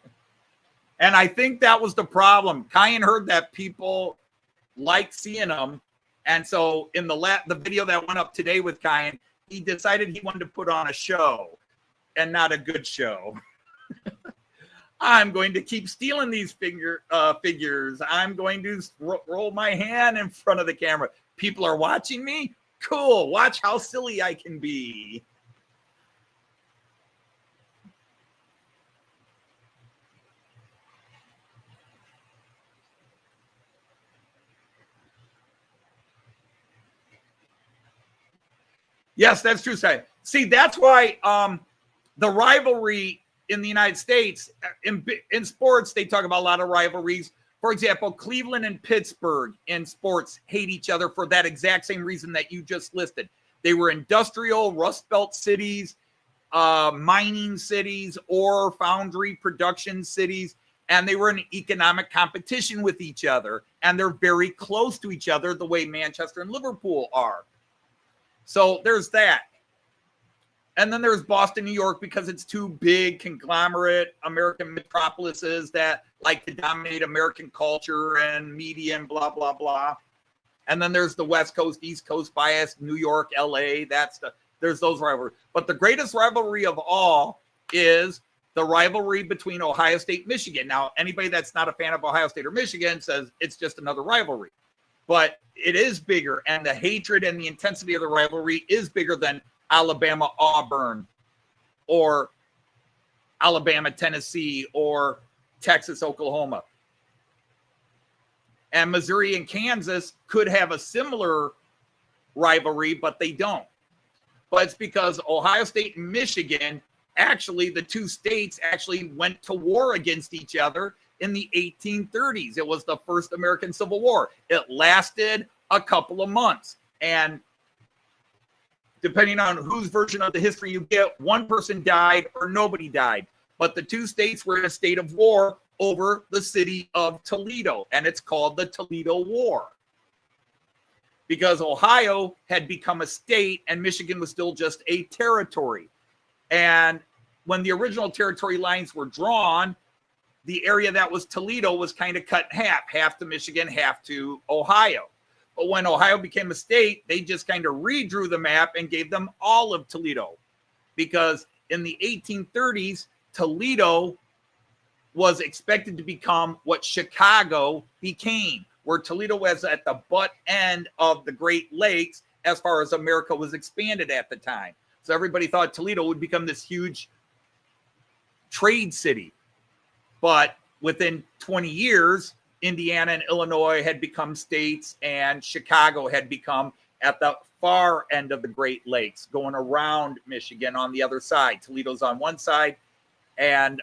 And I think that was the problem. Kyan heard that people liked seeing him. And so in the video that went up today with Kyan, he decided he wanted to put on a show and not a good show. I'm going to keep stealing these figures. I'm going to roll my hand in front of the camera. People are watching me? Cool. Watch how silly I can be. Yes, that's true. See, that's why the rivalry in the United States, in sports, they talk about a lot of rivalries. For example, Cleveland and Pittsburgh in sports hate each other for that exact same reason that you just listed. They were industrial, Rust Belt cities, mining cities, ore foundry production cities, and they were in economic competition with each other. And they're very close to each other the way Manchester and Liverpool are. So there's that. And then there's Boston, New York, because it's two big conglomerate American metropolises that like to dominate American culture and media and blah, blah, blah. And then there's the West Coast, East Coast bias, New York, LA. There's those rivalries. But the greatest rivalry of all is the rivalry between Ohio State and Michigan. Now, anybody that's not a fan of Ohio State or Michigan says it's just another rivalry. But it is bigger, and the hatred and the intensity of the rivalry is bigger than Alabama, Auburn, or Alabama, Tennessee, or Texas, Oklahoma. And Missouri and Kansas could have a similar rivalry, but they don't. But it's because Ohio State and Michigan, actually, the two states actually went to war against each other in the 1830s. It was the first American Civil War. It lasted a couple of months. And depending on whose version of the history you get, one person died or nobody died. But the two states were in a state of war over the city of Toledo, and it's called the Toledo War. Because Ohio had become a state and Michigan was still just a territory. And when the original territory lines were drawn, the area that was Toledo was kind of cut in half to Michigan, half to Ohio. But when Ohio became a state, they just kind of redrew the map and gave them all of Toledo. Because in the 1830s, Toledo was expected to become what Chicago became, where Toledo was at the butt end of the Great Lakes as far as America was expanded at the time. So everybody thought Toledo would become this huge trade city. But within 20 years, Indiana and Illinois had become states, and Chicago had become at the far end of the Great Lakes, going around Michigan on the other side. Toledo's on one side, and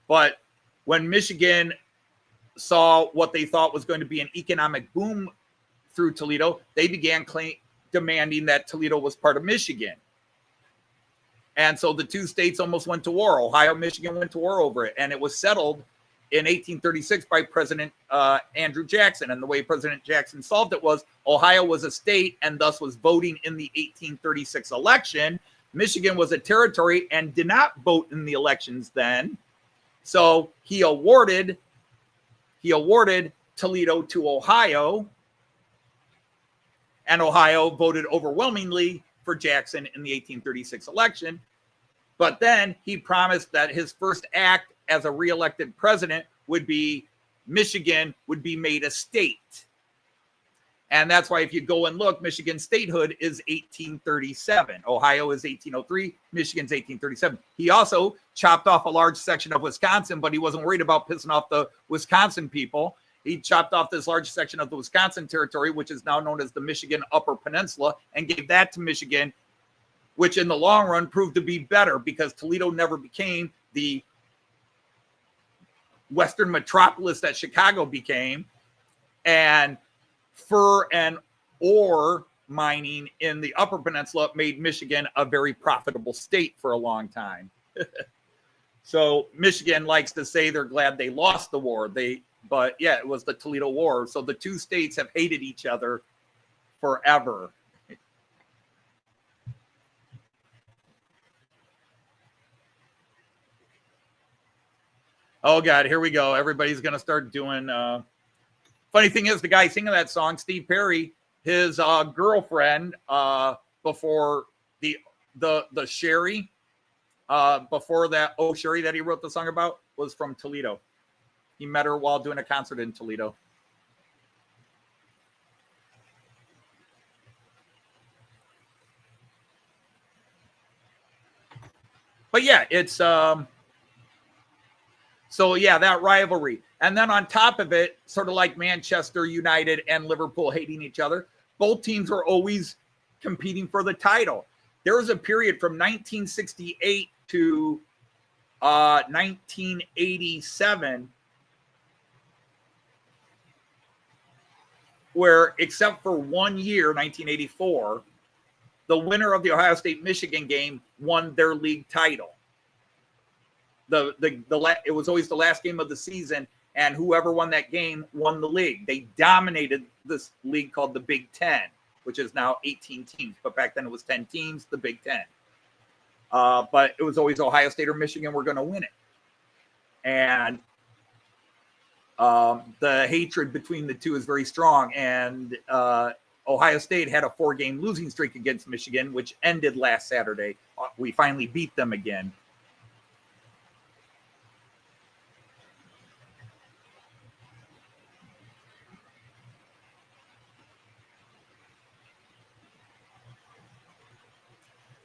but when Michigan saw what they thought was going to be an economic boom through Toledo, they began demanding that Toledo was part of Michigan. And so the two states almost went to war. Ohio and Michigan went to war over it, and it was settled in 1836 by President Andrew Jackson. And the way President Jackson solved it was Ohio was a state and thus was voting in the 1836 election. Michigan was a territory and did not vote in the elections then. So he awarded Toledo to Ohio, and Ohio voted overwhelmingly for Jackson in the 1836 election. But then he promised that his first act as a reelected president would be Michigan would be made a state. And that's why if you go and look, Michigan statehood is 1837. Ohio is 1803. Michigan's 1837. He also chopped off a large section of Wisconsin, but he wasn't worried about pissing off the Wisconsin people. He chopped off this large section of the Wisconsin territory, which is now known as the Michigan Upper Peninsula, and gave that to Michigan, which in the long run proved to be better because Toledo never became the Western metropolis that Chicago became. And fur and ore mining in the Upper Peninsula made Michigan a very profitable state for a long time. So Michigan likes to say they're glad they lost the war. But yeah, it was the Toledo War. So the two states have hated each other forever. Oh God, here we go. Everybody's going to start doing, funny thing is the guy singing that song, Steve Perry, his girlfriend before the Sherry, before that, Oh Sherry that he wrote the song about was from Toledo. He met her while doing a concert in Toledo. But yeah, it's so yeah, that rivalry. And then on top of it, sort of like Manchester United and Liverpool hating each other, both teams were always competing for the title. There was a period from 1968 to 1987 where, except for 1 year, 1984, the winner of the Ohio State-Michigan game won their league title. It was always the last game of the season, and whoever won that game won the league. They dominated this league called the Big Ten, which is now 18 teams. But back then it was 10 teams, the Big Ten. But it was always Ohio State or Michigan were going to win it. And the hatred between the two is very strong. And Ohio State had a 4-game losing streak against Michigan, which ended last Saturday. We finally beat them again.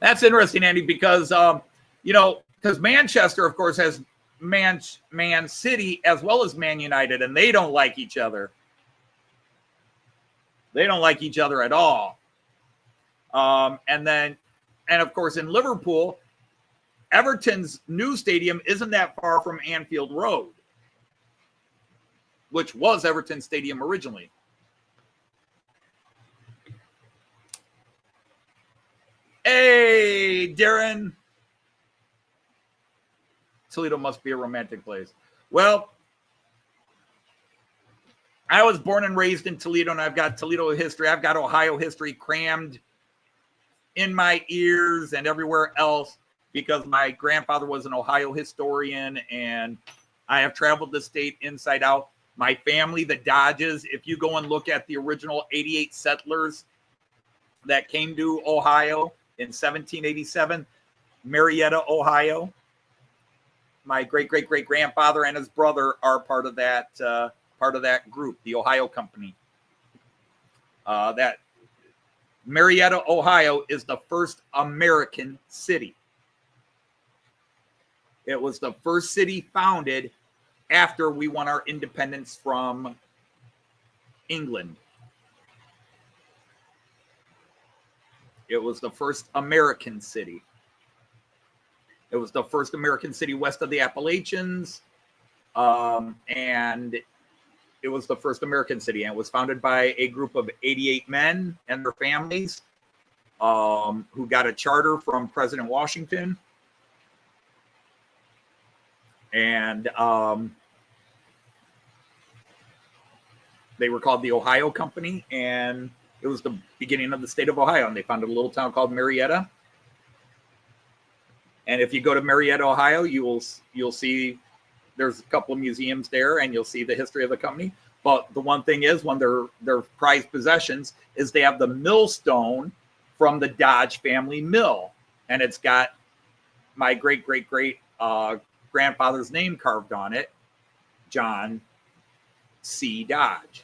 That's interesting, Andy, because, because Manchester, of course, has Man City as well as Man United, and they don't like each other. They don't like each other at all. And of course, in Liverpool, Everton's new stadium isn't that far from Anfield Road, which was Everton Stadium originally. Hey, Darren. Toledo must be a romantic place. Well, I was born and raised in Toledo, and I've got Toledo history. I've got Ohio history crammed in my ears and everywhere else because my grandfather was an Ohio historian, and I have traveled the state inside out. My family, the Dodges, if you go and look at the original 88 settlers that came to Ohio in 1787, Marietta, Ohio. My great-great-great-grandfather and his brother are part of that group, the Ohio Company. That Marietta, Ohio is the first American city. It was the first city founded after we won our independence from England. It was the first American city. It was the first American city west of the Appalachians. And it was the first American city. And it was founded by a group of 88 men and their families who got a charter from President Washington. And they were called the Ohio Company. And it was the beginning of the state of Ohio. And they founded a little town called Marietta. And if you go to Marietta, Ohio, you'll see there's a couple of museums there, and you'll see the history of the company. But the one thing is, one of their prized possessions is they have the millstone from the Dodge family mill, and it's got my great grandfather's name carved on it, John C. Dodge.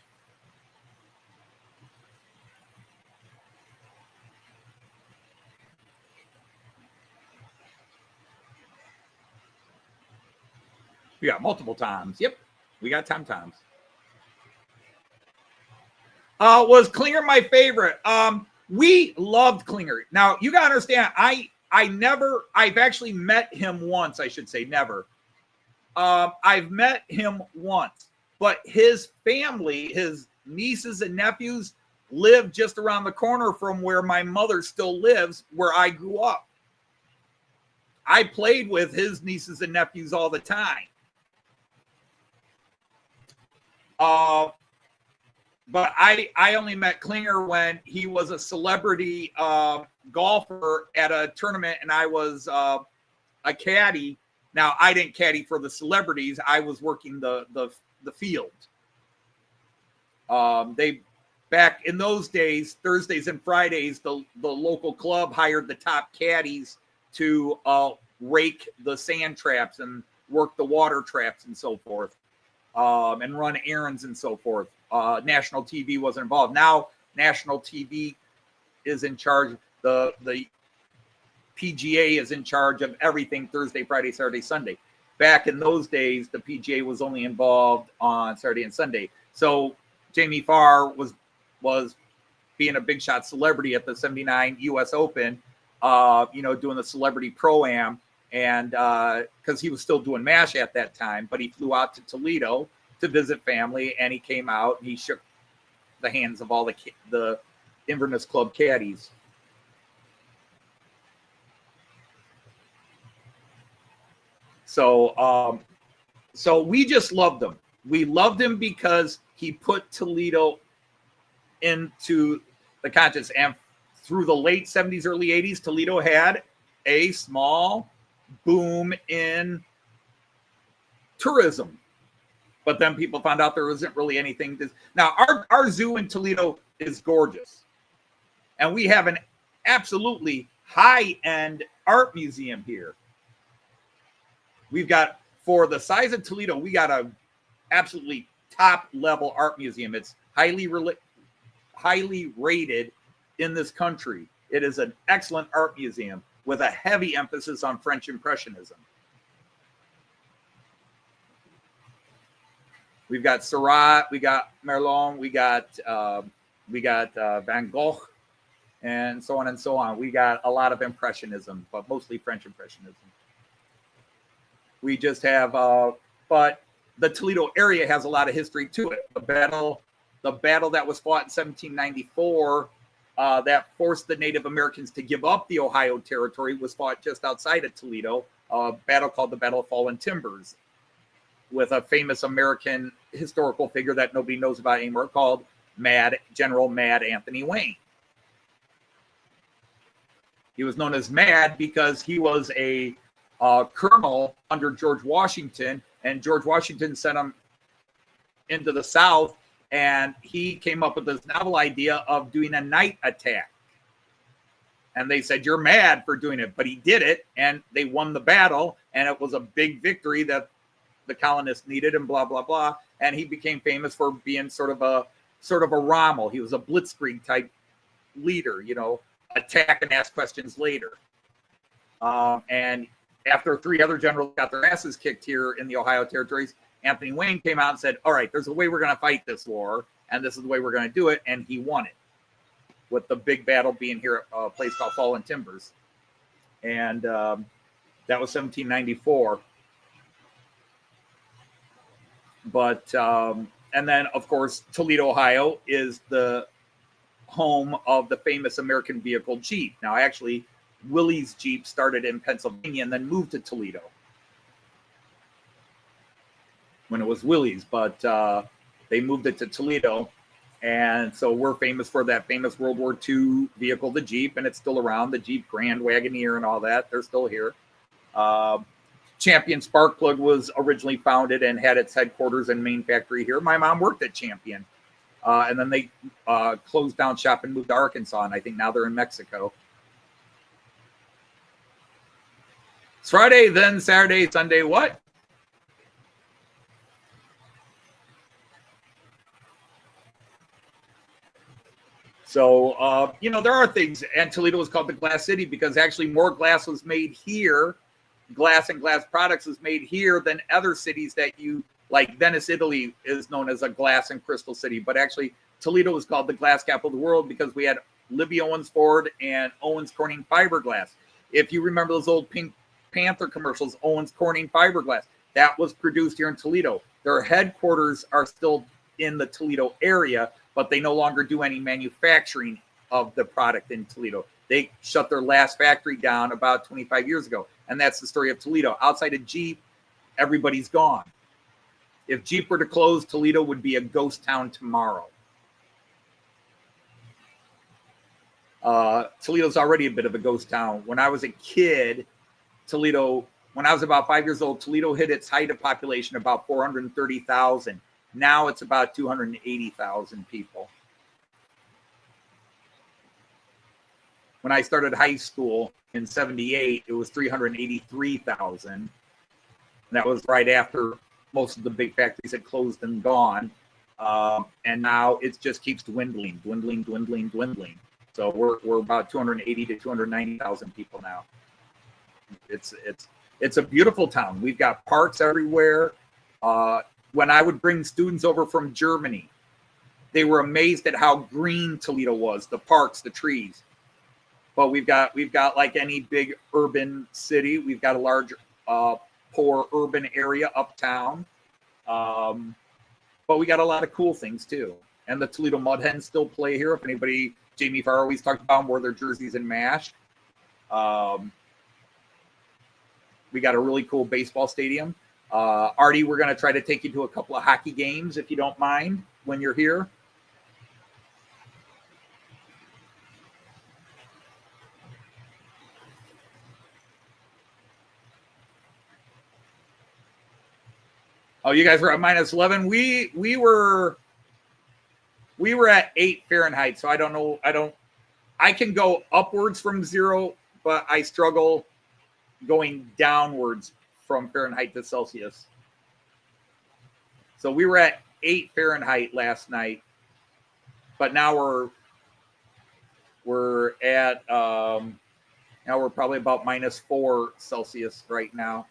Yeah, multiple times. Yep, we got times. Was Klinger my favorite? We loved Klinger. Now you gotta understand, I've actually met him once. I should say never. I've met him once, but his family, his nieces and nephews, live just around the corner from where my mother still lives, where I grew up. I played with his nieces and nephews all the time. But I only met Klinger when he was a celebrity golfer at a tournament, and I was a caddy. Now, I didn't caddy for the celebrities. I was working the field. They back in those days, Thursdays and Fridays, the local club hired the top caddies to rake the sand traps and work the water traps and so forth. And run errands and so forth. National TV wasn't involved. Now national TV is in charge. The PGA is in charge of everything Thursday, Friday, Saturday, Sunday. Back in those days, the PGA was only involved on Saturday and Sunday. So Jamie Farr was being a big shot celebrity at the 79 US Open, doing the celebrity pro-am. And because he was still doing MASH at that time, but he flew out to Toledo to visit family, and he came out and he shook the hands of all the Inverness Club caddies. So we just loved him. We loved him because he put Toledo into the conscious. And through the late 70s, early 80s, Toledo had a small boom in tourism, but then people found out there wasn't really anything now our zoo in Toledo is gorgeous, and we have an absolutely high-end art museum here. We've got, for the size of Toledo, we got a absolutely top level art museum. It's highly rated in this country. It is an excellent art museum with a heavy emphasis on French Impressionism. We've got Seurat, we got Merlin, we got Van Gogh, and so on and so on. We got a lot of Impressionism, but mostly French Impressionism. We just have, but the Toledo area has a lot of history to it. The battle that was fought in 1794. That forced the Native Americans to give up the Ohio Territory was fought just outside of Toledo, a battle called the Battle of Fallen Timbers, with a famous American historical figure that nobody knows about anymore called General Mad Anthony Wayne. He was known as Mad because he was a colonel under George Washington, and George Washington sent him into the South. And he came up with this novel idea of doing a night attack. And they said, you're mad for doing it. But he did it, and they won the battle. And it was a big victory that the colonists needed, and blah, blah, blah. And he became famous for being sort of a Rommel. He was a blitzkrieg type leader, attack and ask questions later. And after 3 other generals got their asses kicked here in the Ohio territories, Anthony Wayne came out and said, all right, there's a way we're going to fight this war, and this is the way we're going to do it, and he won it, with the big battle being here at a place called Fallen Timbers. And that was 1794. But, and then, of course, Toledo, Ohio is the home of the famous American vehicle Jeep. Now, actually, Willys Jeep started in Pennsylvania and then moved to Toledo when it was Willys, but they moved it to Toledo. And so we're famous for that famous World War II vehicle, the Jeep, and it's still around, the Jeep Grand Wagoneer and all that. They're still here. Champion Sparkplug was originally founded and had its headquarters and main factory here. My mom worked at Champion. And then they closed down shop and moved to Arkansas, and I think now they're in Mexico. It's Friday, then Saturday, Sunday, what? So, you know, there are things, and Toledo was called the Glass City because actually more glass was made here, glass and glass products was made here than other cities that you, like Venice, Italy is known as a glass and crystal city, but actually Toledo was called the glass capital of the world because we had Libby Owens Ford and Owens Corning fiberglass. If you remember those old Pink Panther commercials, Owens Corning fiberglass, that was produced here in Toledo. Their headquarters are still in the Toledo area, but they no longer do any manufacturing of the product in Toledo. They shut their last factory down about 25 years ago. And that's the story of Toledo. Outside of Jeep, everybody's gone. If Jeep were to close, Toledo would be a ghost town tomorrow. Toledo's already a bit of a ghost town. When I was a kid, Toledo, when I was about 5 years old, Toledo hit its height of population about 430,000. Now it's about 280,000 people. When I started high school in 78, it was 383,000. That was right after most of the big factories had closed and gone. And now it just keeps dwindling. So we're about 280 to 290,000 people now. It's a beautiful town. We've got parks everywhere. When I would bring students over from Germany, they were amazed at how green Toledo was, the parks, the trees. But we've got like any big urban city, we've got a large, poor urban area uptown. But we got a lot of cool things too. And the Toledo Mud Hens still play here. If anybody, Jamie Farr always talked about them, wore their jerseys in MASH. We got a really cool baseball stadium. Artie, we're going to try to take you to a couple of hockey games, if you don't mind, when you're here. Oh, you guys were at minus 11. We were at 8 Fahrenheit, so I don't know. I can go upwards from 0, but I struggle going downwards from Fahrenheit to Celsius. So we were at 8 Fahrenheit last night, but now we're at now we're probably about minus 4 Celsius right now.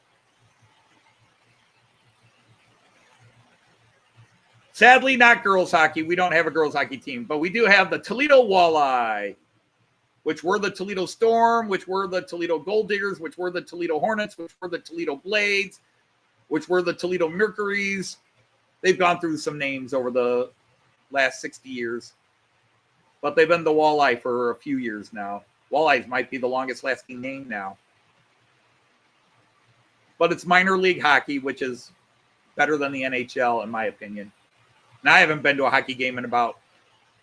Sadly, not girls hockey. We don't have a girls hockey team, but we do have the Toledo Walleye, which were the Toledo Storm, which were the Toledo Gold Diggers, which were the Toledo Hornets, which were the Toledo Blades, which were the Toledo Mercuries. They've gone through some names over the last 60 years, but they've been the Walleye for a few years now. Walleyes might be the longest lasting name now. But it's minor league hockey, which is better than the NHL, in my opinion. And I haven't been to a hockey game in about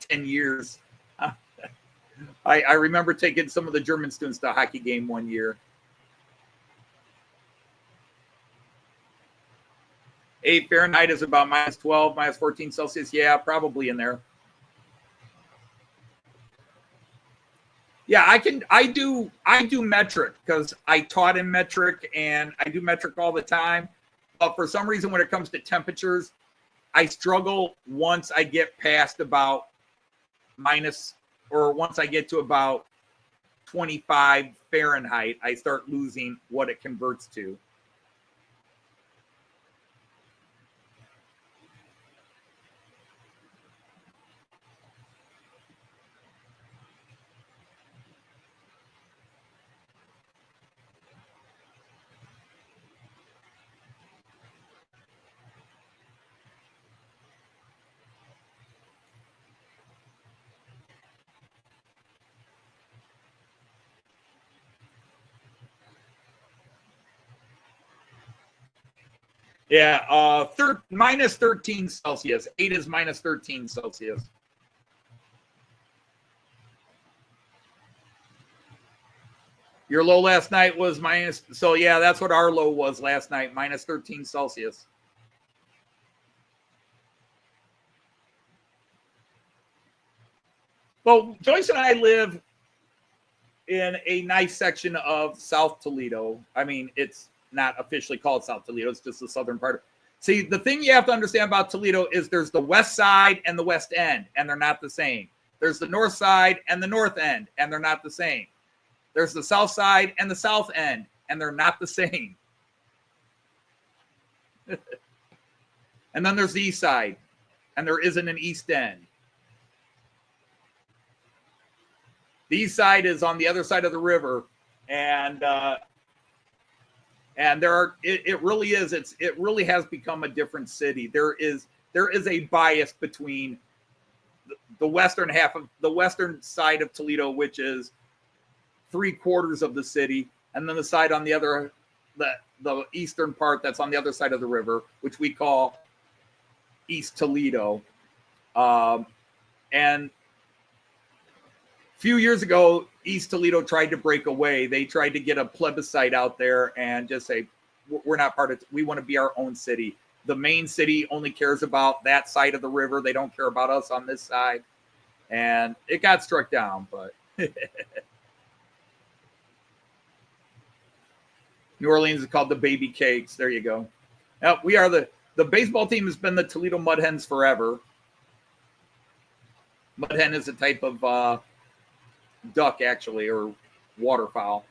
10 years. I remember taking some of the German students to a hockey game one year. 8 Fahrenheit is about minus 12, minus 14 Celsius. Yeah, probably in there. Yeah, I do metric because I taught in metric and I do metric all the time. But for some reason, when it comes to temperatures, I struggle once I get past about minus, or once I get to about 25 Fahrenheit, I start losing what it converts to. Yeah, minus 13 Celsius. 8 is minus 13 Celsius. Your low last night was minus, so yeah, that's what our low was last night, minus 13 Celsius. Well, Joyce and I live in a nice section of South Toledo. I mean, it's not officially called South Toledo. It's just the southern part. See, the thing you have to understand about Toledo is there's the west side and the west end, and they're not the same. There's the north side and the north end, and they're not the same. There's the south side and the south end, and they're not the same. And then there's the east side, and there isn't an east end. The east side is on the other side of the river, and there are it really is it really has become a different city. There is a bias between the western half of the western side of Toledo, which is 3/4 of the city, and then the side on the other, the eastern part that's on the other side of the river, which we call East Toledo. And a few years ago, East Toledo tried to break away. They tried to get a plebiscite out there and just say, we're not part of it. We want to be our own city. The main city only cares about that side of the river. They don't care about us on this side. And it got struck down, but New Orleans is called the Baby Cakes. There you go. Now, we are the baseball team has been the Toledo Mud Hens forever. Mud hen is a type of duck, actually, or waterfowl.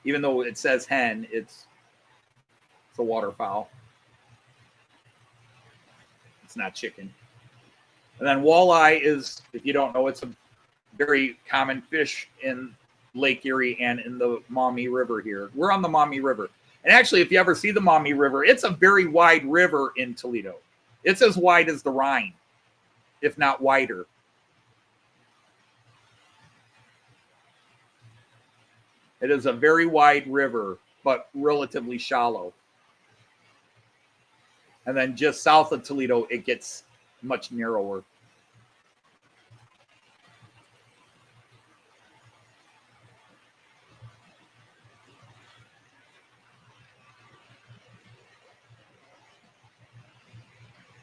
Even though it says hen, it's a waterfowl. It's not chicken. And then walleye is, if you don't know, it's a very common fish in Lake Erie and in the Maumee River here. We're on the Maumee River. And actually, if you ever see the Maumee River, it's a very wide river in Toledo. It's as wide as the Rhine, if not wider. It is a very wide river, but relatively shallow. And then just south of Toledo, it gets much narrower.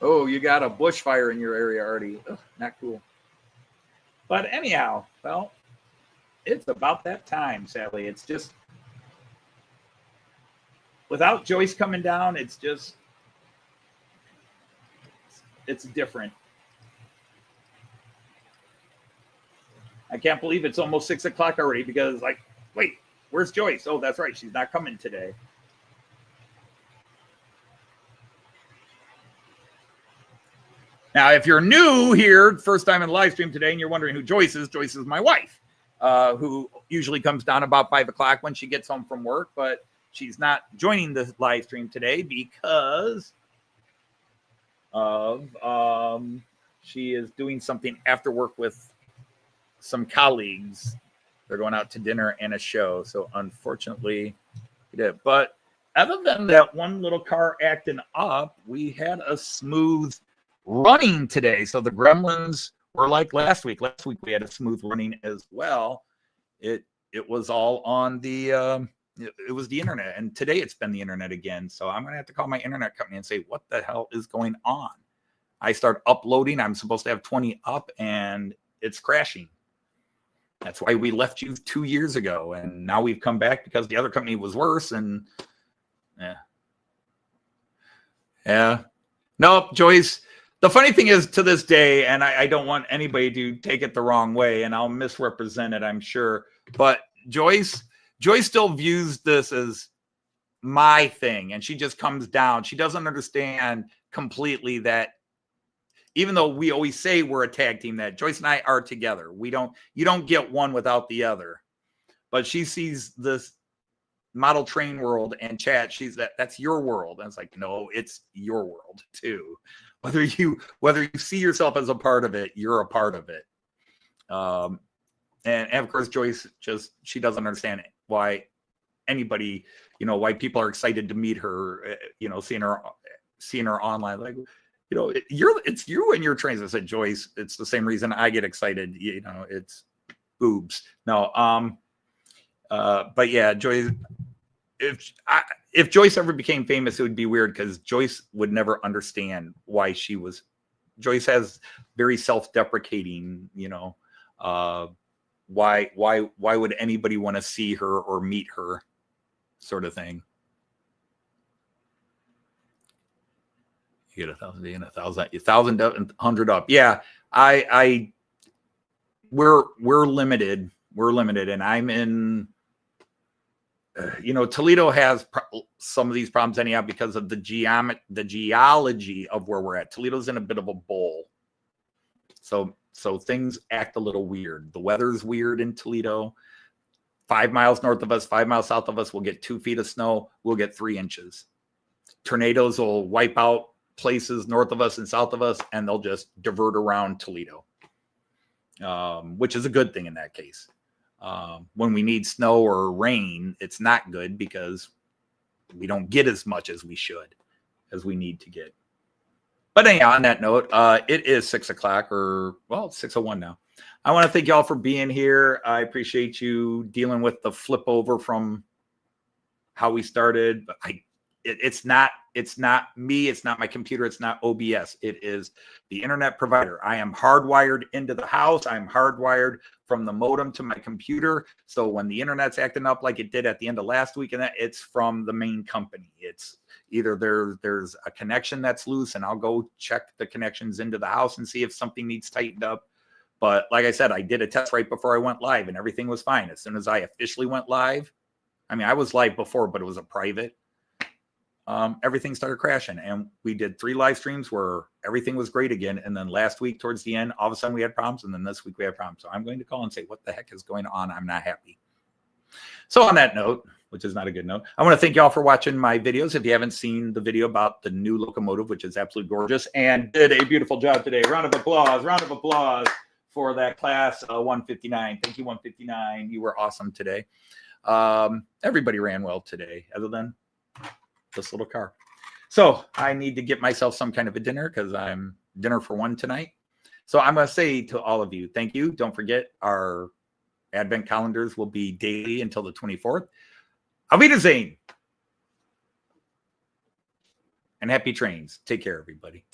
Oh, you got a bushfire in your area already. Ugh, not cool. But anyhow, well, it's about that time, sadly. It's just, without Joyce coming down, it's just, it's different. I can't believe it's almost 6 o'clock already because, like, wait, where's Joyce? Oh, that's right. She's not coming today. Now, if you're new here, first time in the live stream today, and you're wondering who Joyce is my wife, who usually comes down about 5 o'clock when she gets home from work, but she's not joining the live stream today because of she is doing something after work with some colleagues. They're going out to dinner and a show, so unfortunately, but other than that one little car acting up, we had a smooth running today. So the gremlins were like last week. Last week we had a smooth running as well. It was all on the it was the internet, and today it's been the internet again. So I'm gonna have to call my internet company and say, what the hell is going on? I start uploading. I'm supposed to have 20 up, and it's crashing. That's why we left you 2 years ago, and now we've come back because the other company was worse. And yeah. Nope, Joyce. The funny thing is, to this day, and I don't want anybody to take it the wrong way, and I'll misrepresent it, I'm sure, but Joyce still views this as my thing, and she just comes down. She doesn't understand completely that even though we always say we're a tag team, that Joyce and I are together. You don't get one without the other. But she sees this model train world and chat. That's your world. And it's like, no, it's your world too. Whether you see yourself as a part of it, you're a part of it. And of course, Joyce she doesn't understand why anybody, why people are excited to meet her, seeing her seeing her online, like, it's you and your trains. I said, Joyce, it's the same reason I get excited. It's boobs. No, but yeah, Joyce. If Joyce ever became famous, it would be weird because Joyce would never understand why she was. Joyce has very self-deprecating, why would anybody want to see her or meet her, sort of thing. You get 1,000 in, 1,000, 100 up. Yeah, we're limited. We're limited, and I'm in. Toledo has some of these problems anyhow because of the geology of where we're at. Toledo's in a bit of a bowl, so things act a little weird. The weather's weird in Toledo. 5 miles north of us, 5 miles south of us, we'll get 2 feet of snow. We'll get 3 inches. Tornadoes will wipe out places north of us and south of us, and they'll just divert around Toledo, which is a good thing in that case. When we need snow or rain, it's not good because we don't get as much as we should, as we need to get. But anyhow, on that note, it is 6 o'clock, or well, it's 6:01 now. I want to thank y'all for being here. I appreciate you dealing with the flip over from how we started. But it's not me. It's not my computer. It's not OBS. It is the internet provider. I am hardwired into the house. I'm hardwired from the modem to my computer. So when the internet's acting up like it did at the end of last week, and it's from the main company. It's either there's a connection that's loose, and I'll go check the connections into the house and see if something needs tightened up. But like I said, I did a test right before I went live, and everything was fine. As soon as I officially went live, I mean, I was live before, but it was a private. Everything started crashing, and we did 3 live streams where everything was great again. And then last week towards the end, all of a sudden we had problems. And then this week we had problems. So I'm going to call and say, what the heck is going on? I'm not happy. So on that note, which is not a good note, I want to thank y'all for watching my videos. If you haven't seen the video about the new locomotive, which is absolutely gorgeous and did a beautiful job today. Round of applause for that class 159. Thank you, 159. You were awesome today. Everybody ran well today, other than this little car. So I need to get myself some kind of a dinner because I'm dinner for one tonight. So I'm going to say to all of you, thank you. Don't forget our advent calendars will be daily until the 24th. Auf Wiedersehen. And happy trains. Take care, everybody.